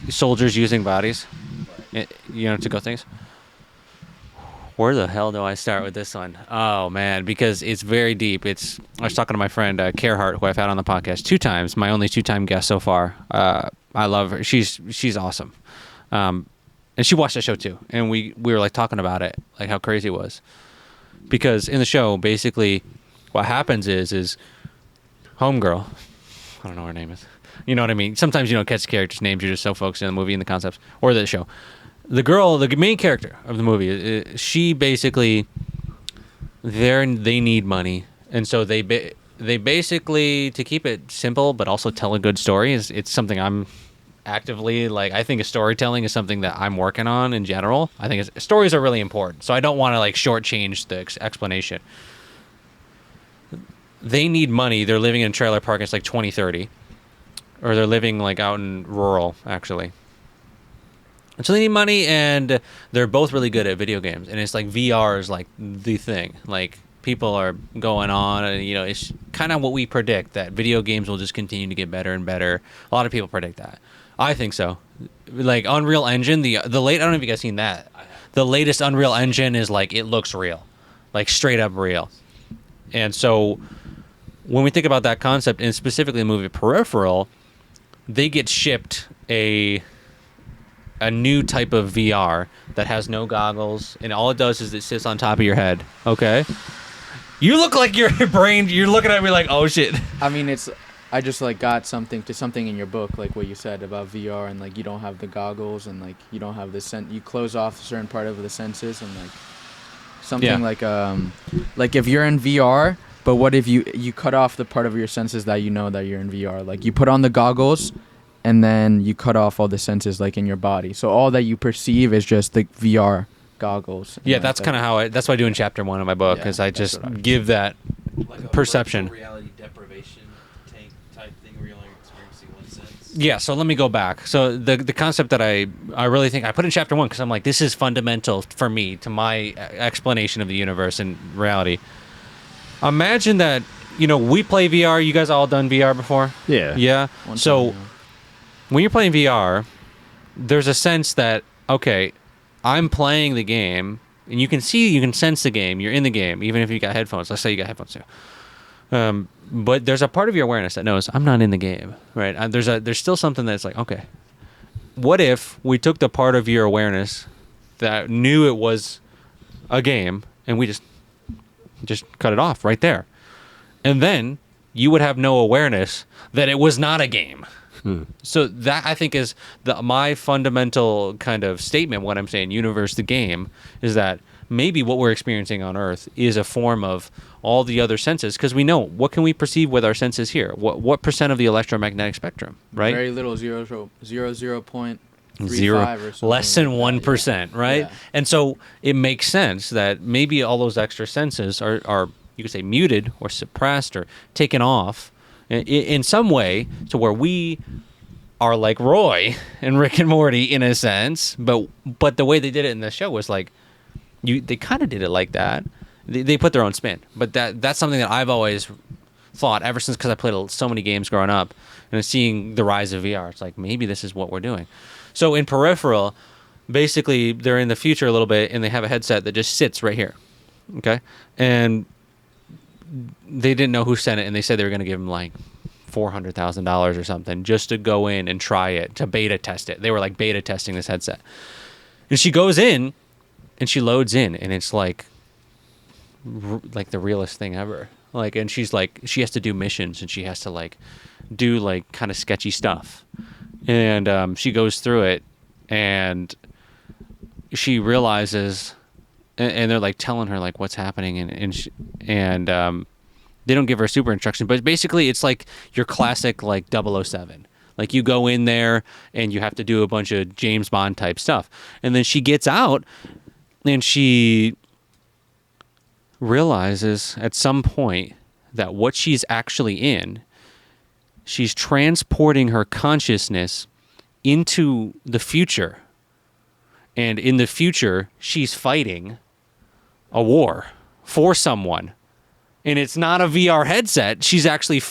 soldiers using bodies, to go things. Where the hell do I start with this one? Oh man, because it's very deep. I was talking to my friend Carehart, who I've had on the podcast 2 times, my only 2-time guest so far. I love her. She's awesome, and she watched the show too. And we were like talking about it, like how crazy it was, because in the show, basically, what happens is homegirl, I don't know what her name is. You know what I mean? Sometimes you don't catch characters' names. You're just so focused on the movie and the concepts or the show. The girl, the main character of the movie, she basically, they need money, and so they basically, to keep it simple but also tell a good story, it's something I'm actively, like, I think storytelling is something that I'm working on in general. I think stories are really important, so I don't want to like shortchange the explanation. They need money. They're living in a trailer park. It's like 2030, or they're living like out in rural, actually. And so they need money, and they're both really good at video games. And it's like VR is like the thing. Like, people are going on, and it's kind of what we predict, that video games will just continue to get better and better. A lot of people predict that. I think so. Like Unreal Engine, the late, I don't know if you guys seen that. The latest Unreal Engine is like, it looks real, like straight up real. And so when we think about that concept, and specifically the movie Peripheral, they get shipped a new type of VR that has no goggles, and all it does is it sits on top of your head. Okay? You look like your brain, you're looking at me like, oh shit. I mean, I just like got something in your book, like what you said about VR, and like you don't have the goggles, and like you don't have you close off a certain part of the senses, and like something like if you're in VR, but what if you cut off the part of your senses that you know that you're in VR? Like you put on the goggles, and then you cut off all the senses like in your body. So all that you perceive is just the VR goggles. Yeah, that's kind of how that's what I do in chapter 1 of my book, is I just give that like perception. A reality deprivation tank type thing where you're only experiencing one sense. Yeah, so let me go back. So the concept that I really think I put in chapter 1, because I'm like, this is fundamental for me to my explanation of the universe and reality. Imagine that, we play VR. You guys all done VR before? Yeah. Yeah. So when you're playing VR, there's a sense that, okay, I'm playing the game, and you can sense the game. You're in the game, even if you got headphones. Let's say you got headphones too. But there's a part of your awareness that knows I'm not in the game, right? There's still something that's like, okay, what if we took the part of your awareness that knew it was a game, and we just cut it off right there, and then you would have no awareness that it was not a game. So that, I think, is my fundamental kind of statement when I'm saying universe the game, is that maybe what we're experiencing on Earth is a form of all the other senses, because we know, what can we perceive with our senses here? What percent of the electromagnetic spectrum, right? Very little, 0.35 or something. Less than like 1%, right? Yeah. And so it makes sense that maybe all those extra senses are you could say muted or suppressed or taken off in some way, to where we are like Roy and Rick and Morty in a sense, but the way they did it in the show was like, they kind of did it like that. They put their own spin, but that's something that I've always thought ever since, because I played so many games growing up, and seeing the rise of VR. It's like, maybe this is what we're doing. So in Peripheral, basically they're in the future a little bit, and they have a headset that just sits right here. Okay, and they didn't know who sent it, and they said they were going to give him like $400,000 or something just to go in and try it, to beta test it. They were like beta testing this headset. And she goes in and she loads in, and it's like the realest thing ever. Like, and she's like, she has to do missions, and she has to like do like kind of sketchy stuff. And she goes through it, and she realizes, and they're like telling her like what's happening, and they don't give her super instruction, but basically it's like your classic like 007. Like, you go in there and you have to do a bunch of James Bond type stuff. And then she gets out and she realizes at some point that what she's actually in, she's transporting her consciousness into the future. And in the future, she's fighting a war for someone. And it's not a VR headset. She's actually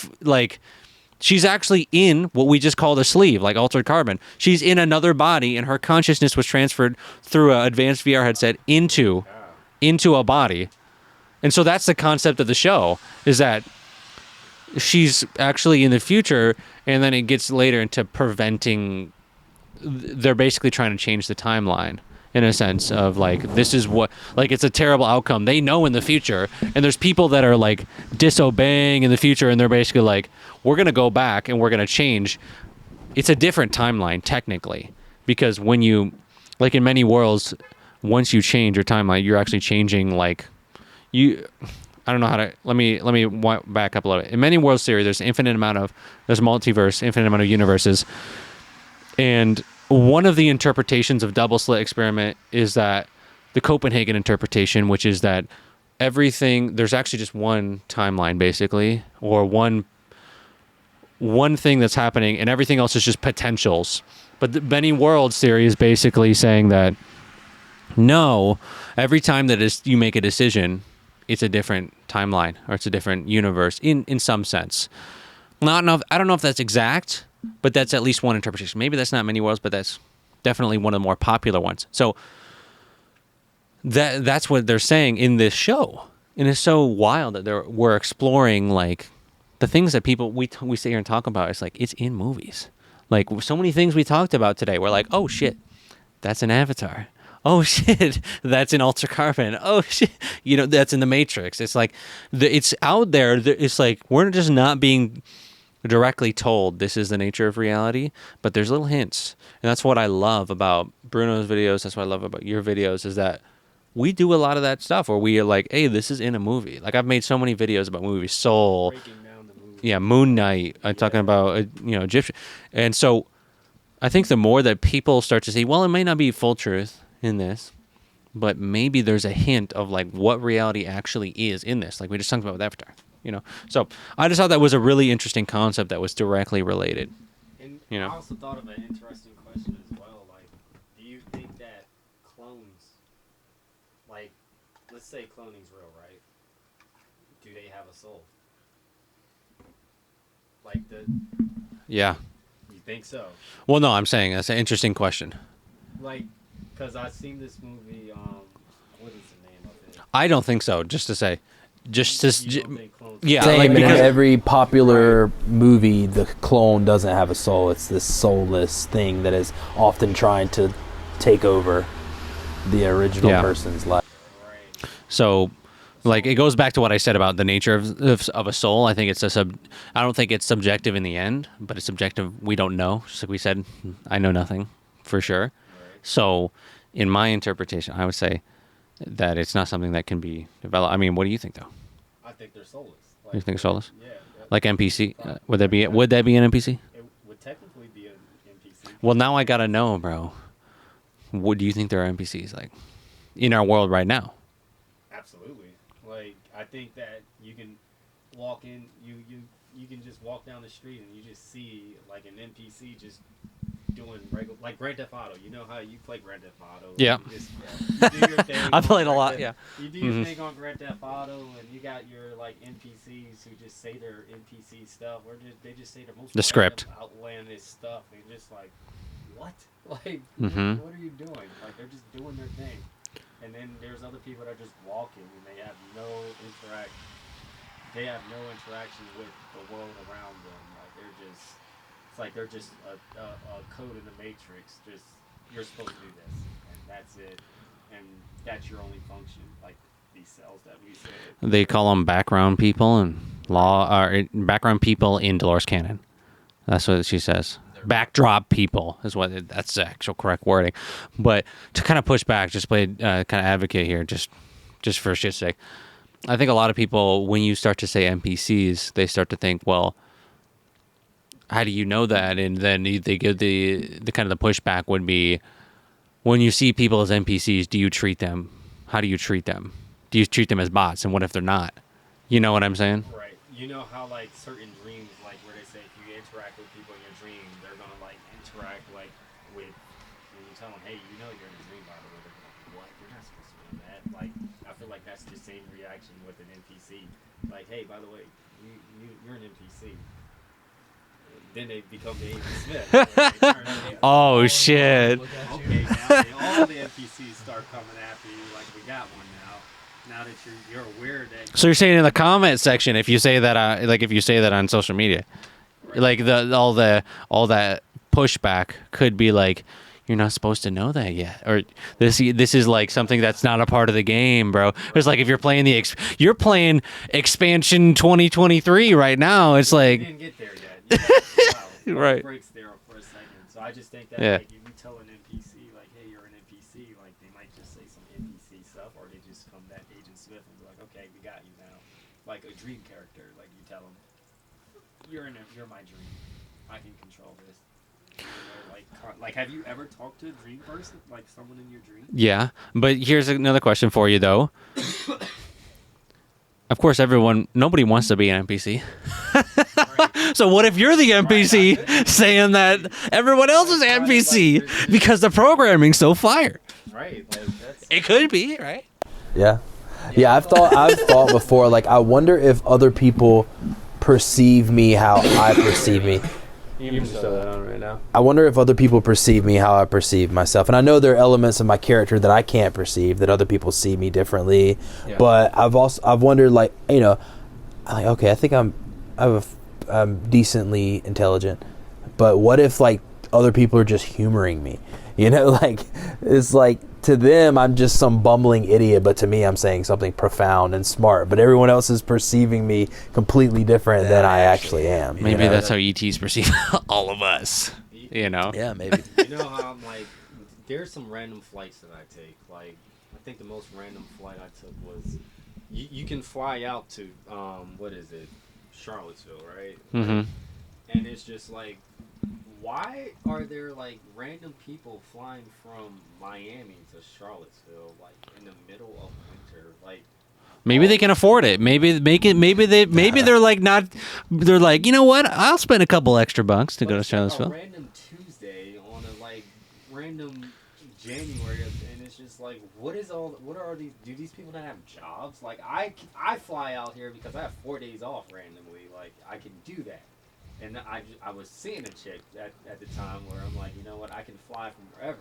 she's actually in what we just called a sleeve, like Altered Carbon. She's in another body, and her consciousness was transferred through an advanced VR headset into a body. And so that's the concept of the show, is that she's actually in the future, and then it gets later into preventing. They're basically trying to change the timeline, in a sense of like, this is what, like, it's a terrible outcome. They know in the future, and there's people that are like disobeying in the future, and they're basically like, we're going to go back and we're going to change. It's a different timeline technically, because when you, like in many worlds, once you change your timeline, you're actually changing like I don't know how to, let me back up a little bit. In many worlds theory, there's multiverse, infinite amount of universes. And one of the interpretations of double slit experiment is that the Copenhagen interpretation, which is that there's actually just one timeline basically, or one thing that's happening, and everything else is just potentials. But the many worlds theory is basically saying that no, every time that you make a decision, it's a different timeline, or it's a different universe in some sense. I don't know if that's exact, but that's at least one interpretation. Maybe that's not many worlds, but that's definitely one of the more popular ones. So that's what they're saying in this show. And it's so wild that we're exploring like the things that people we sit here and talk about. It's like, it's in movies. Like, so many things we talked about today. We're like, oh shit, that's an Avatar. Oh shit, that's in Altered Carbon. Oh shit, that's in the Matrix. It's like it's out there. It's like we're just not being directly told this is the nature of reality, but there's little hints. And that's what I love about Bruno's videos. That's what I love about your videos, is that we do a lot of that stuff where we are like, hey, this is in a movie. Like, I've made so many videos about movies, Soul, Moon Knight. I'm talking about Egyptian. And so I think the more that people start to see, well, it may not be full truth in this, but maybe there's a hint of like what reality actually is in this, like we just talked about with Avatar. So I just thought that was a really interesting concept that was directly related. And I also thought of an interesting question as well. Like, do you think that clones, like, let's say cloning's real, right? Do they have a soul? Like Yeah. You think so? Well, no, I'm saying that's an interesting question. Like, because I've seen this movie. What is the name of it? I don't think so. Just to say. Yeah, same like, in because every popular movie, the clone doesn't have a soul. It's this soulless thing that is often trying to take over the original person's life. So, like, it goes back to what I said about the nature of a soul. I think I don't think it's subjective in the end, but it's subjective. We don't know. Just like we said, I know nothing for sure. So, in my interpretation, I would say that it's not something that can be developed. I mean, what do you think, though? I think they're soulless. Like, you think soulless? Yeah. Like NPC? Would that be an NPC? It would technically be an NPC. Well, now I gotta know, bro. What do you think there are NPCs like in our world right now? Absolutely. Like, I think that you can walk in, you can just walk down the street and you just see like an NPC just doing regular, like Grand Theft Auto. You know how you play Grand Theft Auto? Yeah. You do your thing I played a on lot. Grand Yeah. You do your thing on Grand Theft Auto, and you got your like NPCs who just say their NPC stuff, or they just say the most The script. outlandish stuff, and you're just like, what? Like, Mhm. what are you doing? Like, they're just doing their thing. And then there's other people that are just walking, and they have no interaction with the world around them. Like, it's like they're just a code in the matrix. Just, you're supposed to do this, and that's it, and that's your only function. Like these cells that we said. They call them background people and background people in Dolores Cannon. That's what she says. Backdrop people is that's the actual correct wording. But to kind of push back, just play kind of advocate here, just for shit's sake. I think a lot of people, when you start to say NPCs, they start to think, well, how do you know that? And then they give the kind of the pushback would be, when you see people as NPCs, do you treat them? How do you treat them? Do you treat them as bots? And what if they're not? You know what I'm saying? Right. You know how like certain dreams, like where they say if you interact with people in your dream, they're gonna like interact like with, when you tell them, hey, you know you're in a dream, by the way, they're like, what? You're not supposed to do that. Like, I feel like that's the same reaction with an NPC. Like, hey, by the way, you're an NPC. Then they become the Agent Smith. Oh shit! Okay, now all the NPCs start coming after you. Like, we got one now. Now that you're aware that. So you're saying in the comment section, if you say that, if you say that on social media, Right. like all that pushback could be like, you're not supposed to know that yet, or this is like something that's not a part of the game, bro. It's like if you're playing you're playing expansion 2023 right now. It's You like didn't get there yet. You got Right. breaks there for a second. So I just think that Yeah. like if you tell an NPC like, hey, you're an NPC, like they might just say some NPC stuff, or they just come that Agent Smith and be like, okay, we got you now. Like a dream character, like you tell them, you're my dream. I can control this. You know, like have you ever talked to a dream person, like someone in your dream? yeah. But here's another question for you though. Of course, nobody wants to be an NPC. So what if you're the NPC saying that everyone else is NPC because the programming's so fire? Right. Like that's. It could be, right? Yeah. I've thought before, like, I wonder if other people perceive me how I perceive me. You can just throw that on right now. I wonder if other people perceive me how I perceive myself. And I know there are elements of my character that I can't perceive, that other people see me differently. Yeah. But I've wondered, like, you know, like, okay, I think I'm decently intelligent. But what if, like, other people are just humoring me? You know, like, it's like, to them, I'm just some bumbling idiot, but to me, I'm saying something profound and smart. But everyone else is perceiving me completely different than I actually am. Maybe you know? that's how ETs perceive all of us. You know? Yeah, maybe. You know how I'm like, there's some random flights that I take. Like, I think the most random flight I took was, you can fly out to, what is it, Charlottesville, right? Mm-hmm. And it's just like, why are there like random people flying from Miami to Charlottesville, like in the middle of winter? Like, Maybe they can afford it. Maybe they're like not. They're like, you know what? I'll spend a couple extra bucks to go to Charlottesville. A random Tuesday on a like random January, and it's just like, what are these? Do these people not have jobs? Like, I fly out here because I have 4 days off randomly. Like, I can do that. And I was seeing a chick at the time where I'm like, you know what, I can fly from wherever.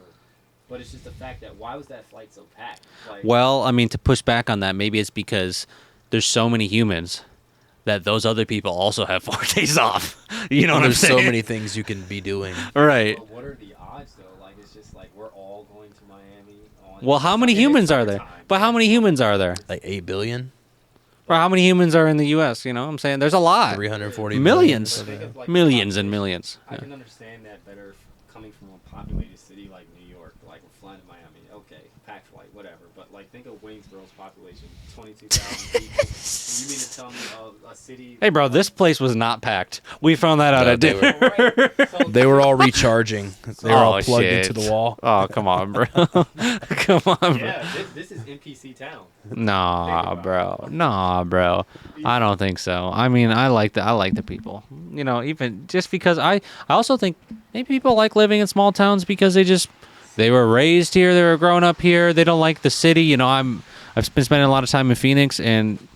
But it's just the fact that, why was that flight so packed? Like, Well, I mean, to push back on that, maybe it's because there's so many humans that those other people also have 4 days off. You know what I'm saying? There's so many things you can be doing. Right. But what are the odds, though? Like, it's just like, we're all going to Miami. Well, how many humans are there? But how many humans are there? Like 8 billion? Or how many humans are in the U.S.? You know what I'm saying? There's a lot. 340 millions. Like, Millions and millions. I can understand that better coming from a populated city like New York. Like, we're flying to Miami. Okay. packed flight, whatever. But like, think of Waynesboro's population, 22,000 people. You mean to tell me a city? Hey, bro, this place was not packed. We found that out at dinner. They were all recharging. They were all plugged shit. into the wall. Oh, come on, bro. Come on, bro. Yeah, this is NPC town. Nah, bro. I don't think so. I mean, I like the people. You know, even just because I also think maybe people like living in small towns because they were raised here, they were growing up here. They don't like the city. You know, I've been spending a lot of time in Phoenix, and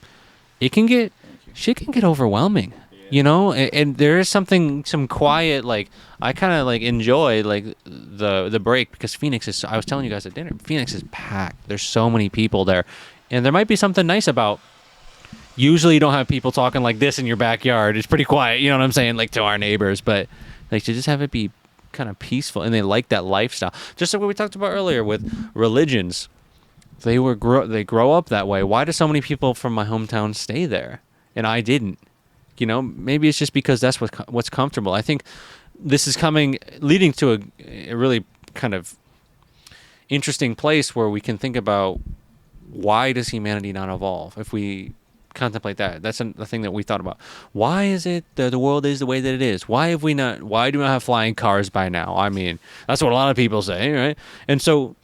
shit can get overwhelming. You know, and there is some quiet, like, I kind of like enjoy like the break, because Phoenix is, I was telling you guys at dinner, Phoenix is packed. There's so many people there, and there might be something nice about, usually you don't have people talking like this in your backyard. It's pretty quiet, you know what I'm saying, like to our neighbors, but like to just have it be kind of peaceful, and they like that lifestyle. Just like what we talked about earlier with religions, they grow up that way. Why do so many people from my hometown stay there and I didn't? You know, maybe it's just because that's what's comfortable. I think this is leading to a really kind of interesting place where we can think about, why does humanity not evolve? If we contemplate that, that's the thing that we thought about. Why is it that the world is the way that it is? Why do we not have flying cars by now? I mean, that's what a lot of people say, right? And so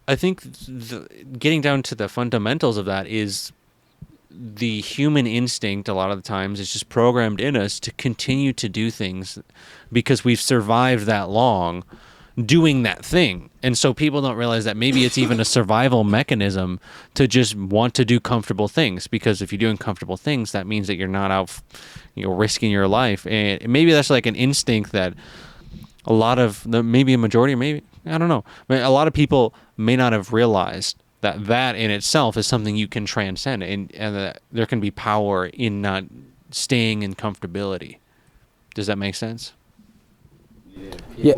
I think getting down to the fundamentals of that is, the human instinct a lot of the times is just programmed in us to continue to do things because we've survived that long doing that thing. And so people don't realize that maybe it's even a survival mechanism to just want to do comfortable things, because if you're doing comfortable things, that means that you're not out, risking your life. And maybe that's like an instinct that maybe a majority, or maybe, I don't know, a lot of people may not have realized that in itself is something you can transcend, and that there can be power in not staying in comfortability. Does that make sense? Yeah.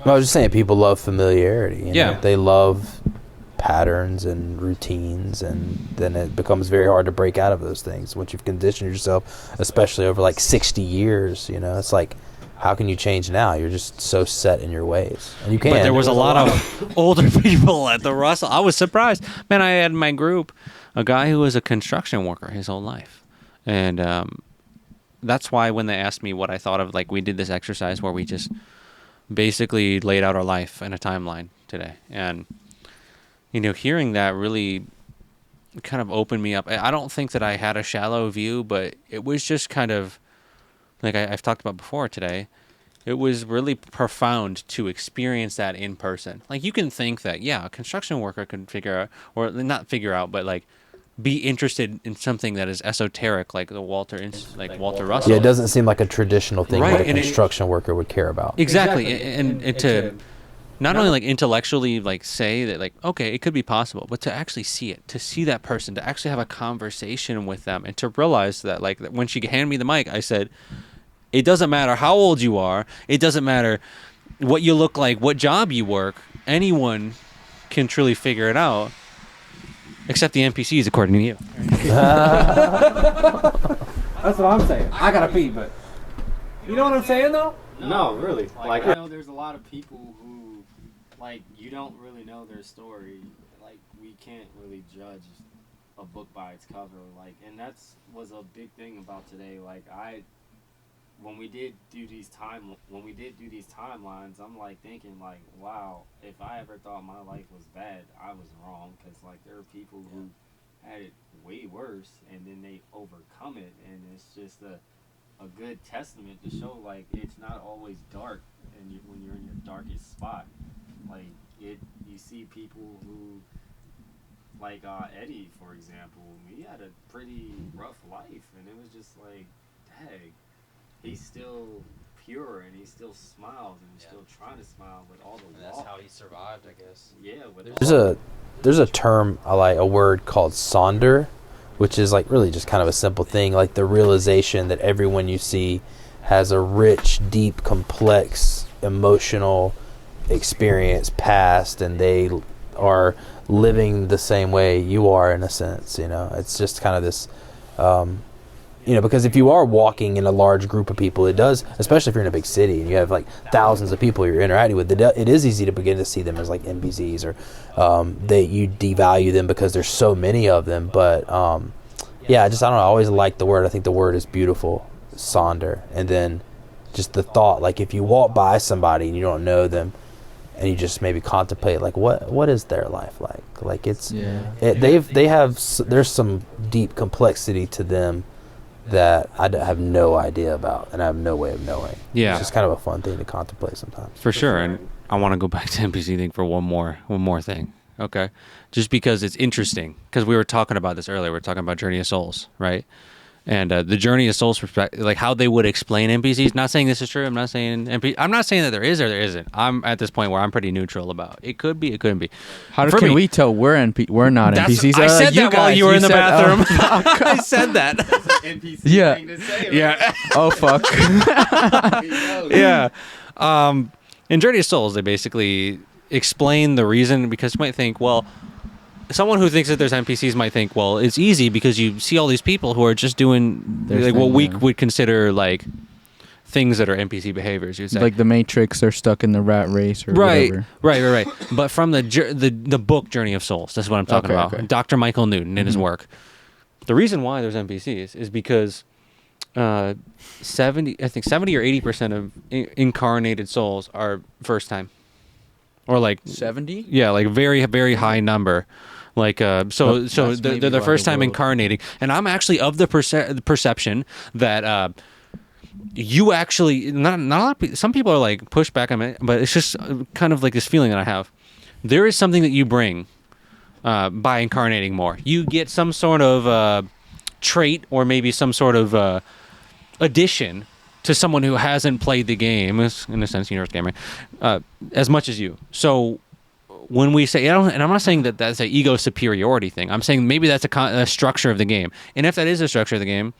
I was just saying, people love familiarity. You know? They love patterns and routines, and then it becomes very hard to break out of those things once you've conditioned yourself, especially over like 60 years. You know, it's like, how can you change now? You're just so set in your ways. And you can't. But there was a lot of older people at the Russell. I was surprised. Man, I had in my group a guy who was a construction worker his whole life. And that's why when they asked me what I thought of, like, we did this exercise where we just basically laid out our life in a timeline today. And, hearing that really kind of opened me up. I don't think that I had a shallow view, but it was just kind of, like I've talked about before today, it was really profound to experience that in person. Like, you can think that, a construction worker can figure out, or not figure out, but like be interested in something that is esoteric, like Walter Russell. Yeah, it doesn't seem like a traditional thing that a construction worker would care about. Exactly. And to not only like intellectually like say that, like, okay, it could be possible, but to actually see it, to see that person, to actually have a conversation with them, and to realize that, like, when she handed me the mic, I said, it doesn't matter how old you are. It doesn't matter what you look like, what job you work. Anyone can truly figure it out, except the NPCs, according to you. That's what I'm saying. I gotta pee, but you know what I'm saying, though? No, really. Like, I know there's a lot of people who, like, you don't really know their story. Like, we can't really judge a book by its cover. Like, and was a big thing about today. Like, when we did do these timelines, I'm like thinking, like, wow, if I ever thought my life was bad, I was wrong, because like there are people who had it way worse, and then they overcome it, and it's just a good testament to show, like, it's not always dark, and when you're in your darkest spot, like, you see people who, like Eddie, for example, he had a pretty rough life, and it was just like, dang. He's still pure, and he still smiles, and he's still trying to smile with all the walk. That's how he survived, I guess. Yeah. There's a term, a word called sonder, which is like really just kind of a simple thing, like the realization that everyone you see has a rich, deep, complex, emotional experience past, and they are living the same way you are, in a sense. It's just kind of this because if you are walking in a large group of people, it does, especially if you're in a big city and you have like thousands of people you're interacting with, it is easy to begin to see them as like NPCs, or you devalue them because there's so many of them. But I don't know, I always like the word. I think the word is beautiful, sonder. And then just the thought, like if you walk by somebody and you don't know them, and you just maybe contemplate like what is their life like there's some deep complexity to them that I have no idea about, and I have no way of knowing. Yeah, it's just kind of a fun thing to contemplate sometimes. For sure. And I want to go back to NPC thing for one more thing. Okay, just because it's interesting, because we were talking about this earlier. We were talking about Journey of Souls, right? And the Journey of Souls perspective, like how they would explain NPCs. Not saying this is true. I'm not saying that there is or there isn't. I'm at this point where I'm pretty neutral about it. Could be, it couldn't be. How can we tell we're not NPCs? I said that while you were in the bathroom. I said that. NPC Yeah. thing to say, right? Yeah. Oh fuck. Yeah. In Journey of Souls, they basically explain the reason, because you might think, well, someone who thinks that there's NPCs might think, well, it's easy because you see all these people who are just doing what we would consider like things that are NPC behaviors. You'd say. Like the Matrix, they're stuck in the rat race or whatever. Right. But from the book Journey of Souls, that's what I'm talking about. Okay. Dr. Michael Newton in his work. The reason why there's NPCs is because 70 or 80% of incarnated souls are first time, or like 70. Yeah, like very very high number. Like they're the first time incarnating, and I'm actually of the perception that you actually not a lot of people, some people are like push back on it, but it's just kind of like this feeling that I have. There is something that you bring by incarnating more. You get some sort of trait, or maybe some sort of addition to someone who hasn't played the game, in a sense, you're a gamer, as much as you. So when we say, and I'm not saying that that's an ego superiority thing. I'm saying maybe that's a structure of the game. And if that is a structure of the game,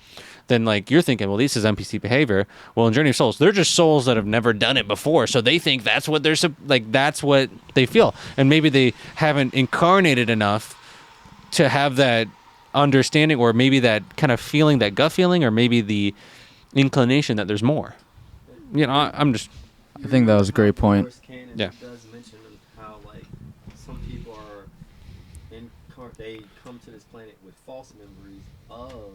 then like you're thinking, well, this is NPC behavior. Well, in Journey of Souls, they're just souls that have never done it before, so they think that's what that's what they feel, and maybe they haven't incarnated enough to have that understanding, or maybe that kind of feeling, that gut feeling, or maybe the inclination that there's more. I think that was a great point. Yeah. It does mention how like some people are they come to this planet with false memories of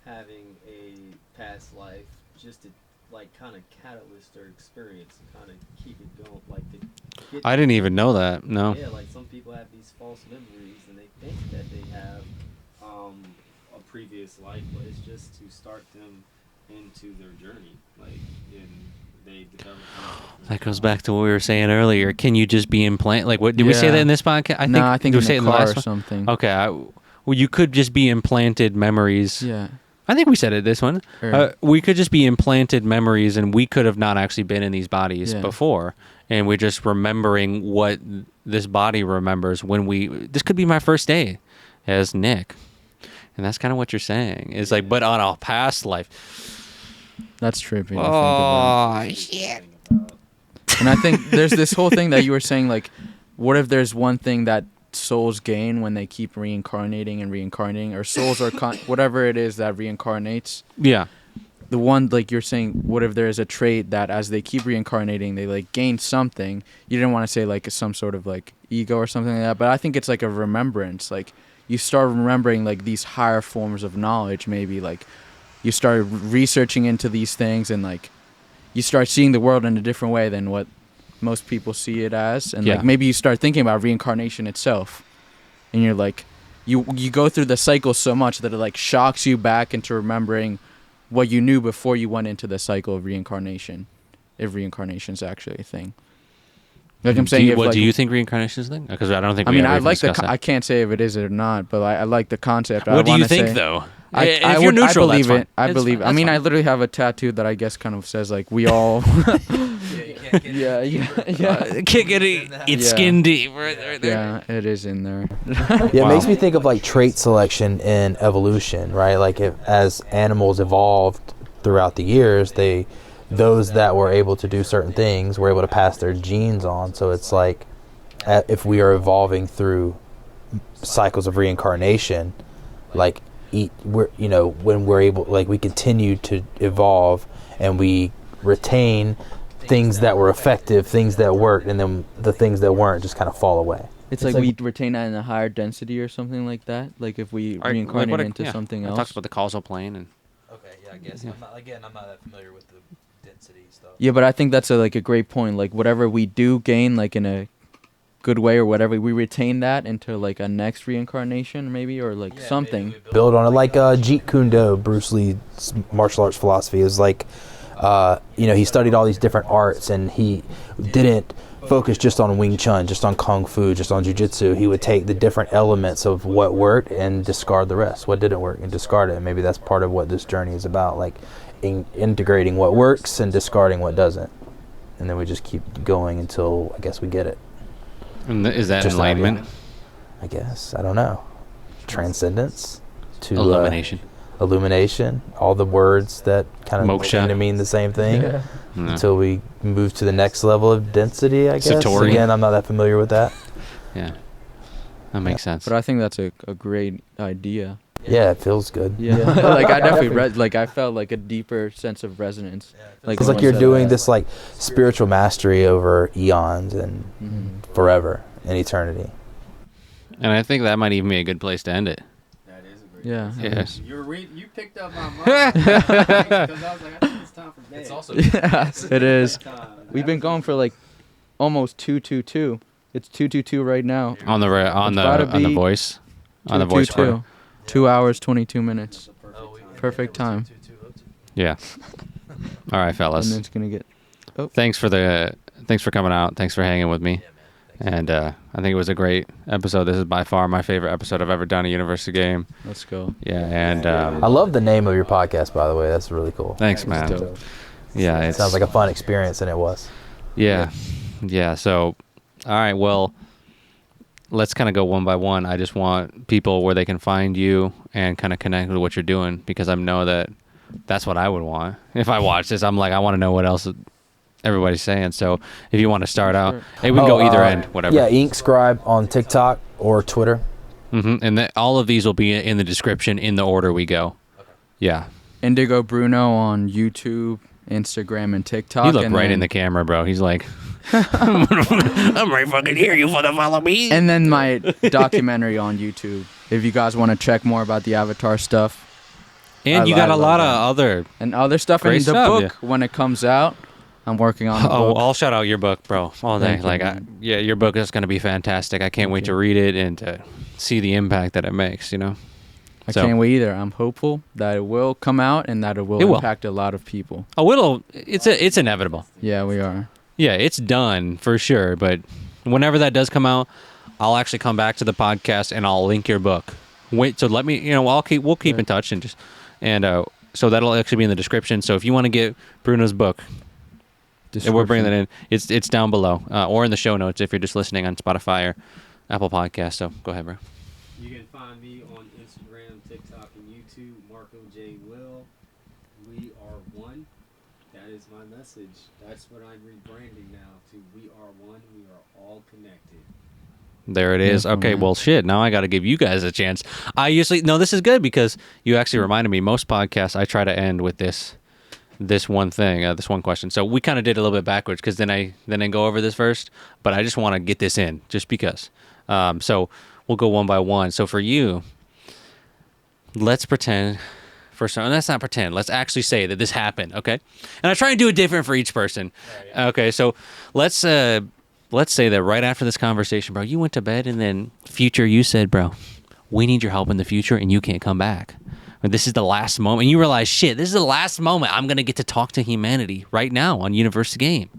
having a past life, just to like kind of catalyst their experience and kind of keep it going. Like I didn't even know that. No. Yeah, like some people have these false memories and they think that they have a previous life, but it's just to start them into their journey, like they develop. That goes back to what we were saying earlier. Can you just be implanted? Like, what did we say that in this podcast? I think we in say the it in the car last or something. Okay, well, you could just be implanted memories. Yeah, I think we said it this one. We could just be implanted memories, and we could have not actually been in these bodies before, and we're just remembering what this body remembers when this could be my first day as Nick. And that's kind of what you're saying. It's like, but on a past life. That's trippy. Oh, shit. And I think there's this whole thing that you were saying, like, what if there's one thing that souls gain when they keep reincarnating and reincarnating, or souls are whatever it is that reincarnates? Yeah. The one, like you're saying, what if there's a trait that as they keep reincarnating, they like gain something? You didn't want to say like some sort of like ego or something like that, but I think it's like a remembrance. Like you start remembering like these higher forms of knowledge, maybe like you start researching into these things, and like you start seeing the world in a different way than what most people see it as. And like maybe you start thinking about reincarnation itself, and you're like, you go through the cycle so much that it like shocks you back into remembering what you knew before you went into the cycle of reincarnation, if reincarnation is actually a thing. Like I'm saying, do you think reincarnation is a thing? Because I don't think. I can't say if it is or not, but I like the concept. What do you think, though? If you're neutral, I believe it. I believe. I mean, I literally have a tattoo that I guess kind of says like we all. Can't get it. It's skin deep right there. Yeah, it is in there. It makes me think of like trait selection in evolution, right? Like as animals evolved throughout the years, those that were able to do certain things were able to pass their genes on. So it's like if we are evolving through cycles of reincarnation, like when we're able, like, we continue to evolve and we retain things that were effective, things that worked, and then the things that weren't just kind of fall away. It's like we retain that in a higher density or something like that. Like if we reincarnate into something else. It talks about the causal plane and. Okay, yeah, I guess. Yeah. I'm not that familiar with the density stuff. Yeah, but I think that's a great point. Like whatever we do gain, like in a good way or whatever, we retain that into like a next reincarnation maybe, or like something. Build on it, like Jeet Kune Do, Bruce Lee's martial arts philosophy is like, he studied all these different arts and he didn't focus just on Wing Chun, just on Kung Fu, just on Jiu-Jitsu. He would take the different elements of what worked and discard the rest, what didn't work, and discard it. And maybe that's part of what this journey is about, like integrating what works and discarding what doesn't. And then we just keep going until, I guess, we get it. And is that just enlightenment? I guess. I don't know. Transcendence to illumination, all the words that kind of seem to mean the same thing until we move to the next level of density, I guess. Satori. Again, I'm not that familiar with that. Yeah, that makes sense. But I think that's a great idea. Yeah, it feels good. Yeah, like I definitely I felt like a deeper sense of resonance. It's like you're doing this like spiritual mastery over eons and forever and eternity. And I think that might even be a good place to end it. Yeah. Yes. You picked up my mind because I was like, I think it's time for bed. It's also it is. We've been going for like almost 2:22. It's 2:22 right now. On the voice. On the voice part. 2 hours 22 minutes. Perfect time. Yeah. All right, fellas. And then it's gonna get. Thanks for coming out. Thanks for hanging with me. And I think it was a great episode. This is by far my favorite episode I've ever done a University Game. Let's go. Yeah, and I love the name of your podcast, by the way. That's really cool. Thanks, man. Yeah, it sounds like a fun experience, and it was. Yeah. So, all right. Well, let's kind of go one by one. I just want people where they can find you and kind of connect with what you're doing, because I know that's what I would want if I watch this. I'm like, I want to know what else everybody's saying. So if you want to start out, hey, we can go either end, whatever. Yeah, Ink Scribe on TikTok or Twitter. And all of these will be in the description in the order we go. Okay. Yeah. Indigo Bruno on YouTube, Instagram, and TikTok. You look right in the camera, bro. He's like, I'm right fucking here. You want to follow me? And then my documentary on YouTube. If you guys want to check more about the Avatar stuff. And you got a lot of other stuff in the book when it comes out. I'm working on the book. I'll shout out your book, bro, all day. Your book is going to be fantastic. I can't wait to read it and to see the impact that it makes, I can't wait either. I'm hopeful that it will come out and that it will impact a lot of people. It's inevitable. Yeah, we are. Yeah, it's done for sure. But whenever that does come out, I'll actually come back to the podcast and I'll link your book. Wait, so let me, we'll keep in touch so that'll actually be in the description. So if you want to get Bruno's book, and we're bringing that in. It's down below, or in the show notes if you're just listening on Spotify or Apple Podcasts. So go ahead, bro. You can find me on Instagram, TikTok, and YouTube. Marco J. Will. We are one. That is my message. That's what I'm rebranding now to. We are one. We are all connected. There it is. Okay, well, shit. Now I got to give you guys a chance. This is good because you actually reminded me. Most podcasts I try to end with this one thing, this one question. So we kind of did a little bit backwards because then I go over this first, but I just want to get this in just because. So we'll go one by one. So for you, let's pretend let's not pretend. Let's actually say that this happened, okay? And I try and do it different for each person. Okay, so let's say that right after this conversation, bro, you went to bed and then future you said, bro, we need your help in the future and you can't come back. This is the last moment. And you realize, shit, this is the last moment I'm going to get to talk to humanity right now on University Game.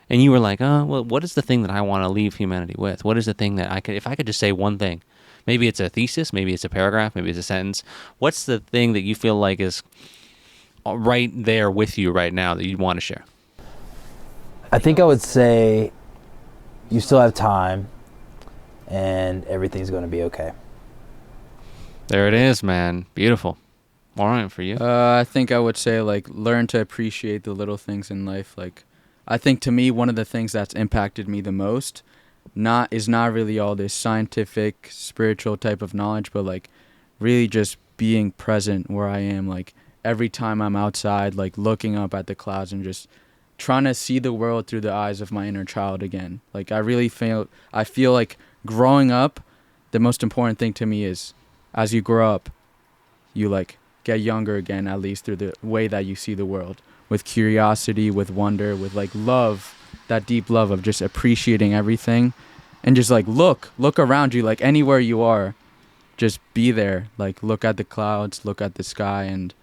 And you were like, what is the thing that I want to leave humanity with? What is the thing that if I could just say one thing, maybe it's a thesis, maybe it's a paragraph, maybe it's a sentence. What's the thing that you feel like is right there with you right now that you'd want to share? I think I would say you still have time and everything's going to be okay. There it is, man. Beautiful. All right, for you? I think I would say, learn to appreciate the little things in life. I think to me, one of the things that's impacted me the most is not really all this scientific, spiritual type of knowledge, but, really just being present where I am. Like every time I'm outside, like looking up at the clouds and just trying to see the world through the eyes of my inner child again. Like I feel like growing up, the most important thing to me is as you grow up, you like get younger again, at least through the way that you see the world, with curiosity, with wonder, with like love, that deep love of just appreciating everything, and just like look around you, like anywhere you are, just be there, like look at the clouds, look at the sky and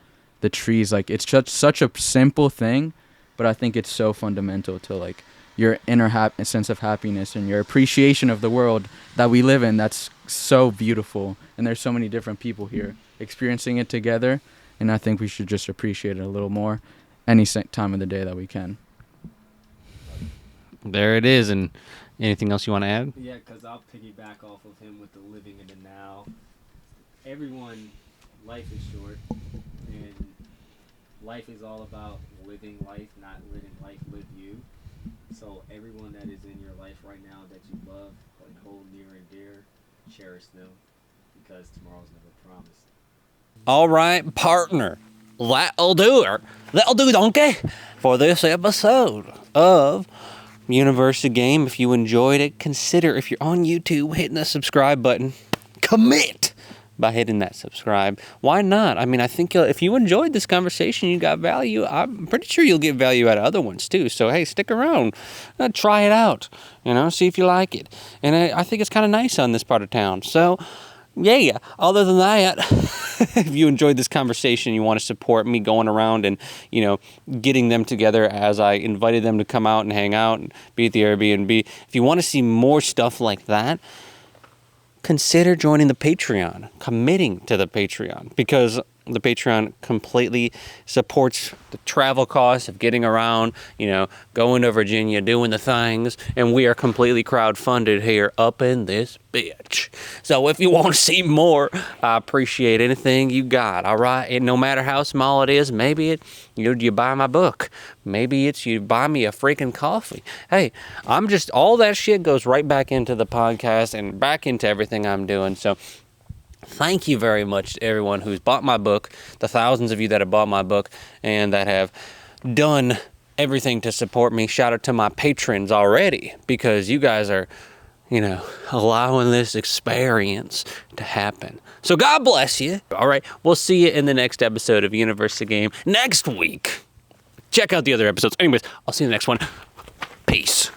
the trees. Like it's such a simple thing, but I think it's so fundamental to like your inner sense of happiness and your appreciation of the world that we live in. That's so beautiful, and there's so many different people here experiencing it together, and I think we should just appreciate it a little more any time of the day that we can. There it is. And anything else you want to add? Yeah, because I'll piggyback off of him with the living in the now. Everyone, life is short, and life is all about living life, not letting life live you. So everyone that is in your life right now that you love, like hold near and dear, cherish them, because tomorrow's never promised. All right, partner. That'll do it. That'll do, donkey, for this episode of Universe of Game. If you enjoyed it, consider, if you're on YouTube, hitting the subscribe button. Commit by hitting that subscribe. Why not? I mean, I think if you enjoyed this conversation, you got value. I'm pretty sure you'll get value out of other ones too. So, hey, stick around. Try it out. See if you like it. And I think it's kind of nice on this part of town. So, yeah, other than that, if you enjoyed this conversation, you want to support me going around and, getting them together as I invited them to come out and hang out and be at the Airbnb. If you want to see more stuff like that, consider joining the Patreon, committing to the Patreon, because the Patreon completely supports the travel costs of getting around, going to Virginia, doing the things, and we are completely crowdfunded here up in this bitch. So if you want to see more, I appreciate anything you got, all right? And no matter how small it is, maybe you buy my book. Maybe it's you buy me a freaking coffee. Hey, all that shit goes right back into the podcast and back into everything I'm doing. So thank you very much to everyone who's bought my book, the thousands of you that have bought my book and that have done everything to support me. Shout out to my patrons already, because you guys are, allowing this experience to happen. So God bless you. All right, we'll see you in the next episode of Universe of Game next week. Check out the other episodes. Anyways, I'll see you in the next one. Peace.